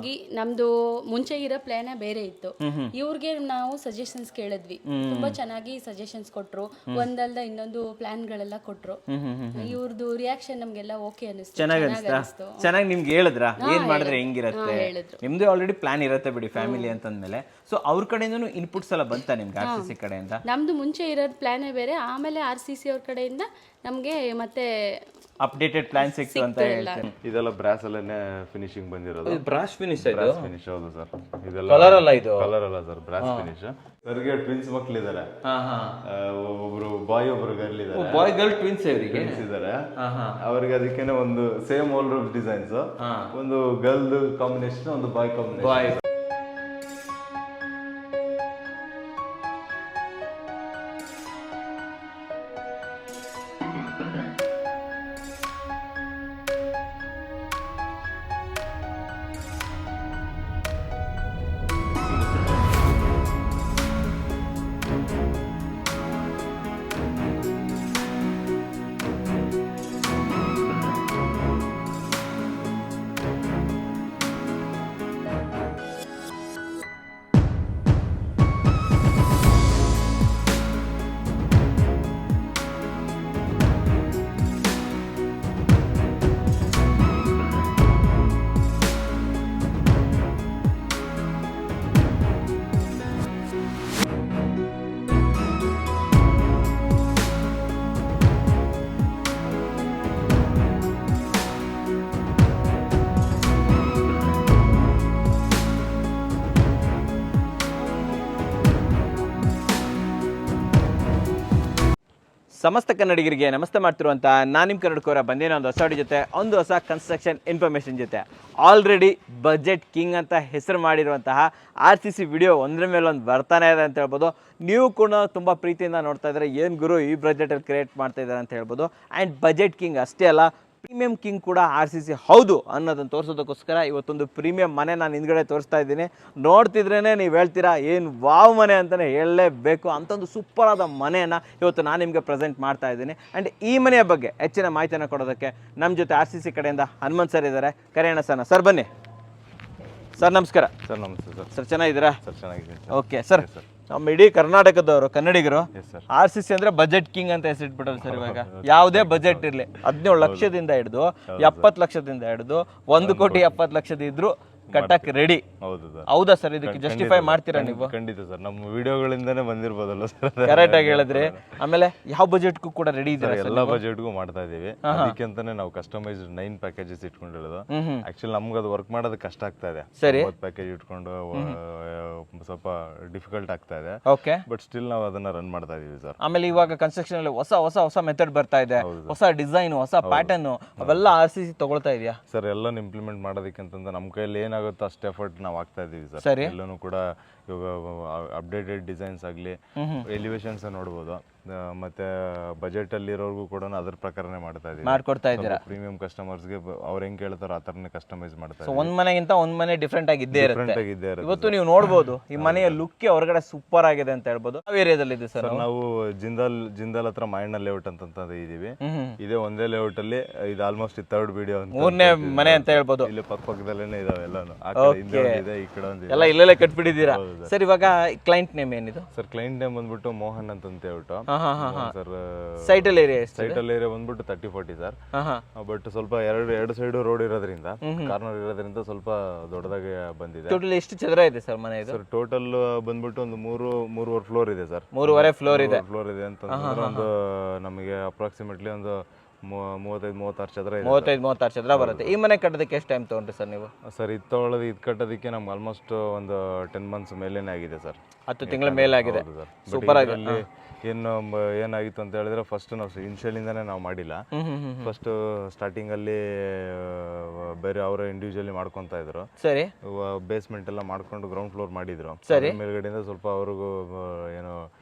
ಹೋಗಿ ನಮ್ದು ಮುಂಚೆ ಇರೋ ಪ್ಲಾನ್ ಬೇರೆ ಇತ್ತು. ಇವ್ರಿಗೆ ನಾವು ಸಜೆಷನ್ಸ್ ಕೇಳಿದ್ವಿ, ತುಂಬಾ ಚೆನ್ನಾಗಿ ಸಜೆಷನ್ಸ್ ಕೊಟ್ರು, ಒಂದಲ್ದ ಇನ್ನೊಂದು ಪ್ಲಾನ್ ಗಳೆಲ್ಲ ಕೊಟ್ರು. ಇವ್ರದ್ದು ರಿಯಾಕ್ಷನ್ ನಮ್ಗೆಲ್ಲ ಓಕೆ ಅನಿಸ್ತು, ಚೆನ್ನಾಗಿ ಚೆನ್ನಾಗಿ ನಿಮ್ಗೆ ಹೇಳಿದ್ರ ಏನ್ ಮಾಡಿದ್ರೆ ಹೆಂಗಿರತ್ತೆ, ನಿಮ್ದು ಆಲ್ರೆಡಿ ಪ್ಲಾನ್ ಇರುತ್ತೆ ಬಿಡಿ ಫ್ಯಾಮಿಲಿ ಅಂತಂದ್ಮೇಲೆ. ಸೊ ಅವ್ರ ಕಡೆಯಿಂದನೂ ಇನ್ಪುಟ್ಸ್ ಎಲ್ಲ ಬಂತ ನಿಮ್ಗೆ RCC ಕಡೆಯಿಂದ? ನಮ್ದು ಮುಂಚೆ ಇರೋದು ಪ್ಲಾನೇ ಬೇರೆ, ಆಮೇಲೆ RCC ಅವ್ರ ಕಡೆಯಿಂದ ನಮ್ಗೆ ಮತ್ತೆ ಅಪ್ಡೇಟೆಡ್ ಪ್ಲಾನ್ ಸಿಕ್ತು ಅಂತ ಹೇಳ್ತೀನಿ. ಇದೆಲ್ಲ ಬ್ರಾಸ್ ಅಲ್ಲೇ ಫಿನಿಶಿಂಗ್ ಬಂದಿರೋದು. ಬ್ರಾಶ್ ಫಿನಿಶ್ ಇದು? ಬ್ರಾಸ್ ಫಿನಿಶ್, ಹೌದು ಸರ್. ಇದೆಲ್ಲ ಕಲರ್ ಅಲ್ಲ, ಇದು ಕಲರ್ ಅಲ್ಲ ಸರ್, ಬ್ರಾಸ್ ಫಿನಿಶ್. ಸರ್ಗೆ ಟ್ವಿನ್ಸ್ ಮಕ್ಳಿದ್ದಾರೆ, ಒಬ್ರು ಬಾಯ್ ಒಬ್ರು ಗರ್ಲ್ ಇದ್ದಾರೆ. ಬಾಯ್ ಗರ್ಲ್ ಟ್ವಿನ್ಸ್ ಇದ್ದಾರೆ ಅವ್ರಿಗೆ. ಅದಕ್ಕೇನೆ ಒಂದು ಸೇಮ್ ಓಲ್ ರೂಪ್ ಡಿಸೈನ್ಸ್, ಒಂದು ಗರ್ಲ್ ಕಾಂಬಿನೇಷನ್, ಒಂದು ಬಾಯ್ ಕಾಂಬಿನೇಷನ್. ಸಮಸ್ತ ಕನ್ನಡಿಗರಿಗೆ ನಮಸ್ತೆ ಮಾಡ್ತಿರುವಂಥ ನಾನು ನಿಮ್ಮ ಕನ್ನಡಕೋರ ಬಂದೇನೋ ಒಂದು ಹೊಸ ಜೊತೆ, ಒಂದು ಹೊಸ ಕನ್ಸ್ಟ್ರಕ್ಷನ್ ಇನ್ಫಾರ್ಮೇಷನ್ ಜೊತೆ. ಆಲ್ರೆಡಿ ಬಜೆಟ್ ಕಿಂಗ್ ಅಂತ ಹೆಸರು ಮಾಡಿರುವಂತಹ RCC ವಿಡಿಯೋ ಒಂದ್ರ ಮೇಲೆ ಒಂದು ಬರ್ತಾನೆ ಇದೆ ಅಂತ ಹೇಳ್ಬೋದು. ನೀವು ಕೂಡ ತುಂಬ ಪ್ರೀತಿಯಿಂದ ನೋಡ್ತಾ ಇದ್ದಾರೆ, ಏನು ಗುರು ಈ ಬಜೆಟಲ್ಲಿ ಕ್ರಿಯೇಟ್ ಮಾಡ್ತಾ ಇದ್ದಾರೆ ಅಂತ ಹೇಳ್ಬೋದು. ಆ್ಯಂಡ್ ಬಜೆಟ್ ಕಿಂಗ್ ಅಷ್ಟೇ ಅಲ್ಲ, ಪ್ರೀಮಿಯಂ ಕಿಂಗ್ ಕೂಡ RCC ಹೌದು ಅನ್ನೋದನ್ನು ತೋರಿಸೋದಕ್ಕೋಸ್ಕರ ಇವತ್ತೊಂದು ಪ್ರೀಮಿಯಂ ಮನೆ ನಾನು ಹಿಂದ್ಗಡೆ ತೋರಿಸ್ತಾ ಇದ್ದೀನಿ. ನೋಡ್ತಿದ್ರೇ ನೀವು ಹೇಳ್ತೀರಾ ಏನು ವಾವ್ ಮನೆ ಅಂತಲೇ ಹೇಳಲೇಬೇಕು. ಅಂಥೊಂದು ಸೂಪರ್ ಆದ ಮನೆಯನ್ನು ಇವತ್ತು ನಾನು ನಿಮಗೆ ಪ್ರೆಸೆಂಟ್ ಮಾಡ್ತಾ ಇದ್ದೀನಿ. ಆ್ಯಂಡ್ ಈ ಮನೆಯ ಬಗ್ಗೆ ಹೆಚ್ಚಿನ ಮಾಹಿತಿಯನ್ನು ಕೊಡೋದಕ್ಕೆ ನಮ್ಮ ಜೊತೆ RCC ಕಡೆಯಿಂದ ಹನುಮಂತ್ ಸರ್ ಇದ್ದಾರೆ. ಕರೆಯೋಣ ಸರ್, ಬನ್ನಿ ಸರ್. ನಮಸ್ಕಾರ ಸರ್. ನಮಸ್ತೆ ಸರ್. ಸರ್ ಚೆನ್ನಾಗಿದ್ದೀರಾ? ಸರ್ ಚೆನ್ನಾಗಿದೆ. ಓಕೆ ಸರ್, ನಮ್ಮ ಇಡೀ ಕರ್ನಾಟಕದವರು ಕನ್ನಡಿಗರು RCC ಅಂದ್ರೆ ಬಜೆಟ್ ಕಿಂಗ್ ಅಂತ ಹೆಸರಿಟ್ಬಿಟ್ಟರು ಸರ್. ಇವಾಗ ಯಾವುದೇ ಬಜೆಟ್ ಇರಲಿ, 17 ಲಕ್ಷದಿಂದ ಹಿಡಿದು 70 ಲಕ್ಷದಿಂದ ಹಿಡಿದು 1,70,00,000 ಇದ್ರು ಕಟ್ಟಕ್ ರೆಡಿ. ಹೌದಾ ಸರ್? ಇದಕ್ಕೆ ಜಸ್ಟಿಫೈ ಮಾಡ್ತೀರಾ ನೀವು? ಖಂಡಿತ ಸರ್, ನಮ್ಮ ವಿಡಿಯೋಗಳಿಂದಾನೇ ಬಂದಿರಬಹುದಲ್ಲ ಸರ್. ಕರೆಕ್ಟ್ ಆಗಿ ಹೇಳಿದ್ರಿ. ಆಮೇಲೆ ಯಾವ ಬಜೆಟ್ಗೂ ಕೂಡ ರೆಡಿ ಇದ್ದಾರೆ? ಎಲ್ಲ ಬಜೆಟ್ಗೂ ಮಾಡ್ತಾ ಇದೀವಿ. ಅದಕ್ಕೆಂತಾನೆ ನಾವು ಕಸ್ಟಮೈಸ್ಡ್ 9 ಪ್ಯಾಕೇಜಸ್ ಇಟ್ಕೊಂಡಿರೋದು. ಆಕ್ಚುಲಿ ನಮ್ಗೆ ಅದು ವರ್ಕ್ ಮಾಡೋದು ಕಷ್ಟ ಆಗ್ತಾ ಇದೆ. ಸರಿ, ಪ್ಯಾಕೇಜ್ ಇಟ್ಕೊಂಡು ಸ್ವಲ್ಪ ಡಿಫಿಕಲ್ಟ್ ಆಗ್ತಾ ಇದೆ. ಓಕೆ, ಬಟ್ ಸ್ಟಿಲ್ ನಾವು ಅದನ್ನ ರನ್ ಮಾಡ್ತಾ ಇದೀವಿ ಸರ್. ಆಮೇಲೆ ಇವಾಗ ಕನ್ಸ್ಟ್ರಕ್ಷನ್ ಅಲ್ಲಿ ಹೊಸ ಮೆಥಡ್ ಬರ್ತಾ ಇದೆ, ಹೊಸ ಡಿಸೈನ್, ಹೊಸ ಪ್ಯಾಟರ್ನ್, ಅವೆಲ್ಲ RCC ತಗೊಳ್ತಾ ಇದೆಯಾ ಸರ್? ಎಲ್ಲಾನು ಇಂಪ್ಲಿಮೆಂಟ್ ಮಾಡೋದಕ್ಕೆ ಅಂತಂದ್ರೆ ನಮ್ಮ ಕೈಯಲ್ಲಿ ಏನಾಗುತ್ತೋ ಅಷ್ಟು ಎಫರ್ಟ್ ನಾವು ಆಗ್ತಾ ಇದೀವಿ ಸರ್. ಸರಿ, ಎಲ್ಲಾನು ಕೂಡ ಇವಾಗ ಅಪ್ಡೇಟೆಡ್ ಡಿಸೈನ್ಸ್ ಆಗಲಿ, ಎಲಿವೇಶನ್ಸ್ ನೋಡ್ಬೋದು. ಮತ್ತೆ ಬಜೆಟ್ ಅಲ್ಲಿ ಇರೋರ್ಗೂ ಕೂಡ ಅದ್ರ ಪ್ರಕಾರನೇ ಮಾಡ್ಕೊಡ್ತಾ ಇದ್ದೀರಾ. ಪ್ರೀಮಿಯಂ ಕಸ್ಟಮರ್ಸ್ಗೆ ಅವ್ರು ಹೆಂಗ್ ಕೇಳ್ತಾರೋ ಆ ತರನೇ ಕಸ್ಟಮೈಸ್ ಮಾಡ್ತಾ ಇದ್ದೀವಿ. ಒಂದ್ ಮನೆಗಿಂತ ಒಂದ್ ಮನೆ ಡಿಫ್ರೆಂಟ್ ಆಗಿ ಇದ್ದೇ ಇರುತ್ತೆ. ಇವತ್ತು ನೀವು ನೋಡಬಹುದು ಈ ಮನೆಯ ಲುಕ್ ಹೊರಗಡೆ ಸೂಪರ್ ಆಗಿದೆ ಅಂತ ಹೇಳ್ಬೋದು. ಯಾವ ಏರಿಯಾದಲ್ಲಿ ಇದೆ ಸರ್? ನಾವು ಜಿಂದಾಲ್ ಹತ್ರ ಮಾಯಣ್ಣ ಲೇಔಟ್ ಅಂತ ಇದೀವಿ. ಇದೇ ಒಂದೇ ಲೇಔಟ್ ಅಲ್ಲಿ ಇದು ಆಲ್ಮೋಸ್ಟ್ 3rd ವಿಡಿಯೋ, 3ನೇ ಮನೆ ಅಂತ ಹೇಳ್ಬೋದು. ಇಲ್ಲಿ ಪಕ್ಕದಲ್ಲೇನೆ ಇದಾವೆ ಎಲ್ಲಾನು. ಈ ಕಡೆ ಎಲ್ಲ ಇಲ್ಲೇ ಕಟ್ಬಿಟ್ಟಿದ್ದೀರಾ ಸರ್. ಇವಾಗ ಕ್ಲೈಂಟ್ ನೇಮ್ ಏನಿದು ಸರ್? ಕ್ಲೈಂಟ್ ನೇಮ್ ಬಂದ್ಬಿಟ್ಟು ಮೋಹನ್ ಅಂತ ಹೇಳ್ಬಿಟ್ಟು ಸರ್. ಸೈಟ್ ಏರಿಯಾ ಬಂದ್ಬಿಟ್ಟು 30-40 ಸರ್. ಬಟ್ ಸ್ವಲ್ಪ ಎರಡು ಸೈಡ್ ರೋಡ್ ಇರೋದ್ರಿಂದ, ಕಾರ್ನರ್ ಇರೋದ್ರಿಂದ ಸ್ವಲ್ಪ ದೊಡ್ಡದಾಗಿ ಬಂದಿದೆ. ಟೋಟಲ್ ಎಷ್ಟು ಚದರ ಇದೆ ಸರ್ ಮನೆ ಇದು? ಸರ್ ಟೋಟಲ್ ಬಂದ್ಬಿಟ್ಟು ಒಂದು 3.5 ಫ್ಲೋರ್ ಇದೆ ಸರ್. 3.5 ಫ್ಲೋರ್ ಇದೆ ಅಂತಂದ್ರೆ ಒಂದು ನಮಗೆ ಅಪ್ರಾಕ್ಸಿಮೇಟ್ಲಿ ಒಂದು 35-36 ಚದರ ಇದೆ. 35-36 ಚದರ ಬರುತ್ತೆ. ಈ ಮನೆ ಕಟ್ಟೋದಕ್ಕೆ ಎಷ್ಟು ಟೈಮ್ ತಗೊಂಡ್ರಿ ಸರ್ ನೀವು? ಸರ್ ಇದು ಕಟ್ಟೋದಕ್ಕೆ ನಮ್ಗೆ ಆಲ್ಮೋಸ್ಟ್ ಒಂದು 10 months ಮೇಲೇನೆ ಆಗಿದೆ ಸರ್. 10 ತಿಂಗಳ ಮೇಲಾಗಿದೆ. ಸೂಪರ್ ಆಗಿದೆ. ಏನಾಗಿತ್ತು ಅಂತ ಹೇಳಿದ್ರೆ, ಫಸ್ಟ್ ನಾವು ಇನಿಷಿಯಲಿಂದಾನೇ ನಾವು ಮಾಡಿಲ್ಲ. ಫಸ್ಟ್ ಸ್ಟಾರ್ಟಿಂಗ್ ಅಲ್ಲಿ ಬೇರೆ ಅವರು ಇಂಡಿವಿಜುವಲಿ ಮಾಡ್ಕೊಂತ ಇದ್ರು. ಸರಿ, ಬೇಸ್ಮೆಂಟ್ ಎಲ್ಲ ಮಾಡ್ಕೊಂಡು ಗ್ರೌಂಡ್ ಫ್ಲೋರ್ ಮಾಡಿದ್ರು. ಸರಿ, ಮೇಲ್ಗಡೆಯಿಂದ ಸ್ವಲ್ಪ ಅವ್ರಿಗೂ ಏನೋ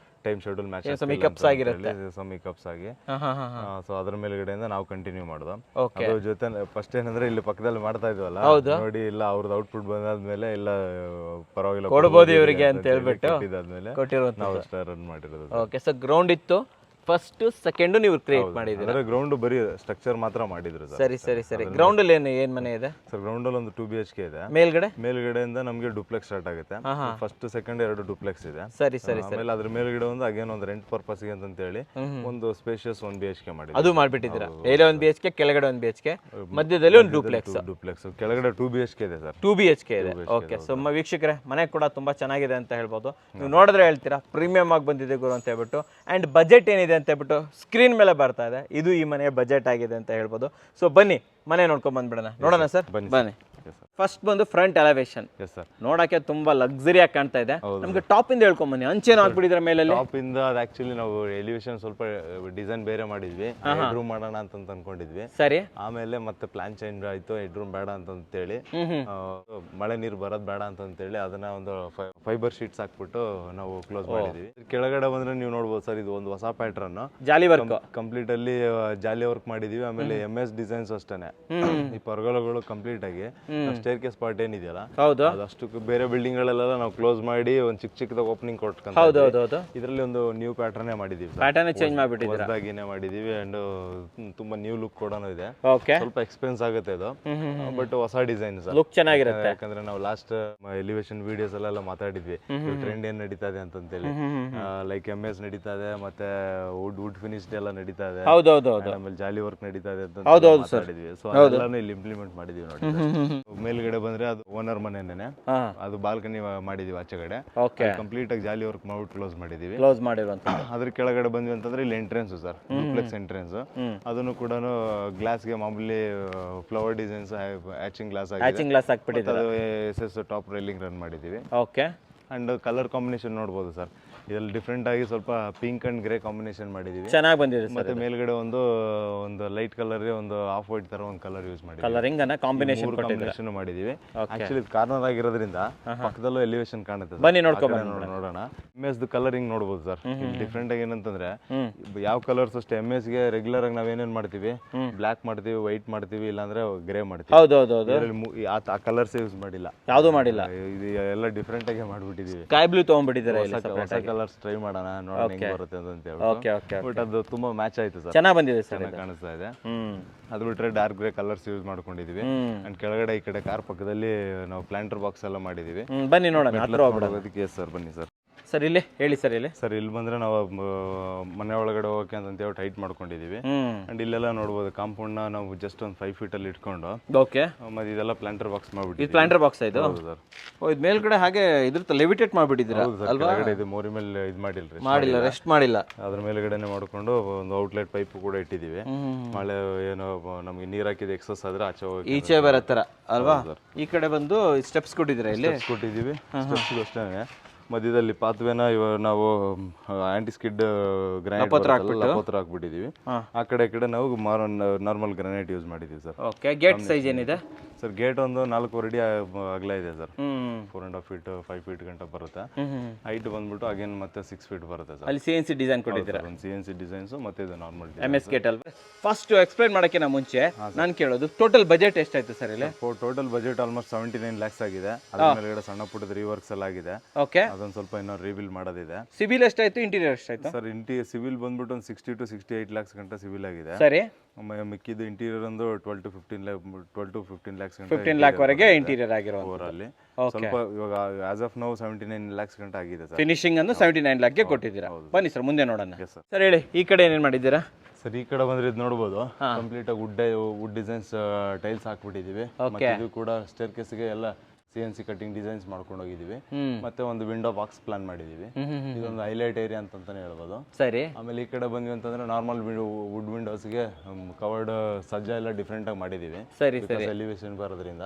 ಟೈಮ್ ಶೆಡ್ಯೂಲ್ ಮ್ಯಾಚ್ ಮೇಕಪ್ಸ್ ಆಗಿರುತ್ತೆ, ಮೇಕಪ್ಸ್ ಆಗಿ. ಸೊ ಅದ್ರ ಮೇಲ್ಗಡೆಯಿಂದ ನಾವು ಕಂಟಿನ್ಯೂ ಮಾಡೋದು. ಅದ್ರ ಜೊತೆ ಫಸ್ಟ್ ಏನಂದ್ರೆ ಇಲ್ಲಿ ಪಕ್ಕದಲ್ಲಿ ಮಾಡ್ತಾ ಇದ್ವಲ್ಲ, ನೋಡಿ ಇಲ್ಲ ಅವ್ರದ್ದು ಔಟ್ಪುಟ್ ಬಂದಾದ್ಮೇಲೆ ಇಲ್ಲ ಪರವಾಗಿಲ್ಲ ಕೊಡಬಹುದು ಇವರಿಗೆ ಅಂತ ಹೇಳ್ಬಿಟ್ಟು ಇದಾದ್ಮೇಲೆ ನಾವು ಅಷ್ಟೇ ರನ್ ಮಾಡಿರೋದು. ಓಕೆ ಸರ್, ಗ್ರೌಂಡ್ ಇತ್ತು, ಫಸ್ಟ್ ಸೆಕೆಂಡ್ ನೀವು ಕ್ರಿಯೇಟ್ ಮಾಡಿದ್ದೀರಾ? ಅಂದ್ರೆ ಗ್ರೌಂಡ್ ಬರೀ ಸ್ಟ್ರಕ್ಚರ್ ಮಾತ್ರ ಮಾಡಿದ್ರು ಸರ್. ಸರಿ ಗ್ರೌಂಡ್ ಅಲ್ಲಿ ಏನ್ ಮನೆ ಇದೆ ಸರ್? ಗ್ರೌಂಡ್ ಅಲ್ಲಿ ಒಂದು 2 BHK ಇದೆ. ಮೇಲ್ಗಡೆಯಿಂದ ನಮಗೆ ಡುಪ್ಲೆಕ್ಸ್ ಸ್ಟಾರ್ಟ್ ಆಗುತ್ತೆ. ಫಸ್ಟ್ ಸೆಕೆಂಡ್ 2 ಡುಪ್ಲೆಕ್ಸ್ ಇದೆ. ಸರಿ ಆಮೇಲೆ ಅದ್ರ ಮೇಲ್ಗಡೆ ಒಂದು ಅಗೇನ್ ಒಂದು ರೆಂಟ್ ಪರ್ಪಸ್ ಗೆ ಅಂತ ಹೇಳಿ ಒಂದು ಸ್ಪೇಷಿಯಸ್ 1 BHK ಮಾಡಿದ್ವಿ. ಅದು ಮಾಡ್ಬಿಟ್ಟಿದ್ದೀರಾ? ಮೇಲೆ 1 BHK, ಕೆಳಗಡೆ 1 BHK, ಮಧ್ಯದಲ್ಲಿ ಒಂದು ಡುಪ್ಲೆಕ್ಸ್ ಕೆಳಗಡೆ 2 BHK ಇದೆ ಸರ್. 2 BHK ಇದೆ. ಓಕೆ. ಸೊ ವೀಕ್ಷಕರೇ, ಮನೆ ಕೂಡ ತುಂಬಾ ಚೆನ್ನಾಗಿದೆ ಅಂತ ಹೇಳ್ಬೋದು. ನೀವು ನೋಡಿದ್ರೆ ಹೇಳ್ತೀರಾ ಪ್ರೀಮಿಯಂ ಆಗಿ ಬಂದಿದೆ ಗುರು ಅಂತ ಹೇಳ್ಬಿಟ್ಟು. ಅಂಡ್ ಬಜೆಟ್ ಏನಿದೆ ಅಂತ ಹೇಳ್ಬಿಟ್ಟು ಸ್ಕ್ರೀನ್ ಮೇಲೆ ಬರ್ತಾ ಇದೆ. ಇದು ಈ ಮನೆಯ ಬಜೆಟ್ ಆಗಿದೆ ಅಂತ ಹೇಳ್ಬೋದು. ಸೊ ಬನ್ನಿ ಮನೆ ನೋಡ್ಕೊಂಡ್ ಬಂದ್ಬಿಡೋಣ. ನೋಡೋಣ ಸರ್, ಬನ್ನಿ. ಫಸ್ಟ್ ಬಂದು ಫ್ರಂಟ್ ಎಲಿವೇಶನ್. ನೋಡಕ್ಕೆ ತುಂಬಾ ಲಕ್ಸುರಿಯಾಗಿ ಕಾಣ್ತಾ ಇದೆ. ನಮ್ಗೆ ಟಾಪ್ ಇಂದ ಹೇಳ್ಕೊಂಡ್ ಬನ್ನಿ. ಅಂಚೇನು ಹಾಕ್ಬಿಟ್ಟಿದ್ರೆ ಮೇಲೆ? ಟಾಪ್ ಇಂದ ಆಕ್ಚುಲಿ ನಾವು ಎಲಿವೇಶನ್ ಸ್ವಲ್ಪ ಡಿಸೈನ್ ಬೇರೆ ಮಾಡಿದ್ವಿ. ಹೆಡ್ ರೂಮ್ ಮಾಡೋಣ ಅಂತ ಅನ್ಕೊಂಡಿದ್ವಿ. ಸರಿ. ಆಮೇಲೆ ಮತ್ತೆ ಪ್ಲಾನ್ ಚೇಂಜ್ ಆಯ್ತು, ಹೆಡ್ ರೂಮ್ ಬೇಡ ಅಂತ ಹೇಳಿ, ಮಳೆ ನೀರು ಬರೋದ್ ಬೇಡ ಅಂತ ಹೇಳಿ ಅದನ್ನ ಒಂದು ಫೈಬರ್ ಶೀಟ್ಸ್ ಹಾಕ್ಬಿಟ್ಟು ನಾವು ಕ್ಲೋಸ್ ಮಾಡಿದ್ವಿ. ಕೆಳಗಡೆ ಬಂದ್ರೆ ನೀವು ನೋಡ್ಬೋದು ಸರ್, ಇದು ಒಂದು ಹೊಸ ಪ್ಯಾಟರ್ನ್ ಜಾಲಿ ವರ್ಕ್ ಕಂಪ್ಲೀಟ್ ಅಲ್ಲಿ ಜಾಲಿ ವರ್ಕ್ ಮಾಡಿದೀವಿ. ಆಮೇಲೆ MS ಡಿಸೈನ್ಸ್ ಅಷ್ಟೇನೆ. ಈ ಪರ್ಗೋಲಗಳು ಕಂಪ್ಲೀಟ್ ಆಗಿ ಸ್ಟೇರ್ ಕೇಸ್ ಪಾರ್ಟ್ ಏನಿದೆಯಲ್ಲ ಅದಷ್ಟು ಬೇರೆ ಬಿಲ್ಡಿಂಗ್ ಗಳೆಲ್ಲ ನಾವು ಕ್ಲೋಸ್ ಮಾಡಿ ಒಂದು ಚಿಕ್ಕದಾಗ ಓಪನಿಂಗ್ ಕೊಟ್ಕೊಂಡು ಇದರಲ್ಲಿ ಒಂದು ನ್ಯೂ ಪ್ಯಾಟರ್ನ್ ಮಾಡಿದೀವಿ. ಪ್ಯಾಟರ್ನ್ ಚೇಂಜ್ ಮಾಡಿಬಿಟ್ಟಿದ್ದೀರಾ? ಹೊಸದಾಗಿನೇ ಮಾಡಿದೀವಿ. ಅಂಡ್ ತುಂಬಾ ನ್ಯೂ ಲುಕ್ ಕೂಡ ಇದೆ. ಓಕೆ. ಸ್ವಲ್ಪ ಎಕ್ಸ್ಪೆನ್ಸ್ ಆಗುತ್ತೆ ಇದು, ಬಟ್ ಹೊಸ ಡಿಸೈನ್ ಲುಕ್ ಚೆನ್ನಾಗಿರುತ್ತೆ. ಯಾಕಂದ್ರೆ ನಾವು ಲಾಸ್ಟ್ ಎಲಿವೇಶನ್ ವಿಡಿಯೋಸ್ ಎಲ್ಲ ಮಾತಾಡಿದ್ವಿ ಟ್ರೆಂಡ್ ಏನ್ ನಡೀತಾ ಇದೆ ಅಂತೇಳಿ. ಲೈಕ್ MS ನಡೀತಾ ಇದೆ, ಮತ್ತೆ ವುಡ್ ಫಿನಿಶ್ಡ್ ಎಲ್ಲ ನಡೀತಾ ಇದೆ. ಆಮೇಲೆ ಜಾಲಿ ವರ್ಕ್ ನಡೀತಾ ಇದೆ ಅಂತ ಮಾತಾಡಿದ್ವಿ. ಸೊ ಅದೆಲ್ಲಾನು ಇಲ್ಲಿ ಇಂಪ್ಲಿಮೆಂಟ್ ಮಾಡಿದೀವಿ ನೋಡಿ. ಮೇಲ್ಗಡೆ ಬಂದ್ರೆ ಅದು ಓನರ್ ಮನೆನೇ, ಅದು ಬಾಲ್ಕನಿ ಮಾಡಿದೀವಿ ಆಚೆಗಡೆ. ಕಂಪ್ಲೀಟ್ ಆಗಿ ಜಾಲಿ ವರ್ಕ್ ಮಾಡ್ಬಿಟ್ಟು ಕ್ಲೋಸ್ ಮಾಡಿದೀವಿ. ಅದ್ರ ಕೆಳಗಡೆ ಬಂದ್ವಿ ಅಂತಂದ್ರೆ ಇಲ್ಲಿ ಎಂಟ್ರೆನ್ಸ್ ಸರ್, ಡುಪ್ಲೆಕ್ಸ್ ಎಂಟ್ರೆನ್ಸ್. ಅದನ್ನು ಕೂಡ ಗ್ಲಾಸ್ಗೆ ಮಾಮೂಲಿ ಫ್ಲವರ್ ಡಿಸೈನ್ಸ್ ಹ್ಯಾಚಿಂಗ್ ಗ್ಲಾಸ್ ಆಗಿದೆ. ಅದು SS ಟಾಪ್ ರೈಲಿಂಗ್ ರನ್ ಮಾಡಿದೀವಿ. ಅಂಡ್ ಕಲರ್ ಕಾಂಬಿನೇಷನ್ ನೋಡ್ಬೋದು ಸರ್, ಇದ್ರಲ್ಲಿ ಡಿಫ್ರೆಂಟ್ ಆಗಿ ಸ್ವಲ್ಪ ಪಿಂಕ್ ಅಂಡ್ ಗ್ರೇ ಕಾಂಬಿನೇಷನ್ ಮಾಡಿದೀವಿ. ಚೆನ್ನಾಗಿ ಬಂದಿದೆ. ಮತ್ತೆ ಮೇಲ್ಗಡೆ ಒಂದು ಲೈಟ್ ಕಲರ್, ಒಂದು ಆಫ್ ವೈಟ್ ತರ ಒಂದು ಕಲರ್ ಯೂಸ್ ಮಾಡಿದ್ವಿ. ಕಲರಿಂಗ್ ಅನ್ನ ಕಾಂಬಿನೇಷನ್ ಮಾಡಿದೀವಿ. ಆಕ್ಚುಲಿ ಇದು ಕಾರ್ನರ್ ಆಗಿರೋದ್ರಿಂದ ಪಕ್ಕದಲ್ಲೂ ಎಲಿವೇಶನ್ ಕಾಣುತ್ತೆ. ಬನ್ನಿ ನೋಡೋಣ. MS ಕಲರಿಂಗ್ ನೋಡ್ಬೋದು ಸರ್. ಡಿಫ್ರೆಂಟ್ ಆಗಿ ಏನಂತಂದ್ರೆ ಯಾವ ಕಲರ್ಸ್ ಅಷ್ಟೇ MS ಗೆ ರೆಗ್ಯುಲರ್ ಆಗಿ ನಾವೇನೇನ್ ಮಾಡ್ತೀವಿ, ಬ್ಲಾಕ್ ಮಾಡ್ತೀವಿ, ವೈಟ್ ಮಾಡ್ತೀವಿ, ಇಲ್ಲಾಂದ್ರೆ ಗ್ರೇ ಮಾಡ್ತೀವಿ. ಆ ಕಲರ್ಸ್ ಯೂಸ್ ಮಾಡಿಲ್ಲ, ಯಾವ್ದು ಮಾಡಿಲ್ಲ. ಇದು ಎಲ್ಲ ಡಿಫ್ರೆಂಟ್ ಆಗಿ ಮಾಡ್ಬಿಟ್ಟಿದೀವಿ. Sky blue ತಗೊಂಡ್ಬಿಟ್ಟಿದ್ದಾರೆ. ಹೊಸ ಕಲರ್ಸ್ ಟ್ರೈ ಮಾಡೋಣ, ನೋಡೋಣ ಹೆಂಗ್ ಬರುತ್ತೆ ಅಂತ ಹೇಳ್ಬಿಟ್ಟು. ಬಟ್ ಅದು ತುಂಬಾ ಮ್ಯಾಚ್ ಆಯ್ತು ಸರ್, ಚೆನ್ನಾಗಿ ಬಂದಿದೆ ಸರ್, ಚೆನ್ನಾಗಿ ಕಾಣಿಸ್ತಾ ಇದೆ. ಅದು ಬಿಟ್ರೆ ಡಾರ್ಕ್ ಗ್ರೇ ಕಲರ್ಸ್ ಯೂಸ್ ಮಾಡ್ಕೊಂಡಿದೀವಿ. ಅಂಡ್ ಕೆಳಗಡೆ ಈ ಕಡೆ ಕಾರ್ ಪಕ್ಕದಲ್ಲಿ ನಾವು ಪ್ಲಾಂಟರ್ ಬಾಕ್ಸ್ ಎಲ್ಲ ಮಾಡಿದೀವಿ. ಬನ್ನಿ ನೋಡೋಣ. ಸರ್ ಬನ್ನಿ ಸರ್. ಸರ್ ಇಲ್ಲಿ ಹೇಳಿ ಸರ್. ಇಲ್ಲಿ ಬಂದ್ರೆ ನಾವು ಮನೆ ಒಳಗಡೆ ಹೋಗಕ್ಕೆ ಅಂತ ಹೇಳಿ ಟೈಟ್ ಮಾಡ್ಕೊಂಡಿದೀವಿ. ಅಂಡ್ ಇಲ್ಲೆಲ್ಲ ನೋಡ್ಬೋದು ಕಾಂಪೌಂಡ್ ನಾವು ಜಸ್ಟ್ ಒಂದು 5 feet ಅಲ್ಲಿ ಇಟ್ಕೊಂಡು. ಮತ್ತೆ ಇದೆಲ್ಲ ಪ್ಲಾಂಟರ್ ಬಾಕ್ಸ್ ಮಾಡ್ಬಿಟ್ಟು. ಪ್ಲಾಂಟರ್ ಬಾಕ್ಸ್ ಇದು ಸರ್. ಇದು ಮೇಲ್ಗಡೆ ಹಾಗೆ ಇದ್ರ ಲೆವಿಟೇಟ್ ಮಾಡ್ಬಿಟ್ಟಿದ್ದೀರಾ ಅಲ್ವಾ? ಇದು ಮೋರಿ ಮೇಲೆ ಇದು ಮಾಡಿಲ್ಲ, ರೆಸ್ಟ್ ಮಾಡಿಲ್ಲ. ಅದ್ರ ಮೇಲ್ಗಡೆನೆ ಮಾಡ್ಕೊಂಡು ಒಂದು ಔಟ್ಲೆಟ್ ಪೈಪ್ ಕೂಡ ಇಟ್ಟಿದೀವಿ. ಮಳೆ ಏನೋ ನಮ್ಗೆ ನೀರ್ ಹಾಕಿದ ಎಕ್ಸಸ್ ಆದ್ರೆ ಈಚೆ ಬರೋ ತರ ಅಲ್ವಾ? ಈ ಕಡೆ ಬಂದು ಸ್ಟೆಪ್ಸ್ ಕೊಟ್ಟಿದ್ದೀರಾ? ಇಲ್ಲಿ ಕೊಟ್ಟಿದ್ದೀವಿ ಸ್ಟೆಪ್ಸ್ ಅಷ್ಟೇ. ಮಧ್ಯದಲ್ಲಿ ಪಾತ್ವೇನ ನಾವು ಆಂಟಿ ಸ್ಕಿಡ್ ಗ್ರಾನೈಟ್ ಹಾಕ್ಬಿಟ್ಟಿದೀವಿ. ಆ ಕಡೆ ನಾವು ನಾರ್ಮಲ್ ಗ್ರಾನೈಟ್ ಯೂಸ್ ಮಾಡಿದೀವಿ ಸರ್. ಓಕೆ. ಗೇಟ್ ಸೈಜ್ ಏನಿದೆ ಸರ್? ಗೇಟ್ ಒಂದು 4.5 ಅಡಿ ಅಗಲ ಇದೆ ಸರ್. 4.5 feet 5 feet ಗಂಟ ಬರುತ್ತೆ. ಹೈಟ್ ಬಂದ್ಬಿಟ್ಟು ಅಗೇನ್ ಮತ್ತೆ 6 feet ಬರುತ್ತೆ ಸರ್. ಅಲ್ಲಿ CNC ಡಿಸೈನ್ ಕೊಟ್ಟಿದ್ದೀರಾ? ಒಂದು CNC ಡಿಸೈನ್ಸ್ ಮತ್ತೆ ಇದು ನಾರ್ಮಲ್ MS ಗೇಟ್ ಅಲ್ವಾ? ಫಸ್ಟ್ ಎಕ್ಸ್ಪ್ಲೈನ್ ಮಾಡಕ್ಕಿಂತ ಮುಂಚೆ ನಾನು ಕೇಳೋದು ಟೋಟಲ್ ಬಜೆಟ್ ಎಷ್ಟಾಯ್ತು ಸರ್ ಇಲ್ಲಿ? ಟೋಟಲ್ ಬಜೆಟ್ ಆಲ್ಮೋಸ್ಟ್ 79 lakhs ಆಗಿದೆ. ಅದ್ರ ಮೇಲ್ಗಡೆ ಸಣ್ಣ ಪುಟ್ಟದ ರೀವರ್ಕ್ಸ್ ಎಲ್ಲ ಆಗಿದೆ. ಓಕೆ. ಅದೊಂದು ಸ್ವಲ್ಪ ಇನ್ನೂ ರೀಬಿಲ್ ಮಾಡೋದಿದೆ. ಸಿವಿಲ್ ಎಷ್ಟಾಯ್ತು, ಇಂಟೀರಿಯರ್ ಎಷ್ಟಾಯ್ತು ಸರ್? ಸಿವಿಲ್ ಬಂದ್ಬಿಟ್ಟು ಒಂದು 60 to 68 lakhs ಗಂಟ ಸಿವಿಲ್ ಆಗಿದೆ. ಸರಿ. ಮಿಕ್ಕಿದ್ದು ಇಂಟೀರಿಯರ್ ಒಂದು 12 to 15 lakhs 15 lakh ವರೆಗೆ ಇಂಟೀರಿಯರ್ ಆಗಿರೋ ಓವರಲ್ಲಿ. ಸ್ವಲ್ಪ ಇವಾಗ ಆಸ್ ಆಫ್ ನೌ 79 lakhs ಗಂಟ ಆಗಿದೆ ಸರ್. ಫಿನಿಶಿಂಗ್ ಅನ್ನು 79 lakh ಗೆ ಕೊಟ್ಟಿದ್ದೀರಾ. ಬನ್ನಿ ಸರ್ ಮುಂದೆ ನೋಡೋಣ. ಸರ್ ಹೇಳಿ, ಈ ಕಡೆ ಏನೇನ್ ಮಾಡಿದ್ದೀರಾ ಸರ್? ಈ ಕಡೆ ಬಂದ್ರೆ ಇದು ನೋಡಬಹುದು, ಕಂಪ್ಲೀಟ್ ಆಗಿ ವುಡ್ ಡಿಸೈನ್ಸ್ ಟೈಲ್ಸ್ ಹಾಕ್ಬಿಟ್ಟಿದೀವಿ. ಮತ್ತೆ ಇದು ಕೂಡ ಸ್ಟೇರ್ ಕೇಸ್ಗೆ ಎಲ್ಲ CNC ಕಟಿಂಗ್ ಡಿಸೈನ್ಸ್ ಮಾಡ್ಕೊಂಡು ಹೋಗಿದೀವಿ. ಮತ್ತೆ ಒಂದು ವಿಂಡೋ ಬಾಕ್ಸ್ ಪ್ಲಾನ್ ಮಾಡಿದೀವಿ. ಇದೊಂದು ಹೈಲೈಟ್ ಏರಿಯಾ ಅಂತಾನೆ ಹೇಳ್ಬೋದು. ಸರಿ. ಆಮೇಲೆ ಈ ಕಡೆ ಬಂದ್ವಿ ಅಂತಂದ್ರೆ ನಾರ್ಮಲ್ ವುಡ್ ವಿಂಡೋಸ್ಗೆ ಕವರ್ಡ್ ಸಜ್ಜಾ ಎಲ್ಲ ಡಿಫ್ರೆಂಟ್ ಆಗಿ ಮಾಡಿದೀವಿ. ಸರಿ. ಎಲಿವೇಶನ್ ಬರೋದ್ರಿಂದ.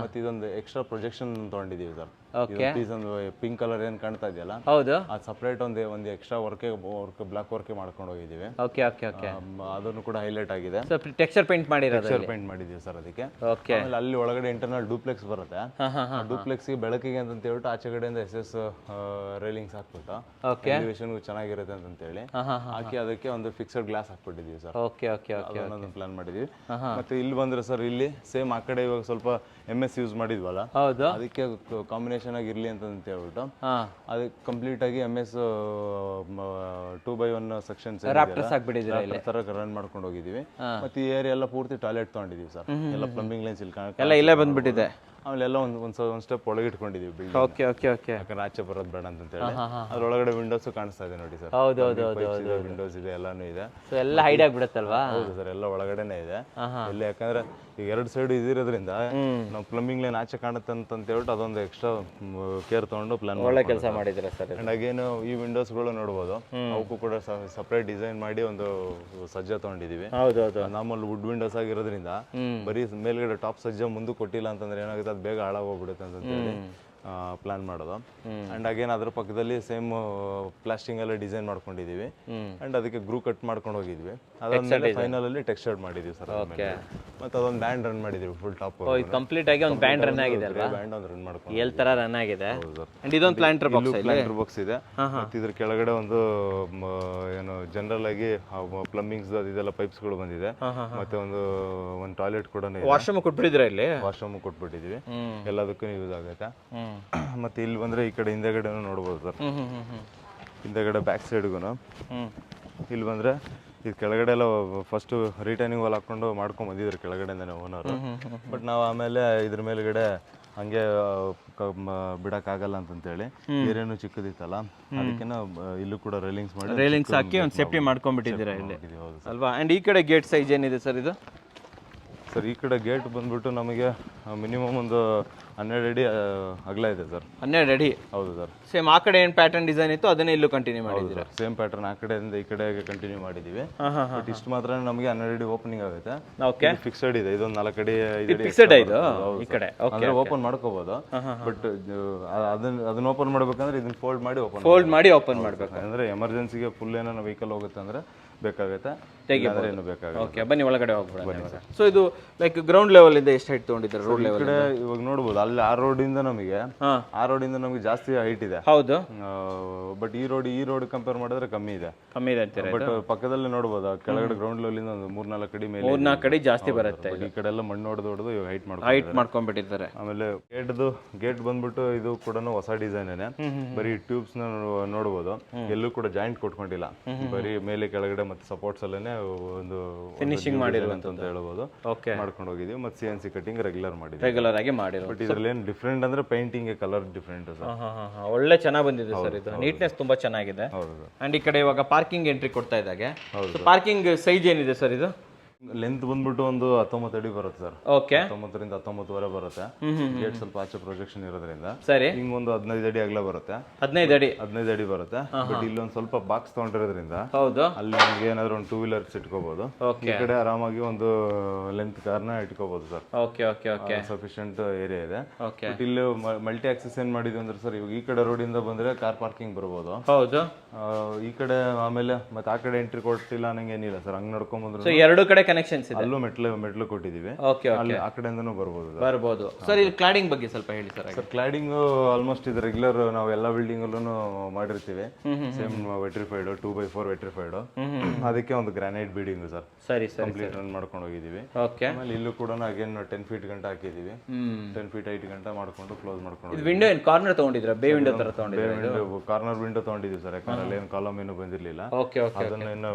ಮತ್ತೆ ಇದೊಂದು ಎಕ್ಸ್ಟ್ರಾ ಪ್ರೊಜೆಕ್ಷನ್ ತಗೊಂಡಿದೀವಿ ಸರ್. ಒಂದು ಪಿಂಕ್ ಕಲರ್ ಏನ್ ಕಾಣ್ತಾ ಇದೆಯಲ್ಲ, ಅದು ಸಪರೇಟ್ ಒಂದು ಎಕ್ಸ್ಟ್ರಾ ಬ್ಲಾಕ್ ವರ್ಕ್ ಮಾಡ್ಕೊಂಡು ಹೋಗಿದೀವಿ. ಅದನ್ನು ಕೂಡ ಹೈಲೈಟ್ ಆಗಿದೆ. ಟೆಕ್ಸ್ಚರ್ ಪೇಂಟ್ ಮಾಡಿದೀವಿ ಸರ್ ಅದಕ್ಕೆ. ಆಮೇಲೆ ಅಲ್ಲಿ ಒಳಗಡೆ ಇಂಟರ್ನಲ್ ಡೂಪ್ಲೆಕ್ಸ್ ಬರುತ್ತೆ. ಡೂಪ್ಲೆಕ್ಸ್ ಬೆಳಕಿಗೆ ಅಂತ ಹೇಳ್ಬಿಟ್ಟು ಆಚೆ ಕಡೆಯಿಂದ SS ರೈಲಿಂಗ್ಸ್ ಹಾಕ್ಬಿಟ್ಟು ಎಲಿವೇಶನ್ ಚೆನ್ನಾಗಿರುತ್ತೆ ಅಂತ ಹೇಳಿ ಹಾಕಿ ಅದಕ್ಕೆ ಒಂದು ಫಿಕ್ಸ್ಡ್ ಗ್ಲಾಸ್ ಹಾಕ್ಬಿಟ್ಟಿದೀವಿ ಸರ್. ಅದನ್ನೊಂದು ಪ್ಲಾನ್ ಮಾಡಿದೀವಿ. ಮತ್ತೆ ಇಲ್ಲಿ ಬಂದ್ರೆ ಸರ್, ಇಲ್ಲಿ ಸೇಮ್ ಆ ಕಡೆ ಇವಾಗ ಸ್ವಲ್ಪ MS ಯೂಸ್ ಮಾಡಿದ್ವಲ್ಲ, ಅದಕ್ಕೆ ಕಾಂಬಿನೇಷನ್ ಎಲಿವೇಶನ್ ಆಗಿ ಇರಲಿ ಅಂತ ಹೇಳ್ಬಿಟ್ಟು ಹಾ ಅದಕ್ಕೆ ಕಂಪ್ಲೀಟ್ ಆಗಿ MS 2x1 ಸೆಕ್ಷನ್ಸ್ ತರ ರನ್ ಮಾಡ್ಕೊಂಡು ಹೋಗಿದೀವಿ. ಮತ್ತೆ ಈ ಏರಿಯಾ ಎಲ್ಲ ಪೂರ್ತಿ ಟಾಯ್ಲೆಟ್ ತಗೊಂಡಿದೀವಿ ಸರ್. ಎಲ್ಲ ಪ್ಲಂಬಿಂಗ್ ಲೈನ್ಸ್ ಎಲ್ಲ ಇಲ್ಲೇ ಬಂದ್ಬಿಟ್ಟಿದೆ. ಆಮೇಲೆ ಎಲ್ಲ ಒಂದ್ ಸ್ಟೆಪ್ ಒಳಗೆ ಇಟ್ಕೊಂಡಿದೀವಿ ಬಿಲ್ಡಿಂಗ್. Okay okay okay. ಯಾಕಂದ್ರೆ ಆಚೆ ಬರೋದು ಬೇಡ ಅಂತ ಹೇಳಿ ಅದ್ರೊಳಗಡೆ ವಿಂಡೋಸ್ ಕಾಣಿಸ್ತಾ ಇದೆ ನೋಡಿ ಸರ್. ಹೌದೌದು ವಿಂಡೋಸ್ ಇದೆ, ಎಲ್ಲಾನು ಇದೆ. ಸೊ ಎಲ್ಲ ಹೈಡ್ ಆಗ್ಬಿಡುತ್ತಲ್ವಾ? ಹೌದು ಸರ್, ಎಲ್ಲ ಒಳಗಡೆನೆ ಇದೆ. ಇಲ್ಲಿ ಯಾಕಂದ್ರೆ ಈಗ 2 ಸೈಡ್ ಇದಿರೋದ್ರಿಂದ ನಾವು ಪ್ಲಂಬಿಂಗ್ ಲೈನ್ ಆಚೆ ಕಾಣುತ್ತೆ ಅಂತ ಹೇಳ್ಬಿಟ್ಟು ಅದೊಂದು ಎಕ್ಸ್ಟ್ರಾ ಕೇರ್ ತಗೊಂಡು ಪ್ಲಾನ್ ಒಳ್ಳೆ ಕೆಲಸ ಮಾಡಿದ್ರೆ ಸರ್. ಅಂಡ್ ಅಗೇನ್ ಈ ವಿಂಡೋಸ್ಗಳು ನೋಡ್ಬೋದು, ಅವಕ್ಕೂ ಕೂಡ ಸಪರೇಟ್ ಡಿಸೈನ್ ಮಾಡಿ ಒಂದು ಸಜ್ಜ ತಗೊಂಡಿದೀವಿ. ಹೌದೌದು. ನಮ್ಮಲ್ಲಿ ವುಡ್ ವಿಂಡೋಸ್ ಆಗಿರೋದ್ರಿಂದ ಬರೀ ಮೇಲ್ಗಡೆ ಟಾಪ್ ಸಜ್ಜ ಮುಂದೆ ಕೊಟ್ಟಿಲ್ಲ ಅಂತಂದ್ರೆ ಏನಾಗುತ್ತೆ, ಅದು ಬೇಗ ಹಾಳಾಗೋಗ್ಬಿಡುತ್ತೆ ಅಂತ ಹೇಳಿ ಪ್ಲಾನ್ ಮಾಡೋದು. ಅಂಡ್ ಅಗೇನ್ ಅದ್ರ ಪಕ್ಕದಲ್ಲಿ ಸೇಮ್ ಪ್ಲಾಸ್ಟಿಂಗ್ ಎಲ್ಲ ಡಿಸೈನ್ ಮಾಡ್ಕೊಂಡಿದೀವಿ. ಅಂಡ್ ಅದಕ್ಕೆ ಗ್ರೂ ಕಟ್ ಮಾಡ್ಕೊಂಡು ಹೋಗಿದ್ವಿ. ಅದಾದ್ಮೇಲೆ ಫೈನಲ್ ಅಲ್ಲಿ ಟೆಕ್ಸ್ಚರ್ಡ್ ಮಾಡಿದೀವಿ ಸರ್. ಮತ್ತೆ ಅದೊಂದು ಬ್ಯಾಂಡ್ ರನ್ ಮಾಡಿದೀವಿ ಫುಲ್ ಟಾಪ್. ಕಂಪ್ಲೀಟ್ ಆಗಿ ಒಂದು ಬ್ಯಾಂಡ್ ರನ್ ಆಗಿದೆ ಅಲ್ವಾ? ಬ್ಯಾಂಡ್ ಒಂದು ರನ್ ಮಾಡ್ಕೊಂಡು ಎಲ್ ತರ ರನ್ ಆಗಿದೆ. ಅಂಡ್ ಇದೊಂದು ಪ್ಲಾಂಟರ್ ಬಾಕ್ಸ್ ಇದೆ. ಮತ್ತೆ ಇದ್ರ ಕೆಳಗಡೆ ಒಂದು ಏನು ಜನರಲ್ ಆಗಿ ಪ್ಲಂಬಿಂಗ್ಸ್ ಇದೆಲ್ಲ ಪೈಪ್ಸ್ ಗಳು ಬಂದಿದೆ. ಮತ್ತೆ ಒಂದು ಟಾಯ್ಲೆಟ್ ಕೂಡ ವಾಶ್ರೂಮ್ ಕೊಟ್ಬಿಟ್ಟಿದ್ರೆ ಇಲ್ಲಿ ವಾಶ್ರೂಮ್ ಕೊಟ್ಬಿಟ್ಟಿದೀವಿ. ಎಲ್ಲದಕ್ಕೂ ಯೂಸ್ ಆಗುತ್ತೆ. ಮತ್ತೆ ಇಲ್ಲಿ ಬಂದ್ರೆ ಈ ಕಡೆ ಹಿಂದೆಗಡೆ ನೋಡ್ಬೋದು ಸರ್. ಹಿಂದೆಗಡೆ ಬ್ಯಾಕ್ ಸೈಡ್ಗೂ ಇಲ್ಲಿ ಬಂದ್ರೆ ಇದು ಕೆಳಗಡೆ ಎಲ್ಲ ಫಸ್ಟ್ ರಿಟರ್ನಿಂಗ್ ವಾಲ್ ಹಾಕೊಂಡು ಮಾಡ್ಕೊಂಡ್ ಬಂದಿದ್ರು ಕೆಳಗಡೆಯಿಂದಾನೆ ಓನರು. ಬಟ್ ನಾವು ಆಮೇಲೆ ಇದ್ರ ಮೇಲ್ಗಡೆ ಹಂಗೆ ಬಿಡಕ್ಕಾಗಲ್ಲ ಅಂತಂತೇಳಿ ಏರಿಯಾನು ಚಿಕ್ಕದಿತ್ತಲ್ಲ, ಅದಕ್ಕೆ ಇಲ್ಲೂ ಕೂಡ ರೈಲಿಂಗ್ಸ್ ಹಾಕಿ ಒಂದು ಸೇಫ್ಟಿ ಮಾಡ್ಕೊಂಡ್ಬಿಟ್ಟಿದ್ದೀರಾ ಇಲ್ಲಿ ಅಲ್ವಾ? ಅಂಡ್ ಈ ಕಡೆ ಗೇಟ್ ಸೈಜ್ ಏನಿದೆ ಸರ್ ಇದು? ಸರ್ ಈ ಕಡೆ ಗೇಟ್ ಬಂದ್ಬಿಟ್ಟು ನಮಗೆ ಮಿನಿಮಮ್ ಒಂದು 12 ಅಡಿ ಅಗಲ ಇದೆ ಸರ್. 12 ಅಡಿ? ಹೌದು ಸರ್. ಸೇಮ್ ಆ ಕಡೆ ಏನು ಪ್ಯಾಟರ್ನ್ ಡಿಸೈನ್ ಇತ್ತು ಅದನ್ನೇ ಇಲ್ಲೂ ಕಂಟಿನ್ಯೂ ಮಾಡಿದ್ದೀರಾ? ಸೇಮ್ ಪ್ಯಾಟರ್ನ್ ಆ ಕಡೆಯಿಂದ ಈ ಕಡೆಗೆ ಕಂಟಿನ್ಯೂ ಮಾಡಿದೀವಿ. ಬಟ್ ಇಷ್ಟು ಮಾತ್ರ ನಮಗೆ 12 ಅಡಿ ಓಪನಿಂಗ್ ಆಗುತ್ತೆ. ಓಕೆ. ಫಿಕ್ಸೆಡ್ ಇದೆ, ಇದೊಂದು 4 ಅಡಿ ಫಿಕ್ಸೆಡ್ ಇದು ಈ ಕಡೆ. ಅಂದ್ರೆ ಓಪನ್ ಮಾಡ್ಕೋಬಹುದು. ಬಟ್ ಅದನ್ನ ಓಪನ್ ಮಾಡ್ಬೇಕಂದ್ರೆ ಇದನ್ನ ಫೋಲ್ಡ್ ಮಾಡಿ ಓಪನ್ ಮಾಡ್ಬೇಕು. ಅಂದ್ರೆ ಎಮರ್ಜೆನ್ಸಿಗೆ ಫುಲ್ ಏನೋ ವೆಹಿಕಲ್ ಹೋಗುತ್ತೆ ಅಂದ್ರೆ ಬೇಕಾಗುತ್ತೆ, ಏನು ಬೇಕಾಗುತ್ತೆ. ಓಕೆ, ಬನ್ನಿ ಒಳಗಡೆ ಹೋಗ್ಬಿಡೋಣ. ಸೊ ಇದು ಲೈಕ್ ಗ್ರೌಂಡ್ ಲೆವೆಲ್ ಇಂದ ಎಷ್ಟು ಹೈಟ್ ತಗೊಂಡಿದ್ದಾರೆ? ರೋಡ್ ಲೆವೆಲ್ ಕಡೆ ಇವಾಗ ನೋಡಬಹುದು, ಅಲ್ಲಿ ಆ ರೋಡ್ ಇಂದ ನಮಗೆ ಜಾಸ್ತಿ ಹೈಟ್ ಇದೆ. ಹೌದು. ಬಟ್ ಈ ರೋಡ್ ಕಂಪೇರ್ ಮಾಡಿದ್ರೆ ಕಮ್ಮಿ ಇದೆ ಅಂತೀರಾ? ಬಟ್ ಪಕ್ಕದಲ್ಲಿ ನೋಡಬಹುದು ಕೆಳಗಡೆ ಗ್ರೌಂಡ್ ಲೆವೆಲ್ ಇಂದ ಒಂದು 3-4 ಅಡಿ ಮೇಲೆ 3-4 ಅಡಿ ಜಾಸ್ತಿ ಬರುತ್ತೆ. ಈ ಕಡೆ ಎಲ್ಲ ಮಣ್ಣು ಹೊಡೆದು ಹೈಟ್ ಮಾಡ್ಕೊಂಡ್ಬಿಟ್ಟಿದ್ದಾರೆ. ಆಮೇಲೆ ಗೇಟ್ ಬಂದ್ಬಿಟ್ಟು ಇದು ಕೂಡ ಹೊಸ ಡಿಸೈನ್ ಏನೇ. ಬರೀ ಟ್ಯೂಬ್ಸ್ ನೋಡಬಹುದು, ಎಲ್ಲೂ ಕೂಡ ಜಾಯಿಂಟ್ ಕೊಟ್ಕೊಂಡಿಲ್ಲ. ಬರೀ ಮೇಲೆ ಕೆಳಗಡೆ ಮತ್ತೆ ಸಪೋರ್ಟ್ಸ್ ಅಲ್ಲೇನೆ ಒಂದು ಫಿನಿಶಿಂಗ್ ಮಾಡಿರುವಂತ ಅಂತ ಹೇಳ್ಬೋದು. ಮಾಡ್ಕೊಂಡು ಹೋಗಿದೀವಿ. ಮತ್ತೆ CNC ಕಟಿಂಗ್ ರೆಗ್ಯುಲರ್ ಆಗಿ ಮಾಡಿರೋ. ಬಟ್ ಇದ್ರಲ್ಲಿ ಏನು ಡಿಫ್ರೆಂಟ್ ಅಂದ್ರೆ ಪೇಂಟಿಂಗ್ ಕಲರ್ ಡಿಫ್ರೆಂಟ್ ಸರ್. ಒಳ್ಳೆ ಚೆನ್ನಾಗಿ ಬಂದಿದೆ ಸರ್. ಇದು ನೀಟ್ನೆಸ್ ತುಂಬಾ ಚೆನ್ನಾಗಿದೆ. ಅಂಡ್ ಈ ಕಡೆ ಇವಾಗ ಪಾರ್ಕಿಂಗ್ ಎಂಟ್ರಿ ಕೊಡ್ತಾ ಇದ್ದಾಗೆ ಪಾರ್ಕಿಂಗ್ ಸೈಜ್ ಏನಿದೆ ಸರ್ ಇದು? ಲೆಂತ್ ಬಂದ್ಬಿಟ್ಟು ಒಂದು 19 ಅಡಿ ಬರುತ್ತೆ ಸರ್. ಓಕೆ. 19ರಿಂದ 19.5 ಬರುತ್ತೆ. ಗೇಟ್ ಸ್ವಲ್ಪ ಆಚೆ ಪ್ರೊಜೆಕ್ಷನ್ ಇರೋದ್ರಿಂದ ಸರಿ ಹಿಂಗ್ ಒಂದು 15 ಅಡಿ ಅಗಲ ಬರುತ್ತೆ. 15 ಅಡಿ ಬರುತ್ತೆ. ಬಟ್ ಇಲ್ಲಿ ಒಂದು ಸ್ವಲ್ಪ ಬಾಕ್ಸ್ ತಗೊಂಡಿರೋದ್ರಿಂದ ಹೌದು, ಅಲ್ಲಿ ನಮ್ಗೆ ಏನಾದ್ರು ಒಂದು 2 ವೀಲರ್ಸ್ ಇಟ್ಕೋಬಹುದು. ಈ ಕಡೆ ಆರಾಮಾಗಿ ಒಂದು ಲೆಂತ್ ಕಾರ್ನ ಇಟ್ಕೋಬಹುದು sir. Okay okay okay, sufficient area ಇದೆ. ಓಕೆ. ಬಟ್ ಇಲ್ಲಿ ಮಲ್ಟಿ ಆಕ್ಸೆಸ್ ಏನ್ ಮಾಡಿದ್ವಿ ಅಂದ್ರೆ ಸರ್, ಇವಾಗ ಈ ಕಡೆ ರೋಡ್ ಇಂದ ಬಂದ್ರೆ ಕಾರ್ ಪಾರ್ಕಿಂಗ್ ಬರ್ಬೋದು. ಹೌದು. ಈ ಕಡೆ ಆಮೇಲೆ ಮತ್ತೆ ಆ ಕಡೆ ಎಂಟ್ರಿ ಕೊಟ್ಟಿಲ್ಲ ಅನ್ನಂಗೆ ಏನಿಲ್ಲ ಸರ್. ಹಂಗ್ ನಡ್ಕೊಂಡ್ ಬಂದ್ರೆ ಎರಡು ಕಡೆ ಕನೆಕ್ಷನ್ಸ್ ಇದೆ. ಅಲ್ಲೂ ಮೆಟ್ಲು ಕೊಟ್ಟಿದೀವಿ. ಅಲ್ಲಿ ಆ ಕಡೆಯಿಂದನೂ ಬರ್ಬೋದು ಸರ್. ಇಲ್ಲಿ ಕ್ಲಾಡಿಂಗ್ ಬಗ್ಗೆ ಸ್ವಲ್ಪ ಹೇಳಿ ಸರ್. ಸರ್ ಕ್ಲಾಡಿಂಗ್ ಆಲ್ಮೋಸ್ಟ್ ಇದು ರೆಗ್ಯುಲರ್ ನಾವು ಎಲ್ಲ ಬಿಲ್ಡಿಂಗ್ ಅಲ್ಲೂ ಮಾಡಿರ್ತೀವಿ. Same vitrified 2x4 vitrified. ಅದಕ್ಕೆ ಒಂದು ಗ್ರಾನೈಟ್ ಬೀಡಿಂಗ್ ಸರ್. ಸರಿ ಕಂಪ್ಲೀಟ್ ರನ್ ಮಾಡ್ಕೊಂಡು ಹೋಗಿದೀವಿ. ಓಕೆ. ಆಮೇಲೆ ಇಲ್ಲೂ ಕೂಡ ಅಗೇನ್ 10 ಫೀಟ್ ಗಂಟ ಹಾಕಿದೀವಿ. 10 ಫೀಟ್ ಹೈಟ್ ಗಂಟ ಮಾಡ್ಕೊಂಡು ಕ್ಲೋಸ್ ಮಾಡ್ಕೊಂಡು. ವಿಂಡೋ ಏನು ಕಾರ್ನರ್ ತಗೊಂಡಿದ್ರ? ಬೇ ವಿಂಡೋ ತರ ತಗೊಂಡಿದ್ರ? ಕಾರ್ನರ್ ವಿಂಡೋ ತಗೊಂಡಿದ್ವಿ ಸರ್. ಯಾಕಂದ್ರೆ ಅಲ್ಲಿ ಏನು ಕಾಲಮ್ ಏನು ಬಂದಿರಲಿಲ್ಲ. ಅದನ್ನ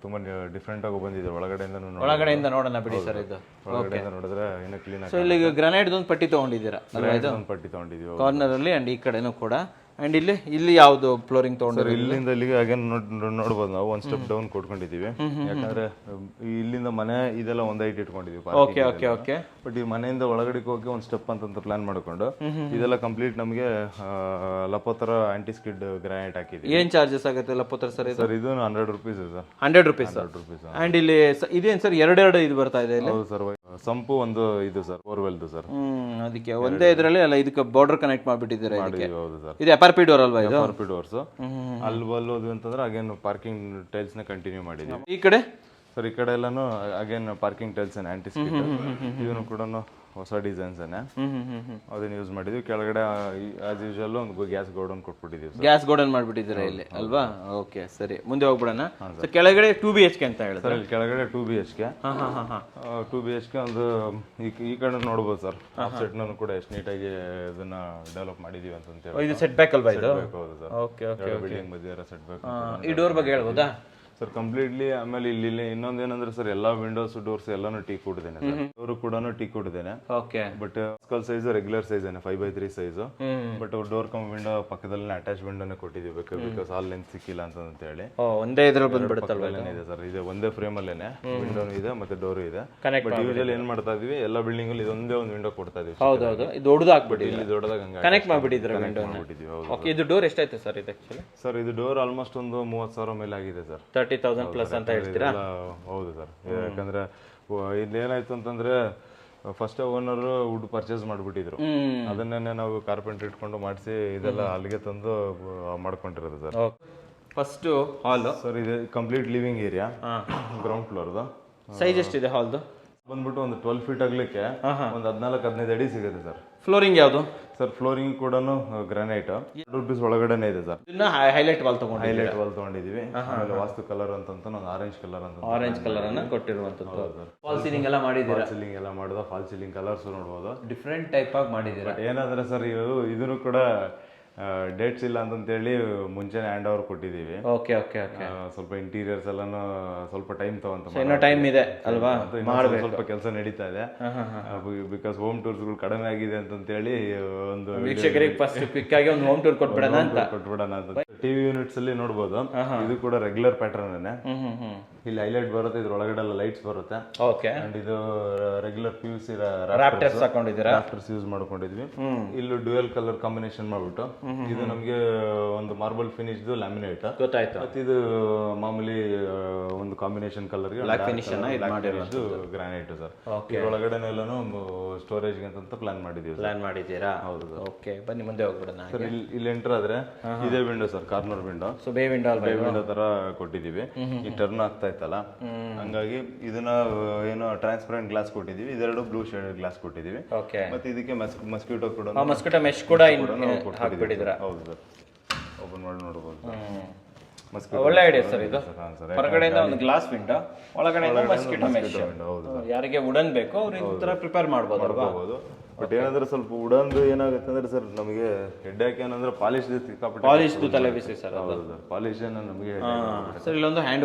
ತುಂಬಾ ಡಿಫ್ರೆಂಟ್ ಆಗಿ ಬಂದಿದೆ. ಒಳಗಡೆಯಿಂದ ನೋಡೋಣ ಬಿಡಿ ಸರ್. ಇದು ಒಳಗಡೆಯಿಂದ ನೋಡಿದ್ರೆ ಏನು ಕ್ಲೀನ್ ಆಗಿ. ಸೊ ಇಲ್ಲಿ ಗ್ರಾನೈಟ್ ಒಂದು ಪಟ್ಟಿ ತಗೊಂಡಿದ್ದೀರಾ? ಪಟ್ಟಿ ತಗೊಂಡಿದ್ದೀವಿ ಕಾರ್ನರ್ ಅಲ್ಲಿ. ಅಂಡ್ ಈ ಕಡೆನೂ ಕೂಡ. ಅಂಡ್ ಇಲ್ಲಿ ಯಾವ್ದು ಫ್ಲೋರಿಂಗ್ ತಗೊಂಡ್ರೆ? ಇಲ್ಲಿಂದ ಇಲ್ಲಿಗೆ ಅಗೇನ್ ನೋಡ್ಬೋದು, ನಾವು ಒಂದ್ ಸ್ಟೆಪ್ ಡೌನ್ ಕೊಟ್ಕೊಂಡಿದೀವಿ. ಯಾಕಂದ್ರೆ ಇಲ್ಲಿಂದ ಮನೆ ಇದೆಲ್ಲ ಒಂದ್ ಹೈಟ್ ಇಟ್ಕೊಂಡಿದೀವಿ. ಓಕೆ. ಬಟ್ ಈ ಮನೆಯಿಂದ ಒಳಗಡೆ ಹೋಗಿ ಒಂದ್ ಸ್ಟೆಪ್ ಅಂತ ಪ್ಲಾನ್ ಮಾಡ್ಕೊಂಡು ಇದೆಲ್ಲ ಕಂಪ್ಲೀಟ್ ನಮಗೆ ಲಪೋತರ ಆಂಟಿ ಸ್ಕಿಡ್ ಗ್ರಾನೈಟ್ ಹಾಕಿದ್ವಿ. ಏನ್ ಚಾರ್ಜಸ್ ಆಗುತ್ತೆ ಲಪೋತರ ಸರ್? ಸರ್ ಇದು 100 ರೂಪೀಸ್ ಸರ್. 100 ರೂಪೀಸ್. ಅಂಡ್ ಇಲ್ಲಿ ಇದೇನ್ ಸರ್ ಎರಡು ಇದು ಬರ್ತಾ ಇದೆ? ಹೌದು ಸರ್. ಸಂಪು ಒಂದು ಇದು ಸರ್, ಬೋರ್ವೆಲ್ದು ಸರ್. ಅದಕ್ಕೆ ಒಂದೇ ಇದರಲ್ಲಿ ಅಲ್ಲ, ಇದಕ್ಕೆ ಬಾರ್ಡರ್ ಕನೆಕ್ಟ್ ಮಾಡ್ಬಿಟ್ಟಿದ್ದಾರೆ. ಹೌದು ಸರ್. ಇದು FRP ಡೋರ್ ಅಲ್ವಾ? ಇದು FRP ಡೋರ್ಸ್. ಅಲ್ಲಿ ಬಲ್ಲೋದು ಅಂತಂದ್ರೆ ಅಗೇನ್ ಪಾರ್ಕಿಂಗ್ ಟೈಲ್ಸ್ ನ ಕಂಟಿನ್ಯೂ ಮಾಡಿದೀವಿ. ಈ ಕಡೆ ಸರ್ ಈ ಕಡೆ ಎಲ್ಲಾನು again parking tiles aunty skid. ಇದನ್ನು ಕೂಡ ಹೊಸ ಡಿಸೈನ್ಸನ್ನೇ ಅದನ್ನ ಯೂಸ್ ಮಾಡಿದ್ವಿ. ಕೆಳಗಡೆ ಆಸ್ ಯೂಶುವಲ್ ಒಂದು ಗ್ಯಾಸ್ ಗೋಡನ್ ಕೊಟ್ಬಿಟ್ಟಿದ್ದೀವಿ. ಗ್ಯಾಸ್ ಗೋಡನ್ ಮಾಡ್ಬಿಟ್ಟಿದ್ದೀರಾ ಇಲ್ಲಿ ಅಲ್ವಾ? ಓಕೆ ಸರಿ, ಮುಂದೆ ಹೋಗ್ಬಿಡೋಣ. ಕೆಳಗಡೆ 2 BHK ಅಂತ ಹೇಳಿದ್ರೆ ಸರ್ ಇಲ್ಲಿ ಕೆಳಗಡೆ 2 BHK 2 BHK ಒಂದು ಈ ಕಡೆ ನೋಡ್ಬೋದು ಸರ್. ಆಫ್ ಸೆಟ್ನೂ ಕೂಡ ಎಷ್ಟು ನೀಟಾಗಿ ಇದನ್ನ ಡೆವಲಪ್ ಮಾಡಿದೀವಿ ಅಂತ ಹೇಳಿ. ಇದು ಸೆಟ್ ಬ್ಯಾಕ್ ಅಲ್ವಾ ಇದು? ಹೌದು ಸರ್. Okay okay. ಬಿಲ್ಡಿಂಗ್ ಮಧ್ಯೆ ಇರೋ ಸೆಟ್ ಬ್ಯಾಕ್. ಈ ಡೋರ್ ಬಗ್ಗೆ ಹೇಳ್ಬೋದಾ ಸರ್? ಕಂಪ್ಲೀಟ್ಲಿ. ಆಮೇಲೆ ಇಲ್ಲಿ ಇನ್ನೊಂದೇನಂದ್ರೆ ಸರ್ ಎಲ್ಲಾ ವಿಂಡೋಸ್ ಡೋರ್ಸ್ ಎಲ್ಲಾನು ಟೀಕ್ ಕೊಟ್ಟಿದ್ದೇನೆ. ಡೋರ್ ಕೂಡ ಟೀಕ್ ಕೊಟ್ಟಿದ್ದೇನೆ. Okay. But skull size regular size 5x3 size. But door come window ಪಕ್ಕದಲ್ಲಿ ಅಟ್ಯಾಚ್ ವಿಂಡೋನೇ ಕೊಟ್ಟಿದ್ದೀವಿ ಬಿಕಾಸ್ ಆಲ್ ಲೆಂತ್ ಸಿಕ್ಕಿಲ್ಲ ಅಂತ ಹೇಳಿ. ಒಂದೇ ಇದ್ರಲ್ಲಿ ಬಂದ್ಬಿಡುತ್ತಲ್ವಾ ಇದೆ ಸರ್. ಇದು ಒಂದೇ ಫ್ರೇಮ್ ಅಲ್ಲೇನೆ ವಿಂಡೋನು ಇದೆ ಮತ್ತೆ ಡೋರ್ ಇದೆ. ಬಟ್ ಯೂಶುವಲಿ ಏನ್ ಮಾಡ್ತಾ ಇದೀವಿ ಎಲ್ಲ ಬಿಲ್ಡಿಂಗ್ ಅಲ್ಲಿ ಇದೊಂದೇ ಒಂದು ವಿಂಡೋ ಕೊಡ್ತಾ ಇದೀವಿ. ಹೌದೌದು, ಇದು ದೊಡ್ಡದಾಗ್ಬಿಟ್ಟು ಇಲ್ಲಿ ದೊಡ್ಡದಾಗ ಕನೆಕ್ಟ್ ಮಾಡ್ಬಿಟ್ಟಿದ್ರೆ ವಿಂಡೋ. ಓಕೆ, ಇದು ಡೋರ್ ಎಷ್ಟಾಯ್ತು ಸರ್ ಇದು ಆಕ್ಚುಲಿ? ಸರ್ ಇದು ಡೋರ್ ಆಲ್ಮೋಸ್ಟ್ ಒಂದು 30,000 ಮೇಲೆ ಆಗಿದೆ ಸರ್. 30,000 ಪ್ಲಸ್ ಅಂತ ಹೇಳ್ತೀರಾ? ಹೌದು ಸರ್. ಯಾಕಂದ್ರೆ ಇಲ್ಲೇನಾಯ್ತು ಅಂತಂದ್ರೆ ಫಸ್ಟ್ ಓನರ್ ವುಡ್ ಪರ್ಚೇಸ್ ಮಾಡ್ಬಿಟ್ಟಿದ್ರು. ಅದನ್ನೇ ನಾವು ಕಾರ್ಪೆಂಟರ್ ಇಟ್ಕೊಂಡು ಮಾಡಿಸಿ ಇದೆಲ್ಲ ಅಲ್ಲಿಗೆ ತಂದು ಮಾಡ್ಕೊಂಡಿರೋದು ಸರ್. ಫಸ್ಟ್ ಹಾಲ್ ಸರ್ ಇದು ಕಂಪ್ಲೀಟ್ ಲಿವಿಂಗ್ ಏರಿಯಾ, ಗ್ರೌಂಡ್ ಫ್ಲೋರ್ದು. ಸೈಜ್ ಎಷ್ಟಿದೆ ಹಾಲ್ದು? ಬಂದ್ಬಿಟ್ಟು ಒಂದು 12 ಫೀಟ್ ಆಗ್ಲಿಕ್ಕೆ ಒಂದು 14-15 ಅಡಿ ಸಿಗುತ್ತೆ ಸರ್. ಫ್ಲೋರಿಂಗ್ ಯಾವುದು ಸರ್? ಫ್ಲೋರಿಂಗ್ ಕೂಡ ಗ್ರಾನೈಟ್ ₹100 ಒಳಗಡೆ ಇದೆ ಸರ್. ಹೈಲೈಟ್ ವಾಲ್ ತಗೊಂಡು ಹೈಲೈಟ್ ವಾಲ್ ತಗೊಂಡಿದೀವಿ. ಆಮೇಲೆ ವಾಸ್ತು ಕಲರ್ ಅಂತ ಒಂದು ಆರೆಂಜ್ ಕಲರ್ ಅಂತ ಕೊಟ್ಟಿರುವಂತದ್ದು. ಫಾಲ್ ಸೀಲಿಂಗ್ ಎಲ್ಲ ಮಾಡಿದ್ದೀರಾ? ಸೀಲಿಂಗ್ ಎಲ್ಲ ಮಾಡಿದ ಫಾಲ್ ಸೀಲಿಂಗ್ ಕಲರ್ಸ್ ನೋಡ್ಬೋದು. ಡಿಫ್ರೆಂಟ್ ಟೈಪ್ ಆಗಿ ಮಾಡಿದ್ದೀರಾ. ಏನಂದ್ರೆ ಸರ್ ಇದನ್ನು ಕೂಡ ಡೇಟ್ಸ್ ಇಲ್ಲ ಅಂತೇಳಿ ಮುಂಚೆನೆ ಹ್ಯಾಂಡ್ ಓವರ್ ಕೊಟ್ಟಿದ್ದೀವಿ. Okay okay okay. ಸ್ವಲ್ಪ ಇಂಟೀರಿಯರ್ಸ್ ಎಲ್ಲಾನು ಸ್ವಲ್ಪ ಟೈಮ್ ತಗೊಂತ ಇನ್ನೂ ಟೈಮ್ ಇದೆ ಅಲ್ವಾ? ಸ್ವಲ್ಪ ಕೆಲಸ ನಡೀತಾ ಇದೆ ಬಿಕಾಸ್ ಹೋಮ್ ಟೂರ್ಸ್ಗಳು ಕಡಿಮೆ ಆಗಿದೆ ಅಂತೇಳಿ ಒಂದು ವೀಕ್ಷಕರಿಗೆ ಫಸ್ಟ್ ಕ್ವಿಕ್ ಆಗಿ ಒಂದು ಹೋಮ್ ಟೂರ್ ಕೊಟ್ಬಿಡೋಣ ಅಂತ. ಟಿವಿ ಯೂನಿಟ್ಸ್ ಅಲ್ಲಿ ನೋಡ್ಬೋದು. ಇದು ಕೂಡ ರೆಗ್ಯುಲರ್ ಪ್ಯಾಟರ್ನ್. ಇಲ್ಲಿ ಹೈಲೈಟ್ ಬರುತ್ತೆ, ಇದ್ರೊಳಗಡೆ ಲೈಟ್ಸ್ ಬರುತ್ತೆ. ಓಕೆ. ಅಂಡ್ ಇದು ರೆಗ್ಯುಲರ್ PVC ರಾಫ್ಟರ್ಸ್ ಹಾಕೊಂಡಿದ್ದೀರಾ? ರಾಫ್ಟರ್ಸ್ ಯೂಸ್ ಮಾಡ್ಕೊಂಡಿದ್ವಿ. ಇಲ್ಲಿ ಡ್ಯುಯಲ್ ಕಲರ್ ಕಾಂಬಿನೇಷನ್ ಮಾಡ್ಬಿಟ್ಟು ಇದು ನಮಗೆ ಒಂದು ಮಾರ್ಬಲ್ ಫಿನಿಶ್ ಲ್ಯಾಮಿನೇಟ್ ಗೊತ್ತಾಯ್ತು. ಮತ್ತೆ ಇದು ಮಾಮೂಲಿ ಒಂದು ಕಾಂಬಿನೇಷನ್ ಕಲರ್ ಗ್ರಾನೈಟ್ ಸರ್. ಒಳಗಡೆನೆಲ್ಲಾನು ಸ್ಟೋರೇಜ್ ಅಂತ ಪ್ಲಾನ್ ಮಾಡಿದ್ದೀರಾ? ಹೌದು. ಓಕೆ, ಬನ್ನಿ ಮುಂದೆ ಹೋಗ್ಬಿಡೋಣ. ಸರ್ ಇಲ್ಲಿ ಎಂಟರ್ ಆದ್ರೆ ಇದೇ window sir, corner window. So ಬೇ ವಿಂಡೋ ತರ ಕೊಟ್ಟಿದೀವಿ. ಈ ಟರ್ನ್ ಆಗ್ತಾ ಇತ್ತಲ್ಲ, ಹಂಗಾಗಿ ಇದನ್ನ ಏನೋ ಟ್ರಾನ್ಸ್ಪರೆಂಟ್ ಗ್ಲಾಸ್ ಕೊಟ್ಟಿದೀವಿ. ಇದೆರಡು ಬ್ಲೂ ಶೇಡ್ ಗ್ಲಾಸ್ ಕೊಟ್ಟಿದೀವಿ. ಓಕೆ. ಮತ್ತೆ ಇದಕ್ಕೆ ಮಸ್ಕಿಟೋ ಕೂಡ ಮಸ್ಕಿಟೋ ಮೆಶ್ ಕೂಡ ಹಾಕ್ಬಿಟ್ಟಿದ್ದೀರಾ? ಹೌದು ಸರ್. ಓಪನ್ ಮಾಡಿ ನೋಡಬಹುದು. ಒಳ್ಳೆ ಐಡಿಯಾ ಸರ್ ಇದು. ಹೊರಗಡೆಯಿಂದ ಒಂದು ಗ್ಲಾಸ್ ವಿಂಡೋ, ಒಳಗಡೆಯಿಂದ ಮಸ್ಕಿಟೋ ಮೆಶ್. ಯಾರಿಗೆ ವುಡನ್ ಬೇಕೋ ಅವ್ರು ಈ ತರ ಪ್ರಿಪೇರ್ ಮಾಡ್ಬೋದಲ್ವಾ? ಬಟ್ ಏನಂದ್ರೆ ಸ್ವಲ್ಪ ವುಡನ್ದು ಏನಾಗುತ್ತೆ ಅಂದ್ರೆ ಸರ್ ನಮಗೆ ಹೆಡ್ ಯಾಕೆ ಏನಂದ್ರೆ ಪಾಲಿಶ್ ತಲೆ ಬಿಸಿ ಸರ್. ಹೌದು, ಪಾಲಿಶ್ ನಮಗೆ ಸರ್. ಇಲ್ಲೊಂದು ಹ್ಯಾಂಡ್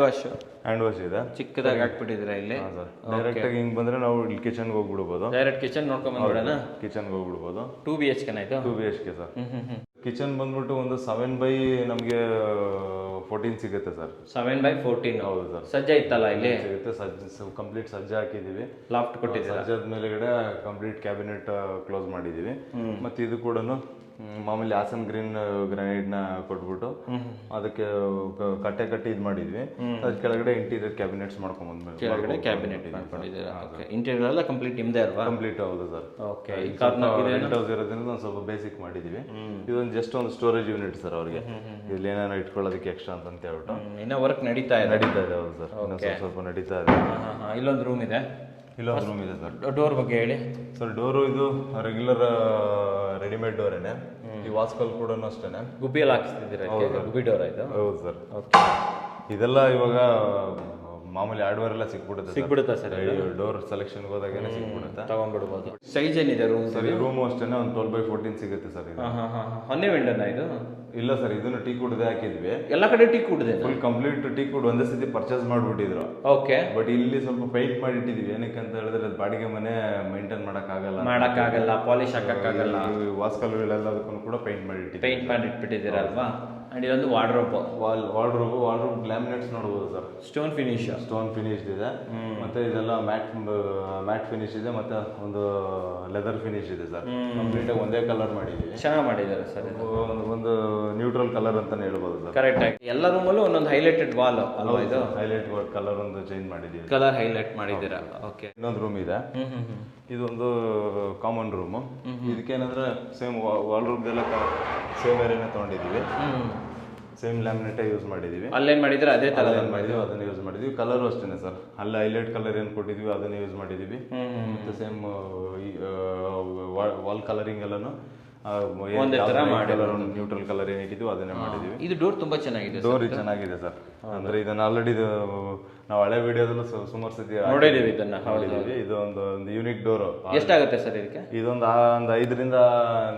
ವಾಶ್ ಇದೆ, ಚಿಕ್ಕದಾಗಿ ಹಾಕ್ಬಿಟ್ಟಿದ್ದೀರಾ ಇಲ್ಲಿ. ಡೈರೆಕ್ಟ್ ಆಗಿ ಹಿಂಗ್ ಬಂದ್ರೆ ನಾವು ಇಲ್ಲಿ ಕಿಚನ್ಗೆ ಹೋಗ್ಬಿಡ್ಬೋದು. ಡೈರೆಕ್ಟ್ ಕಿಚನ್ ನೋಡ್ಕೊಂಡ್ ಬಂದ್ಬಿಡೋಣ. ಕಿಚನ್ಗೆ ಹೋಗ್ಬಿಡ್ಬೋದು. 2 BHK ಇದು? 2 BHK ಸರ್. ಕಿಚನ್ ಬಂದ್ಬಿಟ್ಟು ಒಂದು 7x ನಮಗೆ 14 ಸಿಗುತ್ತೆ ಸರ್. 7x14. ಹೌದು ಸರ್. ಸಜ್ಜೆ ಇತ್ತಲ್ಲ ಇಲ್ಲಿ ಸಿಗುತ್ತೆ. ಕಂಪ್ಲೀಟ್ ಸಜ್ಜೆ ಹಾಕಿದೀವಿ. ಲಾಫ್ಟ್ ಕೊಟ್ಟಿದ್ದೀರಾ? ಸಜ್ಜದ ಮೇಲೆಗಡೆ ಕಂಪ್ಲೀಟ್ ಕ್ಯಾಬಿನೆಟ್ ಕ್ಲೋಸ್ ಮಾಡಿದೀವಿ. ಮತ್ತೆ ಇದು ಕೂಡ ಮಾಮೂಲಿ ಹಾಸನ್ ಗ್ರೀನ್ ಗ್ರಾನೈಟ್ ನ ಕೊಟ್ಬಿಟ್ಟು ಅದಕ್ಕೆ ಕಟ್ಟಿ ಇದ್ ಮಾಡಿದ್ವಿ. ಅದ್ರ ಕೆಳಗಡೆ ಇಂಟೀರಿಯರ್ ಕ್ಯಾಬಿನೆಟ್ಸ್ ಮಾಡ್ಕೊಂಡ್ ಬಂದ್ಮೇಲೆ ಕೆಳಗಡೆ ಕ್ಯಾಬಿನೆಟ್ ಮಾಡ್ಕೊಂಡಿದ್ದೀರಾ? ಓಕೆ. ಇಂಟೀರಿಯರ್ ಎಲ್ಲ ಕಂಪ್ಲೀಟ್ ನಿಮ್ದೇ ಅಲ್ವಾ? ಕಂಪ್ಲೀಟ್. ಹೌದು ಸರ್. ಓಕೆ. ಈ ರೆಂಟ್ ಹೌಸ್ ಇರೋದ್ರಿಂದ ಒಂದು ಸ್ವಲ್ಪ ಬೇಸಿಕ್ ಮಾಡಿದೀವಿ. ಇದೊಂದು ಜಸ್ಟ್ ಒಂದು ಸ್ಟೋರೇಜ್ ಯೂನಿಟ್ ಸರ್ ಅವ್ರಿಗೆ, ಇಲ್ಲಿ ಏನಾರ ಇಟ್ಕೊಳ್ಳೋದಕ್ಕೆ ಎಕ್ಸ್ಟ್ರಾ ಅಂತ ಹೇಳ್ಬಿಟ್ಟು. ಇನ್ನೂ ವರ್ಕ್ ನಡೀತಾ ಇದೆ? ಹೌದು ಸರ್, ಇನ್ನೂ ಸ್ವಲ್ಪ ನಡೀತಾ ಇದೆ. ಇಲ್ಲೊಂದು ರೂಮ್ ಇದೆ. ಇಲ್ಲೊಂದು ರೂಮ್ ಇದೆ ಸರ್. ಡೋರ್ ಬಗ್ಗೆ ಹೇಳಿ ಸರ್. ಡೋರು ಇದು ರೆಗ್ಯುಲರ್ ರೆಡಿಮೇಡ್ ಡೋರೇನೆ. ಈ ವಾಸ್ಕಲ್ ಕೂಡ ಅಷ್ಟೇನೆ ಗುಬ್ಬಿಯಲ್ಲಿ ಹಾಕಿಸ್ತಿದ್ದೀರಾ? ಗುಬ್ಬಿ ಡೋರ್ ಇದು? ಹೌದು ಸರ್. ಇದೆಲ್ಲ ಇವಾಗ ಮಾಮೂಲಿ ಹಾರ್ಡ್ವೇರ್ ಎಲ್ಲ ಸಿಕ್ಬಿಡುತ್ತಾ ಸರ್? ಡೋರ್ ಸೆಲೆಕ್ಷನ್ ಹೋದಾಗೇನೆ ಸಿಕ್ಬಿಡುತ್ತೆ, ತಗೊಂಡ್ಬಿಡ್ಬೋದು. ಸೈಜ್ ಏನಿದೆ ರೂಮ್ ಸರ್? ಈ ರೂಮು ಅಷ್ಟೇನೆ ಒಂದು 12x14 ಸಿಗುತ್ತೆ ಸರ್. ಇದು ಒಂದೇ ವಿಂಡೋನ ಇದು? ಇಲ್ಲ ಸರ್, ಇದನ್ನು ಟೀಕ್ ವುಡ್ ಹಾಕಿದ್ವಿ. ಎಲ್ಲ ಕಡೆ ಟೀಕ್ ವುಡ್ ಇದೆ? ಫುಲ್ ಕಂಪ್ಲೀಟ್ ಟೀಕ್ ವುಡ್ ಒಂದೇ ಸತಿ ಪರ್ಚೇಸ್ ಮಾಡ್ಬಿಟ್ಟಿದ್ರು. ಓಕೆ. ಬಟ್ ಇಲ್ಲಿ ಸ್ವಲ್ಪ ಪೇಂಟ್ ಮಾಡಿಟ್ಟಿದೀವಿ. ಏನಕ್ಕೆ ಅಂತ ಹೇಳಿದ್ರೆ ಅದು ಬಾಡಿಗೆ ಮನೆ ಮೇಂಟೈನ್ ಮಾಡಕ್ಕಾಗಲ್ಲ, ಪಾಲಿಶ್ ಹಾಕಕ್ಕಾಗಲ್ಲ. ವಾಸ್ಕಲ್ ಎಲ್ಲದಕ್ಕೂ ಕೂಡ ಪೇಂಟ್ ಮಾಡಿಟ್ಬಿಟ್ಟಿದ್ದೀರಾ ಅಲ್ವಾ? ಅಂಡ್ ಇದೊಂದು ವಾರ್ಡ್ರೋಬ್ ಲ್ಯಾಮಿನೇಟ್ಸ್ ನೋಡಬಹುದು ಸರ್. ಸ್ಟೋನ್ ಫಿನಿಶ್ ಇದೆ. ಮತ್ತೆ ಇದೆಲ್ಲ ಮ್ಯಾಟ್ ಫಿನಿಶ್ ಇದೆ. ಮತ್ತೆ ಒಂದು ಲೆದರ್ ಫಿನಿಶ್ ಇದೆ ಸರ್. ಕಂಪ್ಲೀಟ್ ಆಗಿ ಒಂದೇ ಕಲರ್ ಮಾಡಿದೀವಿ. ಚೆನ್ನಾಗಿ ಮಾಡಿದ್ದಾರೆ ಸರ್. ಒಂದು ನ್ಯೂಟ್ರಲ್ ಕಲರ್ ಅಂತಾನೆ ಹೇಳ್ಬೋದು ಸರ್. ಕರೆಕ್ಟ್ ಆಗಿ ಎಲ್ಲ ರೂಮಲ್ಲೂ ಒಂದೊಂದು ಹೈಲೈಟೆಡ್ ವಾಲ್ ಅಲ್ವಾ? ಇದು ಹೈಲೈಟ್ ಕಲರ್ ಒಂದು ಚೇಂಜ್ ಮಾಡಿದೀವಿ. ಕಲರ್ ಹೈಲೈಟ್ ಮಾಡಿದ್ದೀರಾ? ಓಕೆ. ಇನ್ನೊಂದು ರೂಮ್ ಇದೆ. ಇದೊಂದು ಕಾಮನ್ ರೂಮ್. ಇದಕ್ಕೇನಂದ್ರೆ ಸೇಮ್ ವಾಲ್ ರೂಮ್ ಎಲ್ಲ ಸೇಮ್ ಏರಿಯಾನೇ ತಗೊಂಡಿದೀವಿ. ಸೇಮ್ ಲ್ಯಾಮಿನೇಟೇ ಯೂಸ್ ಮಾಡಿದ್ದೀವಿ. ಅಲ್ಲೇನು ಮಾಡಿದ್ರೆ ಅದೇ ಥರ ಮಾಡಿದ್ದೀವಿ, ಅದನ್ನ ಯೂಸ್ ಮಾಡಿದ್ದೀವಿ. ಕಲರು ಅಷ್ಟೇ ಸರ್, ಅಲ್ಲಿ ಹೈಲೈಟ್ ಕಲರ್ ಏನು ಕೊಟ್ಟಿದ್ವಿ ಅದನ್ನೇ ಯೂಸ್ ಮಾಡಿದ್ದೀವಿ. ಮತ್ತು ಸೇಮ್ ವಾಲ್ ಕಲರಿಂಗ್ ಎಲ್ಲನೂ ನ್ಯೂಟ್ರಲ್ ಕಲರ್ ಏನಿಟ್ಟಿದ್ವಿ ಅದನ್ನೇ ಮಾಡಿದ್ದೀವಿ. ಇದು ಡೋರ್ ತುಂಬಾ ಚೆನ್ನಾಗಿದೆ. ಡೋರ್ ಚೆನ್ನಾಗಿದೆ ಸರ್, ಅಂದ್ರೆ ಇದನ್ನ ಆಲ್ರೆಡಿ ನಾವು ಹಳೆ ವಿಡಿಯೋದಲ್ಲೂ ಸುಮಾರು ಸತಿ ನೋಡಿದ್ದೀವಿ ಇದನ್ನ. ಇದು ಒಂದು ಯೂನಿಕ್ ಡೋರ್. ಎಷ್ಟಾಗುತ್ತೆ ಸರ್ ಇದಕ್ಕೆ? ಇದೊಂದು 5ರಿಂದ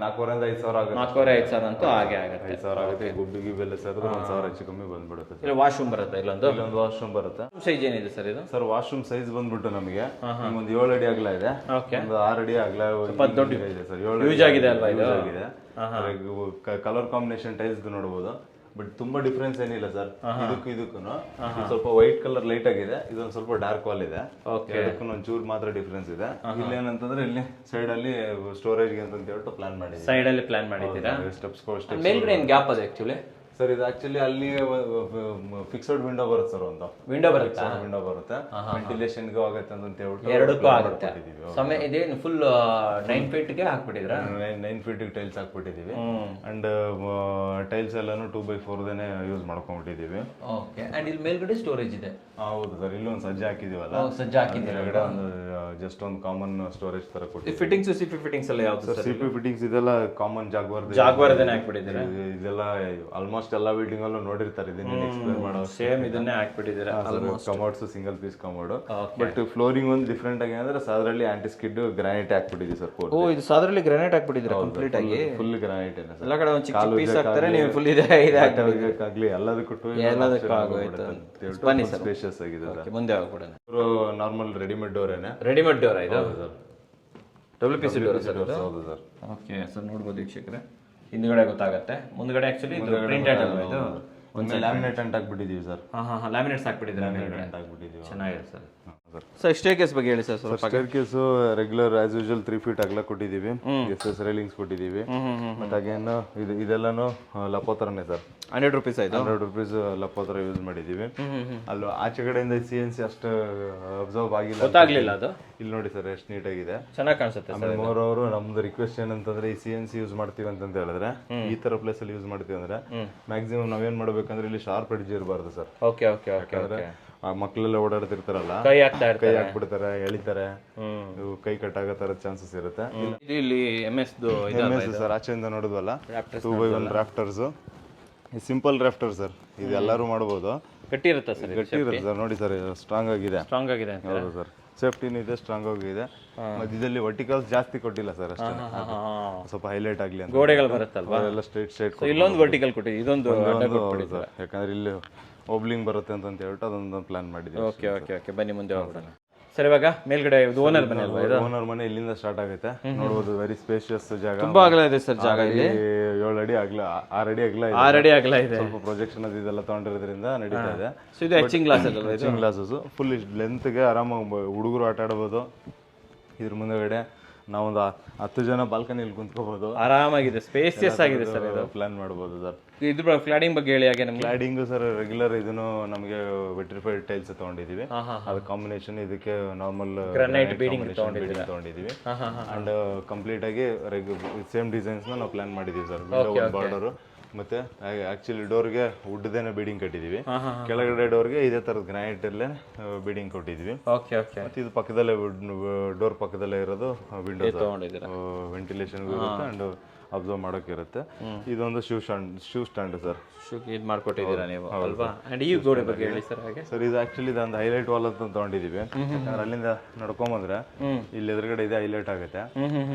4,500 ಆಗುತ್ತೆ. 4,500 ಅಂತೂ ಹಾಗೆ ಆಗುತ್ತೆ. 5,000 ಆಗುತ್ತೆ. ಗುಬ್ಬಿ ಗಿಬ್ಬೆಲ್ಲ ಸೇರಿದ್ರೆ 1,000 ಹೆಚ್ಚು ಕಮ್ಮಿ ಬಂದ್ಬಿಡುತ್ತೆ. ಇಲ್ಲ ವಾಶ್ರೂಮ್ ಬರುತ್ತೆ, ಇಲ್ಲೊಂದು ವಾಶ್ರೂಮ್ ಬರುತ್ತೆ. ಸೈಜ್ ಏನಿದೆ ಸರ್ ಇದು? ಸರ್ ವಾಶ್ರೂಮ್ ಸೈಜ್ ಬಂದ್ಬಿಟ್ಟು ನಮಗೆ ಒಂದು 7 ಅಡಿ ಅಗಲ ಇದೆ, ಒಂದು 6 ಅಡಿ ಅಗಲ ದೊಡ್ಡ ಇದೆ ಸರ್. 7 ಯೂಸ್ ಆಗಿದೆ ಅಲ್ವಾ ಇದು? ಆಗಿದೆ. ಕಲರ್ ಕಾಂಬಿನೇಷನ್ ಟೈಲ್ಸ್ ನೋಡಬಹುದು, ಬಟ್ ತುಂಬಾ ಡಿಫ್ರೆನ್ಸ್ ಏನಿಲ್ಲ ಸರ್. ಇದಕ್ಕೂ ಸ್ವಲ್ಪ ವೈಟ್ ಕಲರ್ ಲೈಟ್ ಆಗಿದೆ, ಇದೊಂದು ಸ್ವಲ್ಪ ಡಾರ್ಕ್ ವಾಲ್ ಇದೆ. ಅದಕ್ಕೂ ಒಂಚೂರು ಮಾತ್ರ ಡಿಫ್ರೆನ್ಸ್ ಇದೆ. ಇಲ್ಲಿ ಏನಂತಂದ್ರೆ ಇಲ್ಲಿ ಸೈಡ್ ಅಲ್ಲಿ ಸ್ಟೋರೇಜ್ ಅಂತ ಹೇಳ್ಬಿಟ್ಟು ಪ್ಲಾನ್ ಮಾಡಿದ್ದೀವಿ. ಸೈಡ್ ಅಲ್ಲಿ ಪ್ಲಾನ್ ಮಾಡಿದ್ದೀರಾ? ಸ್ಟೆಪ್ಸ್ ಮೇಲ್ಗಡೆ ಏನು ಗ್ಯಾಪ್ ಇದೆ ಆಕ್ಚುಲಿ ಸರ್? ಇದು ಆಕ್ಚುಲಿ ಅಲ್ಲಿ ಫಿಕ್ಸ್ಡ್ ವಿಂಡೋ ಬರುತ್ತೆ ಸರ್, ಒಂದು ವಿಂಡೋ ಬರುತ್ತೆ. ವಿಂಡೋ ಬರುತ್ತೆ, ವೆಂಟಿಲೇಷನ್ಗೂ ಆಗುತ್ತೆ ಅಂತ ಹೇಳ್ಬಿಟ್ಟು ಎರಡಕ್ಕೂ ಆಗುತ್ತೆ. ಸಮಯ ಇದೇನು ಫುಲ್ 9 ಫೀಟ್ಗೆ ಹಾಕ್ಬಿಟ್ಟಿದ್ರ? 9 ಫೀಟಿಗೆ ಟೈಲ್ಸ್ ಹಾಕ್ಬಿಟ್ಟಿದೀವಿ. ಅಂಡ್ ಟೈಲ್ಸ್ ಎಲ್ಲಾನು 2x4 ಯೂಸ್ ಮಾಡ್ಕೊಂಡ್ಬಿಟ್ಟಿದೀವಿ. ಓಕೆ. ಅಂಡ್ ಇಲ್ಲಿ ಮೇಲ್ಗಡೆ ಸ್ಟೋರೇಜ್ ಇದೆ? ಹೌದು ಸರ್, ಇಲ್ಲಿ ಒಂದು ಸಜ್ಜೆ ಹಾಕಿದೀವಲ್ಲ, ಸಜ್ಜೆ ಹಾಕಿದ್ದೀರಾ? ಒಂದು ಜಸ್ಟ್ ಒಂದು ಕಾಮನ್ ಸ್ಟೋರೇಜ್ ತರ ಕೊಟ್ಟಿದ್ದೀವಿ. ಫಿಟ್ಟಿಂಗ್ಸ್ ಸಿಪಿ ಫಿಟ್ಟಿಂಗ್ಸ್ ಎಲ್ಲ ಯಾವ್ದು ಸರ್? ಸಿಪಿ ಫಿಟ್ಟಿಂಗ್ಸ್ ಇದೆಲ್ಲ ಕಾಮನ್ ಜಾಗ್ವಾರ್ದೇ ಹಾಕ್ಬಿಟ್ಟಿದ್ದೀರಾ? ಇದೆಲ್ಲ ಆಲ್ಮೋಸ್ಟ್ ಎಲ್ಲ ಬಿಲ್ಡಿಂಗ್ ಅಲ್ಲೂ ನೋಡಿರ್ತಾರೆ, ಇದನ್ನ ಎಕ್ಸ್ಪ್ಲೇನ್ ಮಾಡೋ ಸೇಮ್ ಇದನ್ನೇ ಹಾಕ್ಬಿಟ್ಟಿದ್ದೀರಾ? Commodes single piece commode. But flooring ಒಂದು ಡಿಫ್ರೆಂಟ್ ಆಗಿ ಅಂದ್ರೆ ಸಾದ್ರಲ್ಲಿ ಆಂಟಿ ಸ್ಕಿಡ್ ಗ್ರಾನೈಟ್ ಹಾಕ್ಬಿಟ್ಟಿದ್ದೀವಿ ಸರ್. ಓ, ಇದು ಸಾದ್ರಲ್ಲಿ ಗ್ರಾನೈಟ್ ಹಾಕ್ಬಿಟ್ಟಿದ್ದೀರಾ ಕಂಪ್ಲೀಟ್ ಆಗಿ? ಫುಲ್ ಗ್ರಾನೈಟ್ ಇದೆ ಸರ್. ಎಲ್ಲ ಕಡೆ ಒಂದು ಚಿಕ್ಕ ಪೀಸ್ ಹಾಕ್ತಾರೆ, ನೀವು ಫುಲ್ ಇದೆ ಆಗ್ಲಿ ಎಲ್ಲದಕ್ಕೂ ಆಗೋಯ್ತು. ಬನ್ನಿ ಸರ್, ಸ್ಪೇಷಿಯಸ್ ಆಗಿದೆ ಸರ್. ಮುಂದೆ ಹೋಗ್ಬಿಡೋಣ. ನಾರ್ಮಲ್ ರೆಡಿಮೇಡ್ ಡೋರ್ ಏನೇ? ರೆಡಿಮೇಡ್ ಡೋರ್ ಇದು? WPC door sir? ಹೌದು ಸರ್. ಓಕೆ ಸರ್, ನೋಡ್ಬೋದು ವೀಕ್ಷಕರೇ, ಹಿಂದ್ಗಡೆ ಗೊತ್ತಾಗುತ್ತೆ. ಮುಂದ್ಗಡೆ ಆಕ್ಚುಲಿ ಇದು ಪ್ರಿಂಟೆಡ್ ಅಲ್ವಾ ಇದು? ಒಂದು ಲ್ಯಾಮಿನೇಟ್ ಅಂತ ಹಾಕ್ಬಿಟ್ಟಿದ್ದೀವಿ ಸರ್. ಲ್ಯಾಮಿನೇಟ್ಸ್ ಹಾಕ್ಬಿಟ್ಟಿದ್ದೀರಾ? ಹಾಕ್ಬಿಟ್ಟಿದ್ದೀವಿ. ಚೆನ್ನಾಗಿದೆ ಸರ್. ಸರ್ ಸ್ಟೇ ಕೇಸ್ ಬಗ್ಗೆ ಹೇಳಿ ಸರ್ ಸ್ವಲ್ಪ. Stair case regular as usual 3 feet ಅಗಲ ಕೊಟ್ಟಿದ್ದೀವಿ. SS ರೈಲಿಂಗ್ಸ್ ಕೊಟ್ಟಿದ್ದೀವಿ. ಮತ್ತೆ ಅಗೇನ್ ಇದೆಲ್ಲಾನು ಲಪೋತ್ರನೇ ಸರ್. 100 ರೂಪೀಸ್ ಆಯ್ತು? 100 ರೂಪೀಸ್ ಲಪೋತ್ರ ಯೂಸ್ ಮಾಡಿದ್ದೀವಿ. ಅಲ್ಲಿ ಆಚೆ ಕಡೆಯಿಂದ CNC ಅಷ್ಟು ಅಬ್ಸರ್ವ್ ಆಗಿಲ್ಲ, ಗೊತ್ತಾಗ್ಲಿಲ್ಲ ಅದು. ಇಲ್ಲಿ ನೋಡಿ ಸರ್ ಎಷ್ಟು ನೀಟಾಗಿದೆ, ಚೆನ್ನಾಗಿ ಕಾಣಿಸುತ್ತೆ. ಆಮೇಲೆ ಮೋರವರು ನಮ್ದು ರಿಕ್ವೆಸ್ಟ್ ಏನಂತಂದ್ರೆ ಈ CNC ಯೂಸ್ ಮಾಡ್ತೀವಿ ಅಂತ ಹೇಳಿದ್ರೆ, ಈ ತರ ಪ್ಲೇಸ್ ಅಲ್ಲಿ ಯೂಸ್ ಮಾಡ್ತೀವಿ ಅಂದ್ರೆ ಮ್ಯಾಕ್ಸಿಮಮ್ ನಾವೇನ್ ಮಾಡ್ಬೇಕಂದ್ರೆ ಇಲ್ಲಿ ಶಾರ್ಪ್ ಎಡ್ಜ್ ಇರಬಾರ್ದು ಸರ್. Okay okay okay. ಮಕ್ಕಳೆಲ್ಲ ಓಡಾಡ್ತಿರ್ತಾರಲ್ಲ, ಕೈ ಹಾಕ್ಬಿಡ್ತಾರೆ, ಎಳಿತಾರೆ, ಕೈ ಕಟ್ಟಾಗೋ ತರ ಚಾನ್ಸಸ್ ಇರುತ್ತೆ. ಇಲ್ಲಿ MS ಸರ್ ಆಚೆಯಿಂದ ನೋಡಿದ್ವಲ್ಲ 2x1 rafters, simple rafter sir, ಇದು ಎಲ್ಲರೂ ಮಾಡಬಹುದು. ಗಟ್ಟಿರುತ್ತೆ ಸರ್? ಗಟ್ಟಿರುತ್ತೆ ಸರ್, ನೋಡಿ ಸರ್ ಸ್ಟ್ರಾಂಗ್ ಆಗಿದೆ. ಸ್ಟ್ರಾಂಗ್ ಆಗಿದೆ? ಹೌದು ಸರ್, ಸೇಫ್ಟಿನೂ ಇದೆ, ಸ್ಟ್ರಾಂಗ್ ಆಗಿದೆ. ಮತ್ತೆ ಇದರಲ್ಲಿ ವರ್ಟಿಕಲ್ಸ್ ಜಾಸ್ತಿ ಕೊಟ್ಟಿಲ್ಲ ಸರ್, ಅಷ್ಟೇ ಸ್ವಲ್ಪ ಹೈಲೈಟ್ ಆಗ್ಲಿ ಅಂತ. ಗೋಡೆಗಳು ಬರುತ್ತಲ್ವಾ ಎಲ್ಲ ಸ್ಟ್ರೈಟ್ ಇಲ್ಲೊಂದು ವರ್ಟಿಕಲ್ ಕೊಟ್ಟಿದ್ದೀವಿ, ಇದೊಂದು ಸರ್, ಯಾಕಂದ್ರೆ ಇಲ್ಲಿ ಓಬ್ಲಿಂಗ್ ಬರುತ್ತೆ ಅಂತ ಹೇಳ್ಬಿಟ್ಟು ಅದೊಂದು ಪ್ಲಾನ್ ಮಾಡಿದ್ದೀವಿ. ಓಕೆ ಓಕೆ ಓಕೆ, ಬನ್ನಿ ಮುಂದೆ ಹೋಗೋಣ ಸರ್. ಇವಾಗ ಮೇಲ್ಗಡೆ ಓನರ್ ಮನೆ ಅಲ್ವಾ ಇದು? ಓನರ್ ಮನೆ ಇಲ್ಲಿಂದ ಸ್ಟಾರ್ಟ್ ಆಗುತ್ತೆ, ನೋಡಬಹುದು. ವೆರಿ ಸ್ಪೇಷಿಯಸ್ ಜಾಗ, ತುಂಬಾ ಅಗಲ ಇದೆ ಸರ್ ಜಾಗ. ಇಲ್ಲಿ 7 ಅಡಿ ಅಗಲ, 6 ಅಡಿ ಅಗಲ, 6 ಅಡಿ ಅಗಲ ಇದೆ. ಸ್ವಲ್ಪ ಪ್ರೊಜೆಕ್ಷನ್ ಅದು ಇದೆಲ್ಲ ತಗೊಂಡಿರೋದ್ರಿಂದ ನಡೀತಾ ಇದೆ. ಸೊ ಇದು ಎಚಿಂಗ್ ಗ್ಲಾಸ್ ಅಲ್ವಾ? ಎಚಿಂಗ್ ಗ್ಲಾಸಸ್ ಫುಲ್ ಲೆಂತ್ಗೆ ಆರಾಮಾಗಿ ಹುಡುಗರು ಆಟ ಆಡಬಹುದು. ಇದ್ರ ಮುಂದೆಗಡೆ ನಾವೊಂದು 10 ಜನ ಬಾಲ್ಕನಿಯಲ್ಲಿ ಕುಂತ್ಕೋಬಹುದು, ಆರಾಮಾಗಿದೆ, ಸ್ಪೇಸಿಯಸ್ ಆಗಿದೆ ಸರ್. ಇದು ಪ್ಲಾನ್ ಮಾಡಬಹುದು ಸರ್. ಇದ್ರ ಕ್ಲಾಡಿಂಗ್ ಬಗ್ಗೆ ಹೇಳಿ ಹಾಗೆ. ನಮ್ಗೆ ಕ್ಲಾಡಿಂಗ್ ಸರ್ ರೆಗ್ಯುಲರ್ ಇದನ್ನು ನಮಗೆ ವಿಟ್ರಿಫೈಡ್ ಟೈಲ್ಸ್ ತಗೊಂಡಿದೀವಿ. ಅದು ಕಾಂಬಿನೇಷನ್ ಇದಕ್ಕೆ ನಾರ್ಮಲ್ ಗ್ರಾನೈಟ್ ಬೀಡಿಂಗ್ ತಗೊಂಡಿದೀವಿ. ಅಂಡ್ ಕಂಪ್ಲೀಟ್ ಆಗಿ ಸೇಮ್ ಡಿಸೈನ್ಸ್ ನಾವು ಪ್ಲಾನ್ ಮಾಡಿದೀವಿ ಸರ್. ಬಾರ್ಡರ್ ಮತ್ತೆ ಆಕ್ಚುಲಿ ಡೋರ್ಗೆ ವುಡ್ದೇನೆ ಬೀಡಿಂಗ್ ಕಟ್ಟಿದೀವಿ, ಕೆಳಗಡೆ ಡೋರ್ಗೆ ಇದೇ ತರದ ಗ್ರಾನೈಟ್ ಅಲ್ಲೇ ಬೀಡಿಂಗ್ ಕೊಟ್ಟಿದೀವಿ. ಮತ್ತೆ ಇದು ಪಕ್ಕದಲ್ಲೇ ಡೋರ್ ಪಕ್ಕದಲ್ಲೇ ಇರೋದು ವಿಂಡೋ, ವೆಂಟಿಲೇಷನ್ ಇರುತ್ತೆ ಅಂಡ್ ಅಬ್ಸರ್ವ್ ಮಾಡೋಕೆ ಇರುತ್ತೆ. ಇದೊಂದು ಶೂ ಸ್ಟ್ಯಾಂಡ್ ಸರ್. ಇದು ಮಾಡ್ಕೊಟ್ಟಿದ್ದೀರಾ ನೀವು ಅಲ್ವಾ? ಅಂಡ್ ಈ ಗೋಡೆ ಬಗ್ಗೆ ಹೇಳಿ ಸರ್ ಹಾಗೆ. ಸರ್ ಇದು ಆಕ್ಚುಲಿ ಇದೊಂದು ಹೈಲೈಟ್ ವಾಲ್ ಅಂತ ತಗೊಂಡಿದೀವಿ, ಯಾಕಂದ್ರೆ ಅಲ್ಲಿಂದ ನಡ್ಕೊಂಬಂದ್ರೆ ಇಲ್ಲಿ ಎದುರುಗಡೆ ಇದೆ ಹೈಲೈಟ್ ಆಗುತ್ತೆ.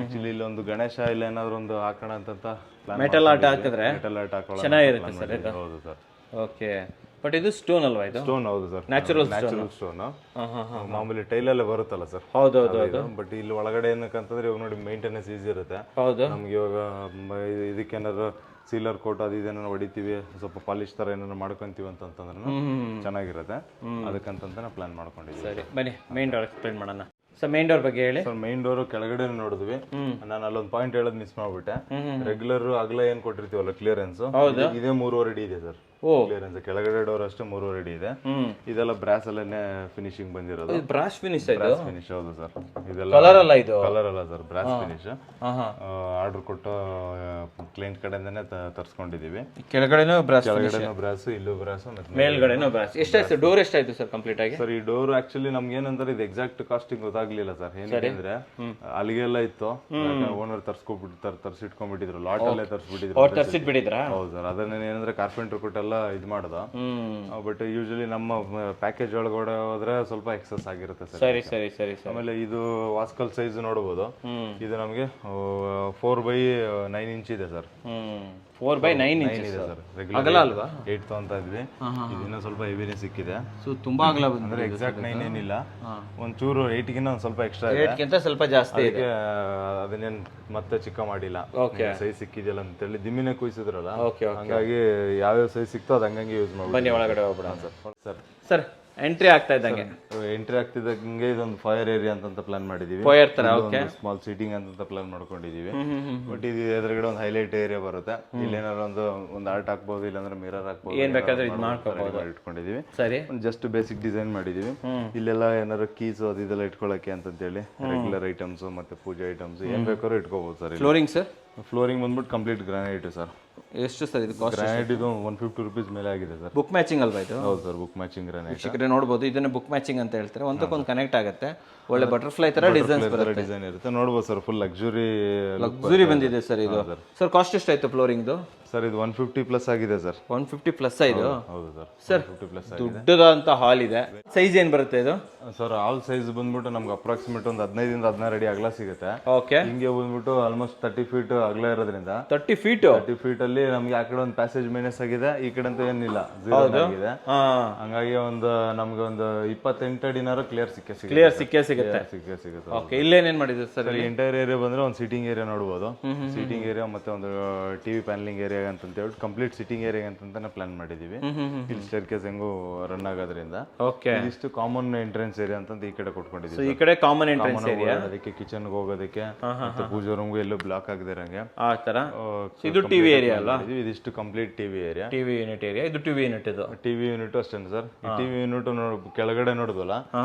ಆಕ್ಚುಲಿ ಇಲ್ಲಿ ಒಂದು ಗಣೇಶ ಇಲ್ಲ ಏನಾದ್ರು ಒಂದು ಹಾಕೋಣ ಅಂತ ಮೆಟಲ್ ಆರ್ಟ್ ಹಾಕಿದ್ರೆ ಚೆನ್ನಾಗಿರುತ್ತೆ ಸರ್ ಇದು. ಹೌದು ಸರ್. ಓಕೆ, ಬಟ್ ಇದು ಸ್ಟೋನ್ ಅಲ್ವಾ? ಇದು ಸ್ಟೋನ್. ಹೌದು ಸರ್, ನ್ಯಾಚುರಲ್ ಸ್ಟೋನ್. ಮಾಮೂಲಿ ಟೈಲಲ್ಲೇ ಬರುತ್ತಲ್ಲ ಸರ್. ಹೌದೌದು. ಬಟ್ ಇಲ್ಲಿ ಒಳಗಡೆ ಏನಕ್ಕಂತಂದ್ರೆ ಇವಾಗ ನೋಡಿ ಮೇಂಟೆನೆನ್ಸ್ ಈಸಿ ಇರುತ್ತೆ. ಹೌದು, ನಮ್ಗೆ ಇವಾಗ ಇದಕ್ಕೇನಾದ್ರು ಸೀಲರ್ ಕೋಟ್ ಅದು ಇದೇನೋ ಹೊಡಿತೀವಿ, ಸ್ವಲ್ಪ ಪಾಲಿಶ್ ತರ ಏನಾದ್ರು ಮಾಡ್ಕೊಂತೀವಿ ಅಂತಂದ್ರೆ ಚೆನ್ನಾಗಿರುತ್ತೆ. ಅದಕ್ಕಂತ ಪ್ಲಾನ್ ಮಾಡ್ಕೊಂಡಿದ್ದೀವಿ. ಸರಿ ಬನ್ನಿ ಮೇನ್ ಡೋರ್ ಎಕ್ಸ್ಪ್ಲೈನ್ ಮಾಡೋಣ. ಸರ್ ಮೇನ್ ಡೋರ್ ಬಗ್ಗೆ ಹೇಳಿ. ಸರ್ ಮೇನ್ ಡೋರ್ ಕೆಳಗಡೆ ನೋಡಿದ್ವಿ, ನಾನು ಅಲ್ಲೊಂದು ಪಾಯಿಂಟ್ ಹೇಳೋದು ಮಿಸ್ ಮಾಡ್ಬಿಟ್ಟೆ. ರೆಗ್ಯುಲರ್ ಅಗಲ ಏನ್ ಕೊಟ್ಟಿರ್ತೀವಲ್ಲ ಕ್ಲಿಯರೆನ್ಸ್, ಇದೇ 3.5 ಅಡಿ ಇದೆ ಸರ್ ಕ್ಲಿಯರೆನ್ಸ್. ಕೆಳಗಡೆ ಡೋರ್ ಅಷ್ಟೇ 3.5 ಅಡಿ ಇದೆ. ಇದೆಲ್ಲ ಬ್ರಾಸ್ ಅಲ್ಲೇ ಫಿನಿಶಿಂಗ್ ಬಂದಿರೋದು. Brass finish. ಫಿನಿಶ್ ಹೌದು ಸರ್. ಇದೆಲ್ಲ ಕಲರ್ ಅಲ್ಲ, ಇದು ಕಲರ್ ಅಲ್ಲ ಸರ್, ಬ್ರಾಸ್ ಫಿನಿಶ್. ಆರ್ಡರ್ ಕೊಟ್ಟು ಕ್ಲೈಂಟ್ ಕಡೆಯಿಂದನೇ ತರಿಸ್ಕೊಂಡಿದ್ದೀವಿ. ಕೆಳಗಡೆನೂ ಬ್ರಾಸ್, ಕೆಳಗಡೆನೂ ಬ್ರಾಸು, ಇಲ್ಲೂ ಬ್ರಾಸು, ಮತ್ತೆ ಮೇಲ್ಗಡೆನೂ ಬ್ರಾಸ್. ಎಷ್ಟಾಯ್ತು ಡೋರ್ ಎಷ್ಟಾಯ್ತು ಸರ್ ಕಂಪ್ಲೀಟ್ ಆಗಿ? ಸರ್ ಈ ಡೋರ್ ಆಕ್ಚುಲಿ ನಮ್ಗೆ ಏನಂದ್ರೆ ಇದು ಎಕ್ಸಾಕ್ಟ್ ಕಾಸ್ಟಿಂಗ್ ಗೊತ್ತಾಗ್ಲಿಲ್ಲ ಸರ್. ಏನಂದ್ರೆ ಅಲ್ಲಿಗೆಲ್ಲ ಇತ್ತು, ಓನರ್ ತರ್ಸಿಟ್ಕೊಂಡ್ಬಿಟ್ಟಿದ್ರು, ಲಾಟ್ ಅಲ್ಲೇ ತರ್ಸಿಟ್ಬಿಟ್ಟಿದ್ರ. ಹೌದು ಸರ್, ಅದನ್ನ ಏನಂದ್ರೆ ಕಾರ್ಪೆಂಟರ್ ಕೊಟ್ಟೆಲ್ಲ ಇದು ಮಾಡ್ದ. ಬಟ್ ಯೂಶಲಿ ನಮ್ಮ ಪ್ಯಾಕೇಜ್ ಒಳಗಡೆ ಹೋದ್ರೆ ಸ್ವಲ್ಪ ಎಕ್ಸಸ್ ಆಗಿರುತ್ತೆ ಸರ್. ಸರಿ ಸರಿ ಸರಿ. ಆಮೇಲೆ ಇದು ವಾಸ್ಕಲ್ ಸೈಜ್ ನೋಡಬಹುದು. ಇದು ನಮಗೆ 4x9 ಇಂಚ್ ಇದೆ ಸರ್. 4x9 ಇಂಚ್ ಇದೆ ಸರ್. ಅಗಲ ಅಲ್ವಾ? 8 ತಗೊಂತ ಇದ್ವಿ, ಇದನ್ನ ಸ್ವಲ್ಪ ಹೆವಿನೇ ಸಿಕ್ಕಿದೆ. ಸೊ ತುಂಬಾ ಅಗಲ ಅಂದ್ರೆ ಎಕ್ಸಾಕ್ಟ್ 9 ಏನಿಲ್ಲ, ಒಂಚೂರು 8 ಗಿನ್ನ ಒಂದ್ ಸ್ವಲ್ಪ ಎಕ್ಸ್ಟ್ರಾ ಇದೆ. 8 ಗಿಂತ ಸ್ವಲ್ಪ ಜಾಸ್ತಿ ಇದೆ. ಅದನ್ನೇನ್ ಮತ್ತೆ ಚಿಕ್ಕ ಮಾಡಿಲ್ಲ, ಸೈಜ್ ಸಿಕ್ಕಿದೆಯಲ್ಲ ಅಂತ ಹೇಳಿ ದಿಮ್ಮಿನೇ ಕುಯ್ಸಿದ್ರಲ್ಲ, ಹಂಗಾಗಿ ಯಾವ್ಯಾವ ಸೈಜ್ ಸಿಕ್ತೋ ಅದ್ ಹಂಗಂಗೆ ಯೂಸ್ ಮಾಡಿ. ಬನ್ನಿ ಒಳಗಡೆ ಹೋಗ್ಬಿಡ ಸರ್. ಸರ್ ಎಂಟ್ರಿ ಆಗ್ತಾ ಇದ್ದಂಗೆ ಇದೊಂದು ಫೈರ್ ಏರಿಯಾ ಅಂತ ಪ್ಲಾನ್ ಮಾಡಿದೀವಿ. ಫೈರ್ ತರ ಸ್ಮಾಲ್ ಸೀಟಿಂಗ್ ಅಂತ ಪ್ಲಾನ್ ಮಾಡ್ಕೊಂಡಿದೀವಿ. ಬಟ್ ಇದು ಎದುರುಗಡೆ ಒಂದು ಹೈಲೈಟ್ ಏರಿಯಾ ಬರುತ್ತೆ. ಇಲ್ಲೇನಾದ್ರು ಒಂದು ಆರ್ಟ್ ಹಾಕ್ಬಹುದು, ಇಲ್ಲಾಂದ್ರೆ ಮಿರರ್ ಹಾಕ್ಬಹುದು, ಏನ್ ಬೇಕಾದ್ರೆ ಇದು ಮಾಡ್ಕೋಬಹುದು. ಇಟ್ಕೊಂಡಿದೀವಿ. ಸರಿ, ಜಸ್ಟ್ ಬೇಸಿಕ್ ಡಿಸೈನ್ ಮಾಡಿದೀವಿ. ಇಲ್ಲೆಲ್ಲ ಏನಾದ್ರು ಕೀಸ್ ಅದೆಲ್ಲ ಇಟ್ಕೊಳಕ್ಕೆ ಅಂತೇಳಿ ರೆಗ್ಯುಲರ್ ಐಟಮ್ಸ್ ಮತ್ತೆ ಪೂಜೆ ಐಟಮ್ಸ್ ಏನ್ ಬೇಕಾದ್ರೂ ಇಟ್ಕೋಬಹುದು ಸರ್. Flooring sir? ಫ್ಲೋರಿಂಗ್ ಬಂದ್ಬಿಟ್ಟು ಕಂಪ್ಲೀಟ್ ಗ್ರಾನೈಟ್ ಸರ್. ಎಷ್ಟು ಸರ್ ಇದು ಕಾಸ್ಟ್? ಗ್ರಾನೈಟ್ ಇದು 150 ರೂಪೀಸ್ ಮೇಲೆ ಆಗಿದೆ ಸರ್. ಬುಕ್ ಮ್ಯಾಚಿಂಗ್ ಅಲ್ವಾ ಇದು? ಹೌದು ಸರ್, ಬುಕ್ ಮ್ಯಾಚಿಂಗ್ ಗ್ರಾನೈಟ್. ಶಿಖರೆ ನೋಡಬಹುದು, ಇದನ್ನ ಬುಕ್ ಮ್ಯಾಚಿಂಗ್ ಅಂತ ಹೇಳ್ತಾರೆ. ಒಂದಕ್ಕೊಂದು ಕನೆಕ್ಟ್ ಆಗುತ್ತೆ, ಒಳ್ಳೆ ಬಟರ್ಫ್ಲೈ ತರ ಡಿಸೈನ್ ಇರುತ್ತೆ. ನೋಡಬಹುದು ಸರ್, ಫುಲ್ ಲಕ್ಸುರಿ ಬಂದಿದೆ ಸರ್ ಇದು. ಸರ್ ಕಾಸ್ಟ್ ಎಷ್ಟಾಯ್ತು ಫ್ಲೋರಿಂಗ್ದು? ಸರ್ ಇದು 150 ಪ್ಲಸ್ ಆಗಿದೆ ಸರ್. 150 ಪ್ಲಸ್ ಇದು? ಹೌದು ಸರ್. ಸರ್ ದೊಡ್ಡದಾದಂತ ಹಾಲ್ ಇದೆ. ಸೈಜ್ ಏನ್ ಬರುತ್ತೆ ಇದು? ಸರ್ ಹಾಲ್ ಸೈಜ್ ಬಂದ್ಬಿಟ್ಟು ನಮ್ಗೆ ಅಪ್ರಾಕ್ಸಿಮೇಟ್ ಒಂದು 15 ಇಂದ 16 ಅಡಿ ಅಗಲ ಸಿಗುತ್ತೆ. ಓಕೆ. ಹಿಂಗೆ ಬಂದ್ಬಿಟ್ಟು ಆಲ್ಮೋಸ್ಟ್ 30 ಫೀಟ್ ಅಗಲ ಇರೋದ್ರಿಂದ 30 ಫೀಟ್ ಅಲ್ಲಿ ನಮ್ಗೆ ಆ ಕಡೆ ಒಂದು ಪ್ಯಾಸೇಜ್ ಮೈನಸ್ ಆಗಿದೆ, ಈ ಕಡೆ ಅಂತ ಏನಿಲ್ಲ, ಝೀರೋ ಆಗಿದೆ. ಹಂಗಾಗಿ ನಮ್ಗೆ ಒಂದು 28 ಅಡಿನಾರು ಕ್ಲಿಯರ್ ಸಿಕ್ಕೇ ಸಿಗುತ್ತೆ. ಓಕೆ. ಇಲ್ಲೇನೇನ್ ಮಾಡಿದ್ರು ಸರ್? ಎಂಟೈರ್ ಏರಿಯಾ ಬಂದ್ರೆ ಒಂದು ಸಿಟಿಂಗ್ ಏರಿಯಾ ನೋಡಬಹುದು. ಸಿಟಿಂಗ್ ಏರಿಯಾ ಮತ್ತೆ ಒಂದು ಟಿವಿ ಪ್ಯಾನಲಿಂಗ್ ಏರಿಯಾ ಅಂತ ಹೇಳಿ ಕಂಪ್ಲೀಟ್ ಸಿಟಿಂಗ್ ಏರಿಯಾ ಅಂತಾನೆ ಪ್ಲಾನ್ ಮಾಡಿದೀವಿ. ಇಲ್ಲಿ ಸ್ಟೇರ್ಕೇಸ್ ಹೆಂಗು ರನ್ ಆಗೋದ್ರಿಂದ ಇದಿಷ್ಟು ಕಾಮನ್ ಎಂಟ್ರೆನ್ಸ್ ಏರಿಯಾ ಅಂತ ಈ ಕಡೆ ಕೊಟ್ಕೊಂಡಿದ್ದೀವಿ. ಈ ಕಡೆ ಕಾಮನ್ ಎಂಟ್ರೆನ್ಸ್ ಏರಿಯಾ, ಅದಕ್ಕೆ ಕಿಚನ್ ಹೋಗೋದಕ್ಕೆ ಮತ್ತೆ ಪೂಜಾ ರೂಮ್ಗೆ ಎಲ್ಲೂ ಬ್ಲಾಕ್ ಆಗದಿರಂಗೆ ಆ ತರ. ಇದು ಟಿವಿ ಏರಿಯಾ ಅಲ್ಲ? ಇದಿಷ್ಟು complete TV area, TV unit area. ಇದು ಟಿವಿ ಯೂನಿಟ್, ಇದು ಟಿವಿ ಯೂನಿಟ್ ಅಷ್ಟೇ ಸರ್. ಈ ಟಿವಿ ಯೂನಿಟ್ ಕೆಳಗಡೆ ನೋಡಿದ್ವಲ್ಲ,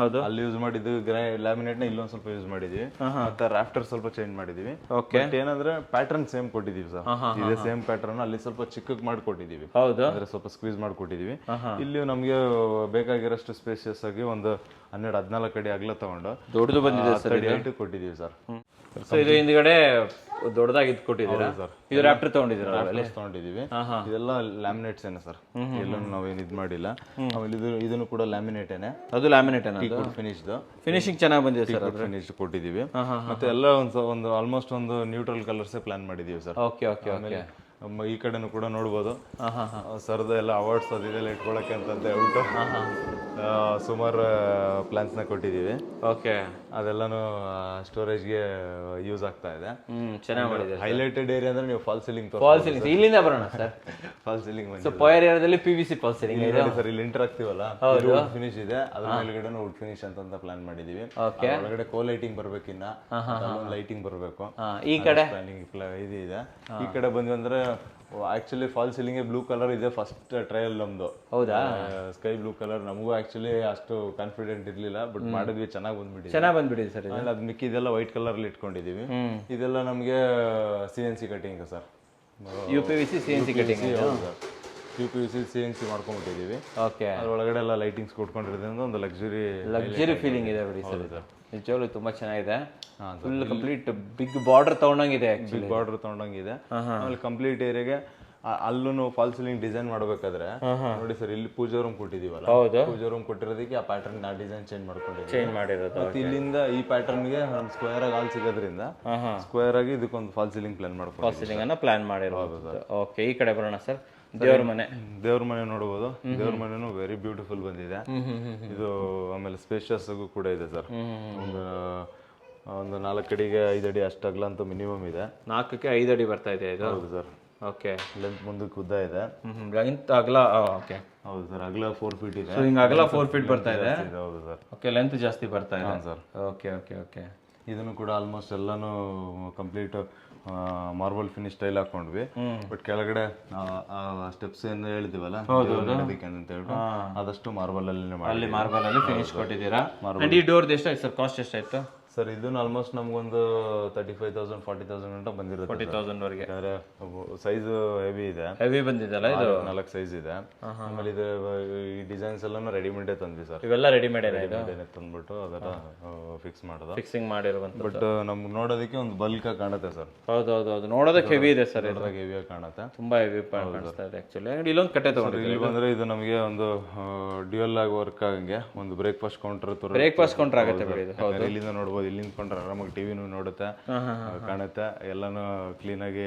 ಅಲ್ಲಿ ಯೂಸ್ ಮಾಡಿದ್ದು ಲ್ಯಾಮಿನೇಟ್ ನ ಇಲ್ಲೊಂದ್ ಸ್ವಲ್ಪ ಯೂಸ್ ಮಾಡಿದೀವಿ, ಮತ್ತೆ ರಾಫ್ಟರ್ ಸ್ವಲ್ಪ ಚೇಂಜ್ ಮಾಡಿದೀವಿ. ಏನಂದ್ರೆ ಪ್ಯಾಟರ್ನ್ ಸೇಮ್ ಕೊಟ್ಟಿದೀವಿ ಸರ್. ಇದೇ ಸೇಮ್ ಪ್ಯಾಟರ್ನ್ ಅಲ್ಲಿ ಸ್ವಲ್ಪ ಚಿಕ್ಕಕ್ ಮಾಡ್ಕೊಟ್ಟಿದೀವಿ, ಅಂದ್ರೆ ಸ್ವಲ್ಪ ಸ್ಕ್ವೀಸ್ ಮಾಡ್ಕೊಟ್ಟಿದೀವಿ. ಇಲ್ಲಿ ನಮ್ಗೆ ಬೇಕಾಗಿರೋಷ್ಟು ಸ್ಪೇಸಿಯಸ್ ಆಗಿ ಒಂದು 12-14 ಅಡಿ ಅಗಲ ತಗೊಂಡು ದೊಡ್ಡದು ಬಂದಿದೆ ಸರ್, ಕೊಟ್ಟಿದೀವಿ ಸರ್. ಇದು ಹಿಂದ್ಗಡೆ ದೊಡ್ಡದಾಗಿ ಕೊಟ್ಟಿದ್ದೀರಾ ಸರ್? ಇದು ರಾಫ್ಟರ್ ತಗೊಂಡಿದೀವಿ. ಇದೆಲ್ಲ ಲ್ಯಾಮಿನೇಟ್ಸ್ ಏನೇ ಸರ್, ಎಲ್ಲೂ ನಾವೇನು ಇದು ಮಾಡಿಲ್ಲ. ಆಮೇಲೆ ಇದನ್ನು ಕೂಡ ಲ್ಯಾಮಿನೇಟ್ ಏನೇ, ಅದು ಲ್ಯಾಮಿನೇಟ್ ಫಿನಿಶಿಂಗ್ ಚೆನ್ನಾಗಿ ಬಂದಿದೆ ಸರ್. ಫಿನಿಶ್ ಕೊಟ್ಟಿದೀವಿ. ಮತ್ತೆ ಎಲ್ಲ ಒಂದು ಆಲ್ಮೋಸ್ಟ್ ಒಂದು ನ್ಯೂಟ್ರಲ್ ಕಲರ್ಸ್ ಪ್ಲಾನ್ ಮಾಡಿದೀವಿ ಸರ್. Okay okay okay. ಈ ಕಡೆನೂ ಕೂಡ ನೋಡ್ಬೋದು, ಸರ್ದ ಎಲ್ಲ ಅವಾರ್ಡ್ಸ್ ಅದೆಲ್ಲ ಇಟ್ಕೊಳಕ್ಕೆ ಅಂತ ಹೇಳ್ಬಿಟ್ಟು ಸುಮಾರು ಪ್ಲಾನ್ಸ್ ನ ಕೊಟ್ಟಿದೀವಿ. ಓಕೆ. ಅದೆಲ್ಲಾನು ಸ್ಟೋರೇಜ್ಗೆ ಯೂಸ್ ಆಗ್ತಾ ಇದೆ. ಚೆನ್ನಾಗಿ ಮಾಡಿದೆ. ಹೈಲೈಟೆಡ್ ಏರಿಯಾ ಅಂದ್ರೆ ನೀವು ಫಾಲ್ ಸೀಲಿಂಗ್ ಇಲ್ಲಿಂದ ಬರೋಣ ಸರ್. ಫಾಲ್ ಸೀಲಿಂಗ್ ಪೋಯರ್ ಏರಿಯಾದಲ್ಲಿ PVC ಫಾಲ್ ಸೀಲಿಂಗ್ ಇದೆ ಸರ್. ಇಲ್ಲಿ ಎಂಟರ್ ಆಗ್ತೀವಲ್ಲ, ಫಿನಿಶ್ ಇದೆ, ಅದ್ರ ಮೇಲ್ಗಡೆ ವುಡ್ ಫಿನಿಶ್ ಅಂತ ಪ್ಲಾನ್ ಮಾಡಿದೀವಿ. ಒಳಗಡೆ ಕೋ ಲೈಟಿಂಗ್ ಬರ್ಬೇಕಿನ್ನ, ಲೈಟಿಂಗ್ ಬರ್ಬೇಕು. ಈ ಕಡೆ ಇದು ಇದೆ. ಈ ಕಡೆ ಬಂದ್ವಿ ಅಂದ್ರೆ actually fall ceiling blue colour ಇದೆ ಫಸ್ಟ್ ಟ್ರಯಲ್ ನಮ್ದು. ಹೌದಾ? Sky blue colour. ನಮಗೂ ಆಕ್ಚುಲಿ ಅಷ್ಟು ಕಾನ್ಫಿಡೆಂಟ್ ಇರ್ಲಿಲ್ಲ, ಬಟ್ ಮಾಡಿದ್ವಿ, ಚೆನ್ನಾಗಿ ಬಂದ್ಬಿಟ್ಟಿದೆ ಸರ್. ಅದ್ ಮಿಕ್ಕಿದೆಲ್ಲ ವೈಟ್ ಕಲರ್ ಅಲ್ಲಿ ಇಟ್ಕೊಂಡಿದೀವಿ. ಇದೆಲ್ಲ ನಮ್ಗೆ CNC cutting sir. UPVC CNC cutting, UPVC CNC ಮಾಡ್ಕೊಂಡ್ಬಿಟ್ಟಿದೀವಿ. ಓಕೆ. ಅದ್ರೊಳಗಡೆ ಎಲ್ಲ ಲೈಟಿಂಗ್ಸ್ ಕೊಟ್ಕೊಂಡಿರೋದ್ರಿಂದ ಒಂದು ಲಕ್ಸುರಿ ಫೀಲಿಂಗ್ ಇದೆ ಬಿಡಿ ಸರ್. ನಿಜವಾಗ್ಲೂ ತುಂಬಾ ಚೆನ್ನಾಗಿದೆ. ಫುಲ್ ಕಂಪ್ಲೀಟ್ ಬಿಗ್ ಬಾರ್ಡರ್ ತಗೊಂಡಂಗಿದೆ, ಬಿಗ್ ಬಾರ್ಡರ್ ತಗೊಂಡಂಗಿದೆ. ಆಮೇಲೆ ಕಂಪ್ಲೀಟ್ ಏರಿಯಾಗೆ ಅಲ್ಲೂ ಫಾಲ್ ಸೀಲಿಂಗ್ ಡಿಸೈನ್ ಮಾಡ್ಬೇಕಾದ್ರೆ ನೋಡಿ ಸರ್, ಇಲ್ಲಿ ಪೂಜಾ ರೂಮ್ ಕೊಟ್ಟಿದೀವಲ್ಲ, ಪೂಜಾ ರೂಮ್ ಕೊಟ್ಟಿರೋದಕ್ಕೆ ಆ ಪ್ಯಾಟರ್ನ್ ಡಿಸೈನ್ ಚೇಂಜ್ ಮಾಡಿರೋದು. ಮತ್ತೆ ಇಲ್ಲಿಂದ ಈ ಪ್ಯಾಟರ್ನ್ ಗೆ ಸ್ಕ್ವೇರ್ ಆಗಿ ಹಾಲ್ ಸಿಗೋದ್ರಿಂದ ಸ್ಕ್ವೇರ್ ಆಗಿ ಇದಕ್ಕೊಂದು ಫಾಲ್ ಸೀಲಿಂಗ್ ಪ್ಲಾನ್ ಮಾಡ್ಕೊಂಡು ಫಾಲ್ ಸೀಲಿಂಗ್ ಅನ್ನ ಪ್ಲಾನ್ ಮಾಡಿರೋದು. ಓಕೆ. ಈ ಕಡೆ ಬರೋಣ ಸರ್. ದೇವ್ರ ಮನೆ ನೋಡಬಹುದು. ದೇವ್ರ ಮನೆನೂ ವೆರಿ ಬ್ಯೂಟಿಫುಲ್ ಬಂದಿದೆ ಇದು. ಆಮೇಲೆ ಸ್ಪೇಷಿಯಸ್ ಕೂಡ ಇದೆ ಸರ್. ಒಂದು 4 ಅಡಿಗೆ 5 ಅಡಿ ಅಷ್ಟು ಅಗಲ ಅಂತ ಮಿನಿಮಮ್ ಇದೆ. 4ಕ್ಕೆ 5 ಅಡಿ ಬರ್ತಾ ಇದೆ ಇದು? ಹೌದು ಸರ್. ಓಕೆ. ಲೆಂತ್ ಮುಂದಕ್ಕೆ ಉದ್ದ ಇದೆ, ಲೆಂತ್ ಅಗಲ. ಓಕೆ. ಹೌದು ಸರ್. ಅಗಲ 4 ಫೀಟ್ ಇದೆ. ಸೊ ಹಿಂಗ ಅಗಲ 4 ಫೀಟ್ ಬರ್ತಾ ಇದೆ. ಹೌದು ಸರ್. ಓಕೆ. ಲೆಂತ್ ಜಾಸ್ತಿ ಬರ್ತಾ ಇದೆ ಸರ್. Okay okay okay. ಇದನ್ನು ಕೂಡ ಆಲ್ಮೋಸ್ಟ್ ಎಲ್ಲಾನು ಕಂಪ್ಲೀಟ್ ಮಾರ್ಬಲ್ ಫಿನಿಶ್ ಸ್ಟೈಲ್ ಹಾಕೊಂಡ್ವಿ. ಬಟ್ ಕೆಳಗಡೆ ಸ್ಟೆಪ್ಸ್ ಏನು ಹೇಳಿದಿವಲ್ಲ ಅದಕ್ಕೆ ಅಂತ ಹೇಳ್ಬಿಟ್ಟು ಆದಷ್ಟು ಮಾರ್ಬಲ್ ಅಲ್ಲಿ ಫಿನಿಶ್ ಕೊಟ್ಟಿದ್ದೀರಾ. ಈ ಡೋರ್ ಎಷ್ಟಾಯ್ತು ಸರ್? ಕಾಸ್ಟ್ ಎಷ್ಟಾಯ್ತು ಸರ್ ಇದನ್ನ ಆಲ್ಮೋಸ್ಟ್ ನಮ್ಗೊಂದು 35,000 40,000 ಗಂಟ ಬಂದಿರುತ್ತೆ 40,000 ವರೆಗೆ. ಯಾಕಂದ್ರೆ ಸೈಜ್ ಹೆವಿ ಇದೆ, ಹೆವಿ ಬಂದಿದೆಲ್ಲ ಇದು. 4 ಸೈಜ್ ಇದೆ. ಆಮೇಲೆ ಇದು ಈ ಡಿಸೈನ್ಸ್ ಎಲ್ಲ ರೆಡಿಮೇಡ್ ತಂದ್ವಿ ಸರ್. ಇವೆಲ್ಲ ರೆಡಿಮೇಡ್ ತಂದ್ಬಿಟ್ಟು ಅದೆಲ್ಲ ಫಿಕ್ಸ್ ಮಾಡೋದು, ಫಿಕ್ಸಿಂಗ್ ಮಾಡಿರುವಂತ. ಬಟ್ ನಮ್ಗೆ ನೋಡೋದಕ್ಕೆ ಒಂದು ಬಲ್ಕ್ ಕಾಣುತ್ತೆ ಸರ್. ಹೌದು ನೋಡೋದಕ್ಕೆ ಹೆವಿ ಇದೆ ಸರ್. ನೋಡೋದಕ್ಕೆ ಹೆವಿ ಕಾಣುತ್ತೆ, ತುಂಬಾ ಹೆವಿ ಕಾಣಿಸ್ತಾ ಇದೆ ಆಕ್ಚುಲಿ. ಇಲ್ಲೊಂದು ಕಟ್ಟೆ ತಗೊಂಡಿದ್ದೀವಿ. ಇಲ್ಲಿ ಬಂದ್ರೆ ಇದು ನಮಗೆ ಒಂದು ಡ್ಯೂಯಲ್ ಆಗಿ ವರ್ಕ್ ಆಗಂಗೆ ಒಂದು ಬ್ರೇಕ್ಫಾಸ್ಟ್ ಕೌಂಟರ್ ಆಗುತ್ತೆ ಬಿಡಿ ಇದು. ಇಲ್ಲಿಂದ ನೋಡ್ಬೋದು, ಇಲ್ಲಿ ನಿಂತ್ಕೊಂಡ್ರೆ ಆರಾಮಾಗಿ ಟಿವಿನೂ ನೋಡುತ್ತೆ, ಕಾಣುತ್ತೆ, ಎಲ್ಲಾನು ಕ್ಲೀನ್ ಆಗಿ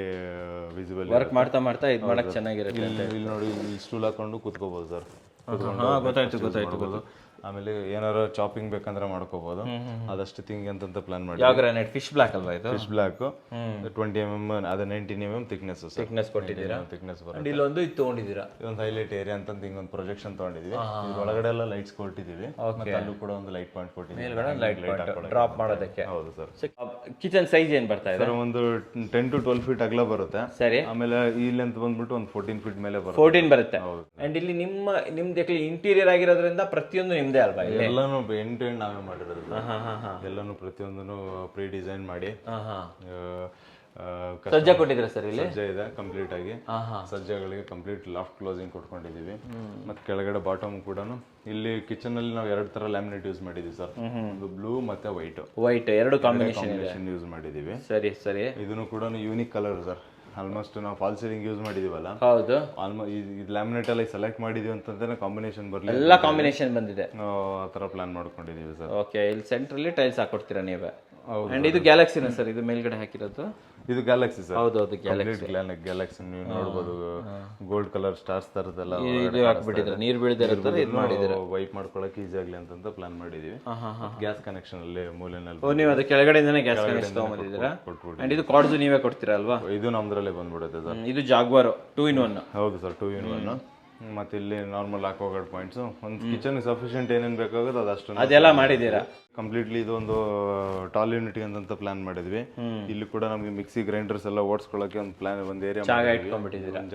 ವಿಸಿಬಲ್. ವರ್ಕ್ ಮಾಡ್ತಾ ಇದು ಮಾಡಕ್ ಚೆನ್ನಾಗಿರುತ್ತೆ. ಇಲ್ಲಿ ನೋಡಿ, ಇಲ್ಲಿ ಸ್ಟೂಲ್ ಹಾಕೊಂಡು ಕೂತ್ಕೋಬಹುದು ಸರ್. ಗೊತ್ತಾಯ್ತು. ಆಮೇಲೆ ಏನಾರ ಚಾಪಿಂಗ್ ಬೇಕಂದ್ರೆ ಮಾಡ್ಕೋಬಹುದು. ಅದಷ್ಟು ತಿಂಗ್ ಅಂತ ಪ್ಲಾನ್ ಮಾಡಿ. ಯಾವ ಗ್ರಾನೈಟ್? ಫಿಶ್ ಬ್ಲಾಕ್ ಅಲ್ವಾ ಇದು? ಫಿಶ್ ಬ್ಲಾಕ್ 20 mm, ಅದು 19 mm ಥಿಕ್ನೆಸ್ ಕೊಟ್ಟಿದ್ದೀರಾ. ಬರುತ್ತೆ. ಇಲ್ಲೊಂದು ಇದು ತಗೊಂಡಿದ್ದೀರಾ, ಇದೊಂದು ಹೈಲೈಟ್ ಏರಿಯಾ ಅಂತ ಹಿಂಗೊಂದು ಪ್ರೊಜೆಕ್ಷನ್ ತಗೊಂಡಿದ್ವಿ. ಒಳಗಡೆ ಎಲ್ಲ ಲೈಟ್ಸ್ ಕೊಟ್ಟಿದ್ದೀವಿ, ಮತ್ತೆ ಅಲ್ಲೂ ಕೂಡ ಒಂದು ಲೈಟ್ ಪಾಯಿಂಟ್ ಕೊಟ್ಟಿದ್ದೀವಿ, ಮೇಲ್ಗಡೆ ಲೈಟ್ ಡ್ರಾಪ್ ಮಾಡೋದಕ್ಕೆ. ಹೌದು ಸರ್. ಕಿಚನ್ ಸೈಜ್ ಏನ್ ಬರ್ತಾ ಇದೆ ಸರ್? ಒಂದು 10 to 12 ಫೀಟ್ ಅಗಲ ಬರುತ್ತೆ. ಸರಿ. ಆಮೇಲೆ ಈ ಲೆಂತ್ ಬಂದ್ಬಿಟ್ಟು ಒಂದು 14 ಫೀಟ್ ಮೇಲೆ ಬರುತ್ತೆ. 14 ಬರುತ್ತೆ. ಅಂಡ್ ಇಲ್ಲಿ ನಿಮ್ದು ಇಂಟೀರಿಯರ್ ಆಗಿರೋದ್ರಿಂದ ಪ್ರತಿಯೊಂದು ನಿಮ್ದೇ ಅಲ್ವಾ? ಎಲ್ಲಾನು ಎಂಡ್ ಟು ಎಂಡ್ ನಾವೇ ಮಾಡಿರೋದು. ಎಲ್ಲಾನು ಪ್ರತಿಯೊಂದನ್ನು ಪ್ರೀ ಡಿಸೈನ್ ಮಾಡಿ ಸಜ್ಜಾ ಕೊಟ್ಟಿದ್ರೆ ಸರ್. ಇಲ್ಲಿ ಸಜ್ಜಾ ಇದೆ ಕಂಪ್ಲೀಟ್ ಆಗಿ. ಸಜ್ಜಾಗಳಿಗೆ ಕಂಪ್ಲೀಟ್ ಲಾಫ್ಟ್ ಕ್ಲೋಸಿಂಗ್ ಕೊಟ್ಕೊಂಡಿದೀವಿ. ಮತ್ತೆ ಕೆಳಗಡೆ ಬಾಟಮ್ ಕೂಡ ಇಲ್ಲಿ ಕಿಚನ್ ಅಲ್ಲಿ ನಾವು 2 ತರ ಲ್ಯಾಮಿನೇಟ್ ಯೂಸ್ ಮಾಡಿದೀವಿ ಸರ್. ಒಂದು ಬ್ಲೂ ಮತ್ತೆ ವೈಟ್ ಎರಡು ಕಾಂಬಿನೇಷನ್ ಯೂಸ್ ಮಾಡಿದೀವಿ. ಸರಿ. ಇದನ್ನು ಕೂಡ ಯೂನಿಕ್ ಕಲರ್ ಸರ್. ಆಲ್ಮೋಸ್ಟ್ ನಾವು ಫಾಲ್ ಸೀಲಿಂಗ್ ಯೂಸ್ ಮಾಡಿದೀವಲ್ಲ, ಹೌದು, ಆಲ್ಮೋಸ್ಟ್ ಇದು ಲ್ಯಾಮಿನೇಟ್ ಎಲ್ಲ ಸೆಲೆಕ್ಟ್ ಮಾಡಿದೀವಿ ಅಂತಂದ್ರೆ ಕಾಂಬಿನೇಷನ್ ಬರಲಿ, ಎಲ್ಲ ಕಾಂಬಿನೇಷನ್ ಬಂದಿದೆ. ಆ ತರ ಪ್ಲಾನ್ ಮಾಡ್ಕೊಂಡಿದೀವಿ ಸರ್. ಓಕೆ, ಇಲ್ಲಿ ಸೆಂಟ್ರಲ್ಲಿ ಟೈಲ್ಸ್ ಹಾಕೊಡ್ತೀರಾ ನೀವೇ? ಅಂಡ್ ಇದು ಗ್ಯಾಲಕ್ಸಿನ ಸರ್, ಇದು ಮೇಲ್ಗಡೆ ಹಾಕಿರೋದು? ಇದು ಗ್ಯಾಲಕ್ಸಿ ಸರ್. ಹೌದು, ಗ್ಯಾಲಕ್ಸಿ ನೀವು ನೋಡಬಹುದು. ಗೋಲ್ಡ್ ಕಲರ್ ಸ್ಟಾರ್ಸ್ ತರದೆಲ್ಲ ಇದು ಹಾಕ್ಬಿಟ್ಟಿದ್ರೆ ನೀರು ಬೀಳದಿರೋ ಇದು ಮಾಡಿದ್ರೆ ವೈಪ್ ಮಾಡ್ಕೊಳಕ್ಕೆ ಈಸಿ ಆಗ್ಲಿ ಅಂತ ಪ್ಲಾನ್ ಮಾಡಿದೀವಿ. ಗ್ಯಾಸ್ ಕನೆಕ್ಷನ್ ಅಲ್ಲಿ ಮೂಲೆನಲ್ಲಿ. ನೀವು ಅದು ಕೆಳಗಡೆಯಿಂದನೇ ಗ್ಯಾಸ್ ಕನೆಕ್ಷನ್ ತಗೊಂಡಿದ್ದೀರಾ? ಅಂಡ್ ಇದು ಕಾರ್ಡ್ಸ್ ನೀವೇ ಕೊಡ್ತೀರಾ ಅಲ್ವಾ? ಇದು ನಮ್ದ್ರಲ್ಲೇ ಬಂದ್ಬಿಡುತ್ತೆ ಸರ್. ಇದು ಜಾಗ್ವಾರ್ 2 in 1. ಹೌದು ಸರ್, 2 in 1. ಮತ್ತೆ ಇಲ್ಲಿ ನಾರ್ಮಲ್ ಹಾಕೋಗಡ್ ಪಾಯಿಂಟ್ಸ್, ಒಂದು ಕಿಚನ್ ಸಫಿಶಿಯಂಟ್ ಏನೇನು ಬೇಕಾಗುತ್ತೆ ಅದಷ್ಟು ಅದೆಲ್ಲ ಮಾಡಿದ್ದೀರಾ ಕಂಪ್ಲೀಟ್ಲಿ. ಇದು ಒಂದು ಟಾಲ್ ಯೂನಿಟ್ ಅಂತ ಪ್ಲಾನ್ ಮಾಡಿದ್ವಿ. ಇಲ್ಲಿ ಕೂಡ ನಮಗೆ ಮಿಕ್ಸಿ ಗ್ರೈಂಡರ್ಸ್ ಎಲ್ಲ ಓಡಿಸ್ಕೊಳ್ಳೋಕೆ ಒಂದು ಪ್ಲಾನ್, ಒಂದು ಏರಿಯಾ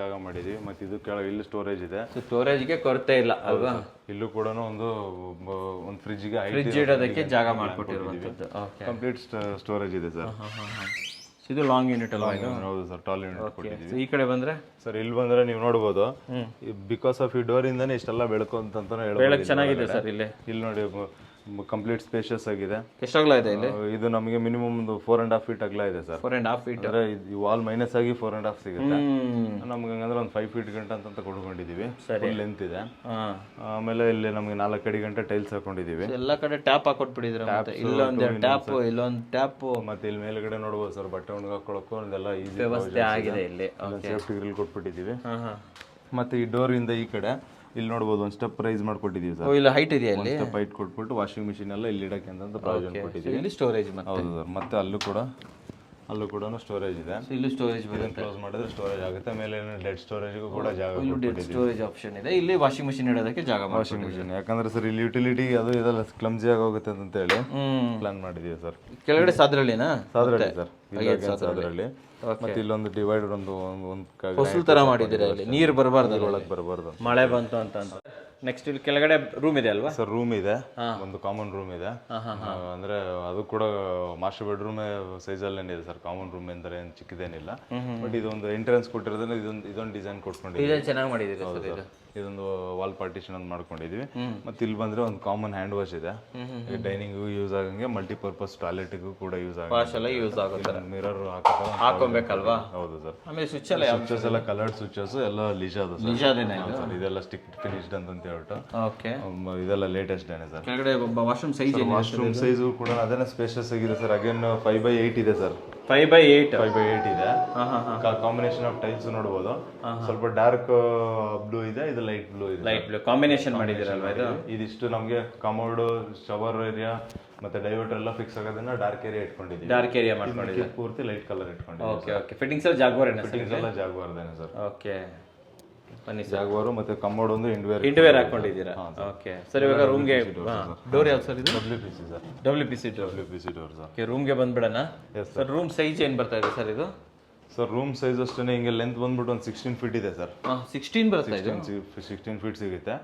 ಜಾಗ ಮಾಡಿದ್ವಿ. ಮತ್ತೆ ಇದು ಇಲ್ಲಿ ಸ್ಟೋರೇಜ್ ಇದೆ, ಸ್ಟೋರೇಜ್ಗೆ ಕೊರತೆ ಇಲ್ಲ ಅಲ್ವಾ? ಇಲ್ಲೂ ಕೂಡ ಒಂದು ಫ್ರಿಜ್ಗೆ ಇಡೋದಕ್ಕೆ ಜಾಗ ಮಾಡ್ಕೊಟ್ಟಿರುವಂತದ್ದು. ಕಂಪ್ಲೀಟ್ ಸ್ಟೋರೇಜ್ ಇದೆ ಸರ್. ಇದು ಲಾಂಗ್ ಯೂನಿಟ್ ಅಲ್ವಾ? ಹೌದು ಸರ್, ಟಾಲ್ ಯೂನಿಟ್ ಕೊಟ್ಟಿದ್ದೀವಿ. ಈ ಕಡೆ ಬಂದ್ರೆ ಸರ್, ಇಲ್ಲಿ ಬಂದ್ರೆ ನೀವು ನೋಡಬಹುದು, ಬಿಕಾಸ್ ಆಫ್ ಈ ಡೋರ್ ಇಂದಾನೆ ಇಷ್ಟೆಲ್ಲ ಬೆಳಕು ಅಂತಾನೆ ಹೇಳ್ಬೋದು. ಚೆನ್ನಾಗಿದೆ ಸರ್. ಇಲ್ಲಿ ನೋಡಿ ಕಂಪ್ಲೀಟ್ ಸ್ಪೇಷಿಯಸ್ ಆಗಿದೆ. ಎಷ್ಟು ಅಗಲ ಇದೆ ಇಲ್ಲಿ? ಇದು ನಮಗೆ ಮಿನಿಮಮ್ ಒಂದು 4.5 feet ಅಗಲ ಇದೆ ಸರ್. 4.5 feet ಅಂದ್ರೆ ಈ ವಾಲ್ ಮೈನಸ್ ಆಗಿ 4.5 ಸಿಗುತ್ತೆ ನಮ್ಗೆ. ಹಂಗಂದ್ರೆ ಒಂದು 5 feet ಗಂಟ ಅಂತ ಕೊಡ್ಕೊಂಡಿದೀವಿ. ಫುಲ್ ಲೆಂತ್ ಇದೆ. ಆಮೇಲೆ ಇಲ್ಲಿ ನಮ್ಗೆ 4 ಅಡಿ ಗಂಟೆ ಟೈಲ್ಸ್ ಹಾಕೊಂಡಿದೀವಿ. ಎಲ್ಲ ಕಡೆ ಟ್ಯಾಪ್ ಹಾಕೊಟ್ಬಿಟ್ಟಿದ್ರೆ, ಇಲ್ಲೊಂದು ಟ್ಯಾಪ್ ಮತ್ತೆ ಇಲ್ಲಿ ಮೇಲ್ಗಡೆ ನೋಡಬಹುದು ಸರ್, ಬಟ್ಟೆ ಒಣಗಿ ಹಾಕೊಳ್ಳೋಕೆ ಒಂದೆಲ್ಲ ಈಸಿ ವ್ಯವಸ್ಥೆ ಆಗಿದೆ. ಇಲ್ಲಿ ಸೇಫ್ಟಿ ಗ್ರಿಲ್ ಕೊಟ್ಬಿಟ್ಟಿದೀವಿ. ಮತ್ತೆ ಈ ಡೋರ್ ಇಂದ ಈ ಕಡೆ ಇಲ್ಲಿ ನೋಡಬಹುದು ಒಂದು ಸ್ಟೆಪ್ ರೈಸ್ ಮಾಡ್ಕೊಟ್ಟಿದೀವಿ ಸರ್. ಇಲ್ಲಿ ಹೈಟ್ ಇದೆಯಾ? ಇಲ್ಲಿ ಸ್ಟೆಪ್ ಹೈಟ್ ಕೊಟ್ಬಿಟ್ಟು ವಾಷಿಂಗ್ ಮಿಷಿನ್ ಎಲ್ಲ ಇಲ್ಲಿ ಇಡಕ್ಕೆ ಅಂತ ಪ್ರಾವಿಷನ್ ಕೊಟ್ಟಿದ್ದೀವಿ. ಇಲ್ಲಿ ಸ್ಟೋರೇಜ್. ಹೌದು ಸರ್. ಮತ್ತೆ ಅಲ್ಲೂ ಕೂಡ ಸ್ಟೋರೇಜ್ ಇದೆ. ಇಲ್ಲಿ ಸ್ಟೋರೇಜ್ ಕ್ಲೋಸ್ ಮಾಡಿದ್ರೆ ಸ್ಟೋರೇಜ್ ಆಗುತ್ತೆ. ಮೇಲೆ ಡೆಡ್ ಸ್ಟೋರೇಜ್ಗೂ ಕೂಡ ಜಾಗ, ಡೆಡ್ ಸ್ಟೋರೇಜ್ ಆಪ್ಷನ್ ಇದೆ. ಇಲ್ಲಿ ವಾಷಿಂಗ್ ಮಿಷಿನ್ ಇಡೋದಕ್ಕೆ ಜಾಗ. ವಾಷಿಂಗ್ ಮಿಷಿನ್ ಯಾಕಂದ್ರೆ ಸರ್ ಇಲ್ಲಿ ಯುಟಿಲಿಟಿ ಅದು ಇದೆಲ್ಲ ಕ್ಲಮ್ಜಿ ಆಗೋಗುತ್ತೆ ಅಂತ ಹೇಳಿ ಪ್ಲಾನ್ ಮಾಡಿದೀವಿ ಸರ್. ಕೆಳಗಡೆ ಸಾದ್ರಳ್ಳಿನಾ? ಸಾದ್ರಳ್ಳಿ ಸರ್, ಸಾದ್ರಳ್ಳಿ. ಮತ್ತೆ ಇಲ್ಲೊಂದು ಡಿವೈಡರ್ ಒಂದು ಹೊಸಲ್ ತರ ಮಾಡಿದ್ದೀರಾ. ಇಲ್ಲಿ ನೀರು ಬರಬಾರ್ದು, ಒಳಗೆ ಬರಬಾರ್ದು, ಮಳೆ ಬಂತು ಅಂತ. ನೆಕ್ಸ್ಟ್ ಇಲ್ಲಿ ಕೆಳಗಡೆ ರೂಮ್ ಇದೆ ಅಲ್ವಾ ಸರ್? ರೂಮ್ ಇದೆ, ಒಂದು ಕಾಮನ್ ರೂಮ್ ಇದೆ. ಅಂದ್ರೆ ಅದು ಕೂಡ ಮಾಸ್ಟರ್ ಬೆಡ್ರೂಮ್ ಸೈಜ್ ಅಲ್ಲೇನೆ ಇದೆ ಸರ್. ಕಾಮನ್ ರೂಮ್ ಅಂದ್ರೆ ಏನು ಚಿಕ್ಕದೇನಿಲ್ಲ. ಬಟ್ ಇದೊಂದು ಎಂಟ್ರೆನ್ಸ್ ಕೊಟ್ಟಿರೋದನ್ನ ಇದೊಂದು ಡಿಸೈನ್ ಕೊಟ್ಕೊಂಡಿದ್ದೀವಿ. ಚೆನ್ನಾಗಿ ಮಾಡಿದ್ದೀವಿ. ಇದೊಂದು ವಾಲ್ ಪಾರ್ಟಿಷನ್ ಅಂತ ಮಾಡ್ಕೊಂಡಿದೀವಿ. ಮತ್ತೆ ಇಲ್ಲಿ ಬಂದ್ರೆ ಒಂದು ಕಾಮನ್ ಹ್ಯಾಂಡ್ ವಾಶ್ ಇದೆ. ಡೈನಿಂಗ್ ಯೂಸ್ ಆಗಂಗೆ, ಮಲ್ಟಿಪರ್ಪಸ್ ಟಾಯ್ಲೆಟ್ಗೂ ಕೂಡ ಯೂಸ್ ಆಗುತ್ತೆ. ಮಿರರ್ ಹಾಕೋಬೇಕಲ್ವಾ? ಹೌದು ಸರ್. ಆಮೇಲೆ ಸ್ವಿಚ್ ಎಲ್ಲ ಕಲರ್ಡ್ ಸ್ವಿಚಸ್ ಎಲ್ಲ ಲಿಜಾದ ಸರ್. ಇದೆಲ್ಲ ಸ್ಟಿಕ್ ಫಿನಿಶ್ಡ್ ಅಂತ ಹೇಳ್ಬಿಟ್ಟು. ಓಕೆ, ಇದೆಲ್ಲ ಲೇಟೆಸ್ಟ್ ಏನೇ ಸರ್. ಕೆಳಗಡೆ ವಾಶ್ರೂಮ್ ಸೈಜ್ ಸೈಜ್ ಕೂಡ ಅದೇನೆ ಸ್ಪೇಷಿಯಸ್ ಆಗಿದೆ ಸರ್. ಅಗೇನ್ 5x8 ಇದೆ ಸರ್. 5x8 ಇದೆ. ಕಾಂಬಿನೇಷನ್ ಆಫ್ ಟೈಲ್ಸ್ ನೋಡಬಹುದು. ಸ್ವಲ್ಪ ಡಾರ್ಕ್ ಬ್ಲೂ ಇದೆ, ಇದು ಲೈಟ್ ಬ್ಲೂ ಇದೆ. ಲೈಟ್ ಬ್ಲೂ ಕಾಂಬಿನೇಷನ್ ಮಾಡಿದಿರಲ್ವಾ? ಇದಿಷ್ಟು ನಮಗೆ ಕಮೋಡ್, ಶವರ್ ಏರಿಯಾ ಮತ್ತೆ ಡೈವರ್ಟರ್ ಎಲ್ಲ ಫಿಕ್ಸ್ ಆಗೋದನ್ನ ಡಾರ್ಕ್ ಏರಿಯಾ ಇಟ್ಕೊಂಡಿದ್ದೀವಿ. ಡಾರ್ಕ್ ಏರಿಯಾ ಮಾಡ್ಕೊಂಡಿದ್ದೀವಿ. ಪೂರ್ತಿ ಲೈಟ್ ಕಲರ್ ಇಟ್ಕೊಂಡಿದ್ದೀವಿ. Okay okay. ಫಿಟ್ಟಿಂಗ್ಸ್ ಎಲ್ಲ ಜಾಗ್ವಾರ್ ಎಲ್ಲ ಜಾಗ್ವಾರ್ದೇನೆ ಸರ್. ಓಕೆ, ಬನ್ನಿ. ಜಾಗ್ವಾರು ಮತ್ತೆ ಕಮೋಡ್ ಒಂದು ಇಂಡವೇರ್ ಹಾಕೊಂಡಿದ್ದೀರಾ? Okay sir. ಇವಾಗ ರೂಮ್ಗೆ ಡೋರ್ ಯಾವ್ದು ಸರ್? ಇದು WPC sir. WPC door sir. Okay, ರೂಮ್ಗೆ ಬಂದ್ಬಿಡೋಣ ಸರ್. ರೂಮ್ ಸೈಜ್ ಏನು ಬರ್ತಾ ಇದೆ ಸರ್? ಇದು ಸರ್ ರೂಮ್ ಸೈಜ್ ಅಷ್ಟೇ ಹಿಂಗೆ ಲೆಂತ್ ಬಂದ್ಬಿಟ್ಟು ಒಂದು 16 ಫೀಟ್ ಇದೆ ಸರ್. 16 ಬರುತ್ತೆ ಇದು. 16 ಫೀಟ್ ಸಿಗುತ್ತೆ.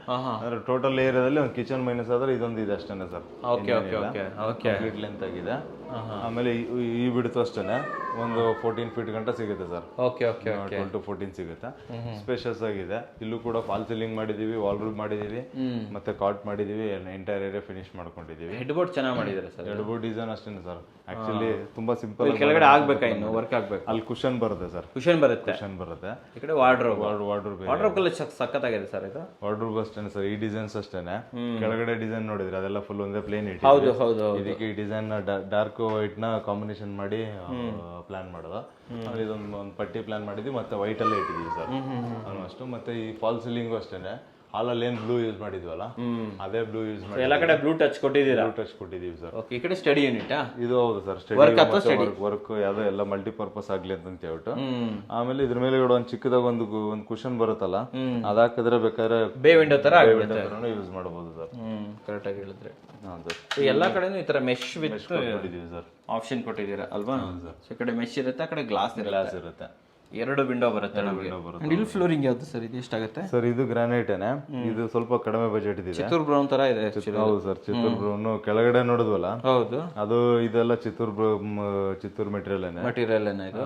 ಅಂದ್ರೆ ಟೋಟಲ್ ಏರಿಯಾದಲ್ಲಿ ಒಂದು ಕಿಚನ್ ಮೈನಸ್ ಆದ್ರೆ ಇದೊಂದು ಇದೆ ಅಷ್ಟೇ sir. Okay okay okay okay. Complete length ಆಗಿದೆ. ಆಮೇಲೆ ಈ ಬಿಡ್ತು ಅಷ್ಟೇ ಒಂದು 14 ಫೀಟ್ ಗಂಟ ಸಿಗುತ್ತೆ sir. Okay okay okay. 12 to 14 ಸಿಗುತ್ತೆ. ಸ್ಪೇಷಿಯಸ್ ಆಗಿದೆ. ಇಲ್ಲೂ ಕೂಡ ಫಾಲ್ ಸೀಲಿಂಗ್ ಮಾಡಿದೀವಿ, ವಾಲ್ ರೂಫ್ ಮಾಡಿದೀವಿ, ಮತ್ತೆ ಕಾಟ್ ಮಾಡಿದೀವಿ, ಎಂಟೈರ್ ಏರಿಯಾ ಫಿನಿಶ್ ಮಾಡ್ಕೊಂಡಿದೀವಿ. ಹೆಡ್ ಬೋರ್ಡ್ ಚೆನ್ನಾಗಿ ಮಾಡಿದ್ದಾರೆ ಸರ್. ಹೆಡ್ ಬೋರ್ಡ್ ಡಿಸೈನ್ ಅಷ್ಟೇ ಸರ್. ಆಕ್ಚುಲಿ ತುಂಬಾ ಸಿಂಪಲ್. ಕೆಳಗಡೆ ಆಗ್ಬೇಕಾ ಇನ್ನು ವರ್ಕ್ ಆಗ್ಬೇಕು. ಅಲ್ಲಿ ಕುಶನ್ ಬರುತ್ತೆ ಸರ್. ಕುಶನ್ ಬರುತ್ತೆ. ಕುಶನ್ ಬರುತ್ತೆ. ಈ ಕಡೆ ವಾರ್ಡ್ರೋಬ್. ವಾರ್ಡ್ರೋಬ್ ಕಲ್ಲ ಸಖತ್ತಾಗಿದೆ ಸರ್ ಇದು. ವಾರ್ಡ್ರೋಬ್ ಅಷ್ಟೇನೆ ಸರ್. ಈ ಡಿಸೈನ್ಸ್ ಅಷ್ಟೇನೆ. ಕೆಳಗಡೆ ಡಿಸೈನ್ ನೋಡಿದ್ರೆ ಅದೆಲ್ಲ ಫುಲ್ ಒಂದೇ ಪ್ಲೇನ್ ಇಟ್ಟು. ಹೌದು ಹೌದು. ಇದಕ್ಕೆ ಈ ಡಿಸೈನ್ ಡಾರ್ಕ್ ವೈಟ್ ನ ಕಾಂಬಿನೇಷನ್ ಮಾಡಿ ಪ್ಲಾನ್ ಮಾಡೋದು. ಇದೊಂದು ಪಟ್ಟಿ ಪ್ಲಾನ್ ಮಾಡಿದ್ವಿ, ಮತ್ತೆ ವೈಟ್ ಅಲ್ಲೇ ಇಟ್ಟಿದೀವಿ ಸರ್ ಆಲ್ಮೋಸ್ಟ್. ಮತ್ತೆ ಈ ಫಾಲ್ ಸೀಲಿಂಗ್ ಅಷ್ಟೇನೆ. ಹಾಲಲ್ಲಿ ಏನ್ ಬ್ಲೂ ಯೂಸ್ ಮಾಡಿದ್ವಲ್ಲ ಅದೇ ಬ್ಲೂ ಯೂಸ್ ಮಾಡಿ ಎಲ್ಲ ಕಡೆ ಬ್ಲೂ ಟಚ್ ಕೊಟ್ಟಿದ್ದೀರಾ? ಬ್ಲೂ ಟಚ್ ಕೊಟ್ಟಿದೀವಿ ಸರ್. ಓಕೆ. ಈ ಕಡೆ ಸ್ಟಡಿ ಯೂನಿಟ್ ಇದು ಹೌದು ಸರ್. ವರ್ಕ್ ಯಾವ್ದೋ ಎಲ್ಲ ಮಲ್ಟಿಪರ್ಪಸ್ ಆಗ್ಲಿ ಅಂತ ಹೇಳ್ಬಿಟ್ಟು. ಆಮೇಲೆ ಇದ್ರ ಮೇಲೆ ಒಂದು ಚಿಕ್ಕದಾಗ ಒಂದು ಕುಶನ್ ಬರುತ್ತಲ್ಲ, ಅದಾಕಿದ್ರೆ ಬೇಕಾದ್ರೆ ಬೇ ವಿಂಡೋ ತರ ಯೂಸ್ ಮಾಡಬಹುದು ಸರ್. ಕರೆಕ್ಟ್ ಆಗಿ ಹೇಳಿದ್ರೆ. ಎಲ್ಲಾ ಕಡೆನೂ ಈ ತರ ಮೆಶ್ ವಿತ್ ಕೊಟ್ಟಿದೀವಿ ಸರ್. ಆಪ್ಷನ್ ಕೊಟ್ಟಿದ್ದೀರಾ ಅಲ್ವಾ? ಈ ಕಡೆ ಮೆಶ್ ಇರುತ್ತೆ, ಆ ಕಡೆ ಗ್ಲಾಸ್ ಇರುತ್ತೆ. 2 ವಿಂಡೋ ಬರುತ್ತೆ. ಇಲ್ಲಿ ಫ್ಲೋರಿಂಗ್ ಯಾವ್ದು ಸರ್? ಇದು ಎಷ್ಟಾಗುತ್ತೆ ಸರ್? ಇದು ಗ್ರಾನೈಟೇನೆ. ಇದು ಸ್ವಲ್ಪ ಕಡಿಮೆ ಬಜೆಟ್ ಇದೆ. ಚಿತ್ತೂರ್ ಬ್ರೌನ್ ತರ ಇದೆ. ಹೌದು ಸರ್. ಚಿತ್ತೂರ್ ಬ್ರೌನ್ ಕೆಳಗಡೆ ನೋಡಿದ್ವಲ್ಲ, ಹೌದು ಅದು ಇದೆಲ್ಲ ಚಿತ್ತೂರ್ ಮೆಟೀರಿಯಲ್ ಇದು.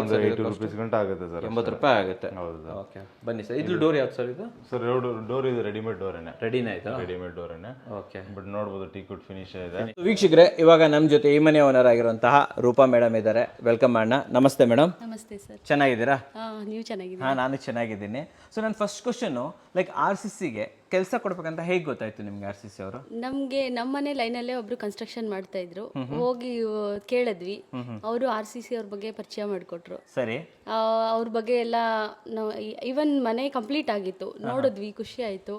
ಒಂದು 80 ರೂಪೀಸ್ ಗಂಟ ಆಗುತ್ತೆ ಸರ್. 80 ರೂಪಾಯಿ ಆಗುತ್ತೆ. ಹೌದು. ಓಕೆ ಬನ್ನಿ ಸರ್. ಇದು ಡೋರ್ ಯಾವ್ದು ಸರ್? ಇದು ಸರ್ ಡೋರ್ ಇದು ರೆಡಿಮೇಡ್ ಡೋರೇನೆ. ರೆಡಿಮೇಡ್ ಡೋರೇನೆ. ಓಕೆ. ಬಟ್ ನೋಡ್ಬೋದು ಟೀಕುಡ್ ಫಿನಿಶ್ ಇದೆ. ವೀಕ್ಷಕರೇ, ಇವಾಗ ನಮ್ಮ ಜೊತೆ ಈ ಮನೆ ಓನರ್ ಆಗಿರುವಂತಹ ರೂಪಾ ಮೇಡಮ್ ಇದ್ದಾರೆ. ವೆಲ್ಕಮ್ ಮಾಡೋಣ. ನಮಸ್ತೆ ಮೇಡಮ್. ನಮಸ್ತೆ ಸರ್. ಚೆನ್ನಾಗಿದ್ದೀರಾ? ನೀವು ಚೆನ್ನಾಗಿದ್ದೀರಾ? ನಾನು ಚೆನ್ನಾಗಿದ್ದೀನಿ. ಸೊ ನನ್ನ ಫಸ್ಟ್ ಕ್ವಶನ್, ಲೈಕ್ RCCಗೆ ಕೆಲಸ ಕೊಡ್ಬೇಕಂತ ಹೇಗೆ ಗೊತ್ತಾಯ್ತು ನಿಮ್ಗೆ? RCC ಅವರು ನಮ್ಗೆ ನಮ್ಮನೆ ಲೈನಲ್ಲೇ ಒಬ್ರು ಕನ್ಸ್ಟ್ರಕ್ಷನ್ ಮಾಡ್ತಾ ಇದ್ರು. ಹೋಗಿ ಕೇಳಿದ್ವಿ. ಅವರು RCC ಅವ್ರ ಬಗ್ಗೆ ಪರಿಚಯ ಮಾಡಿಕೊಟ್ರು. ಸರಿ. ಅವ್ರ ಬಗ್ಗೆ ಎಲ್ಲ ಇವನ್ ಮನೆ ಕಂಪ್ಲೀಟ್ ಆಗಿತ್ತು, ನೋಡಿದ್ವಿ, ಖುಷಿ ಆಯ್ತು.